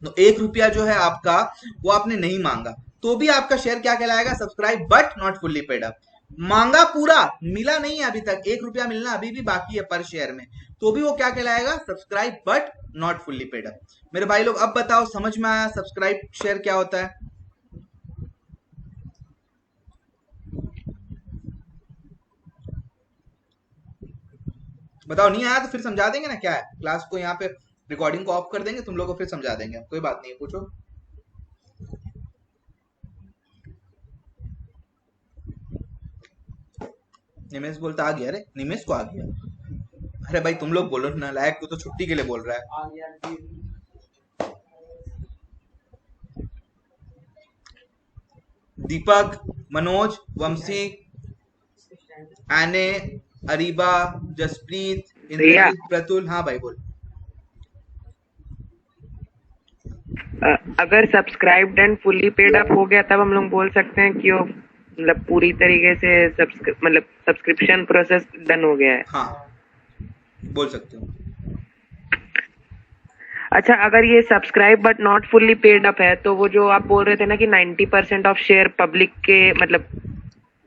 [SPEAKER 1] तो 1 रुपया जो है आपका वो आपने नहीं मांगा, तो भी आपका शेयर क्या कहलाएगा, subscribe but not fully paid up. मांगा पूरा, मिला नहीं है अभी तक, 1 रुपया मिलना अभी भी बाकी है पर शेयर में, तो भी वो क्या कहलाएगा, subscribe but not fully paid up. मेरे भाई लोग अब बताओ समझ में आया सब्सक्राइब शेयर क्या होता है? बताओ, नहीं आया तो फिर समझा देंगे ना, क्या है क्लास को यहाँ पे रिकॉर्डिंग को ऑफ कर देंगे, तुम लोग को फिर समझा देंगे, कोई बात नहीं है, पूछो। निमेश बोलता आ गया, अरे निमेश को आ गया, अरे भाई तुम लोग बोलो ना, लायक तो छुट्टी के लिए बोल रहा है।
[SPEAKER 2] आ गया।
[SPEAKER 1] दीपक, मनोज, वंशी, आने, अरीबा, जसप्रीत, इंद्रजीत, प्रतुल, हाँ भाई बोल।
[SPEAKER 3] अगर subscribed and fully paid up हो गया तब हम लोग बोल सकते हैं कि वो मतलब पूरी तरीके से मतलब सब्सक्रिप्शन प्रोसेस डन हो गया है।
[SPEAKER 1] हाँ बोल सकते हो।
[SPEAKER 3] अच्छा, अगर ये subscribe but not fully paid up है तो वो जो आप बोल रहे थे ना कि 90% ऑफ शेयर पब्लिक के, मतलब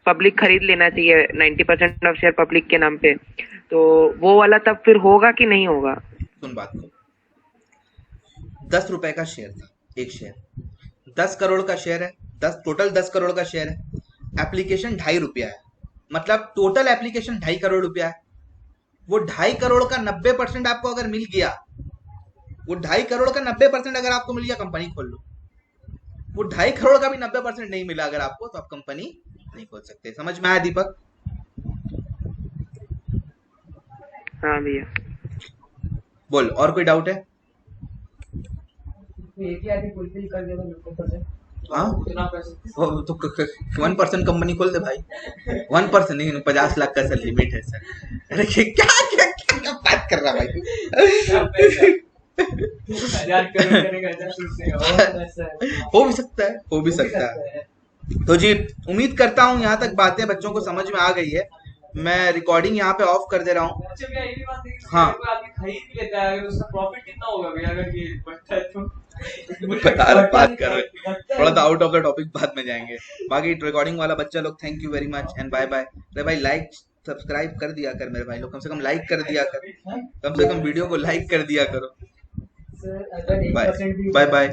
[SPEAKER 3] पब्लिक खरीद लेना चाहिए 90% ऑफ शेयर पब्लिक के नाम पे, तो वो वाला तब फिर होगा कि नहीं होगा?
[SPEAKER 1] सुन बात को, 10 रुपए का शेयर था, एक शेयर 10 करोड़ का शेयर है, 10 करोड़ का शेयर है, एप्लीकेशन 2.5 रुपया है, मतलब टोटल एप्लीकेशन 2.5 करोड़ रुपया है। वो 2.5 करोड़ का 90% आपको अगर मिल गया, वो 2.5 करोड़ का 90% अगर आपको मिल गया, कंपनी खोल लो। वो 2.5 करोड़ का भी 90% नहीं मिला अगर आपको, तो आप कंपनी नहीं खोल सकते। समझ में आया दीपक?
[SPEAKER 3] हाँ भैया।
[SPEAKER 1] बोल, और कोई डाउट है?
[SPEAKER 2] एक ही आदमी फुलफिल कर दिया तो बिल्कुल पता
[SPEAKER 1] हाँ
[SPEAKER 2] उतना पैसा
[SPEAKER 1] तो 1% कंपनी खोल दे भाई, 1% नहीं, 50 लाख का सर लिमिट है सर। अरे क्या क्या क्या बात कर रहा भाई?
[SPEAKER 2] 1000 करोड़ करेगा, 1000 से
[SPEAKER 1] हो भी सकता है, हो भी सकता है। तो जी उम्मीद करता हूँ यहाँ तक बातें बच्चों को समझ में आ गई है। मैं रिकॉर्डिंग यहाँ पे ऑफ कर दे रहा हूँ।
[SPEAKER 2] अच्छा भैया, ये भी बात है कि
[SPEAKER 1] हाँ।
[SPEAKER 2] कोई आदमी खरीद भी लेता है, अगर उसका प्रॉफिट कितना होगा भैया अगर ये बढ़ता है तो?
[SPEAKER 1] बात कर रहे, थोड़ा सा आउट ऑफ द टॉपिक, बाद में जाएंगे। बाकी रिकॉर्डिंग वाला बच्चा लोग thank you very much and bye bye. अरे भाई लाइक सब्सक्राइब कर दिया कर मेरे भाई लोग, कम से कम लाइक कर दिया कर, कम से कम वीडियो को लाइक कर दिया करो।
[SPEAKER 2] सर अगर
[SPEAKER 1] बाय
[SPEAKER 2] 1% भी
[SPEAKER 1] बाय बाय।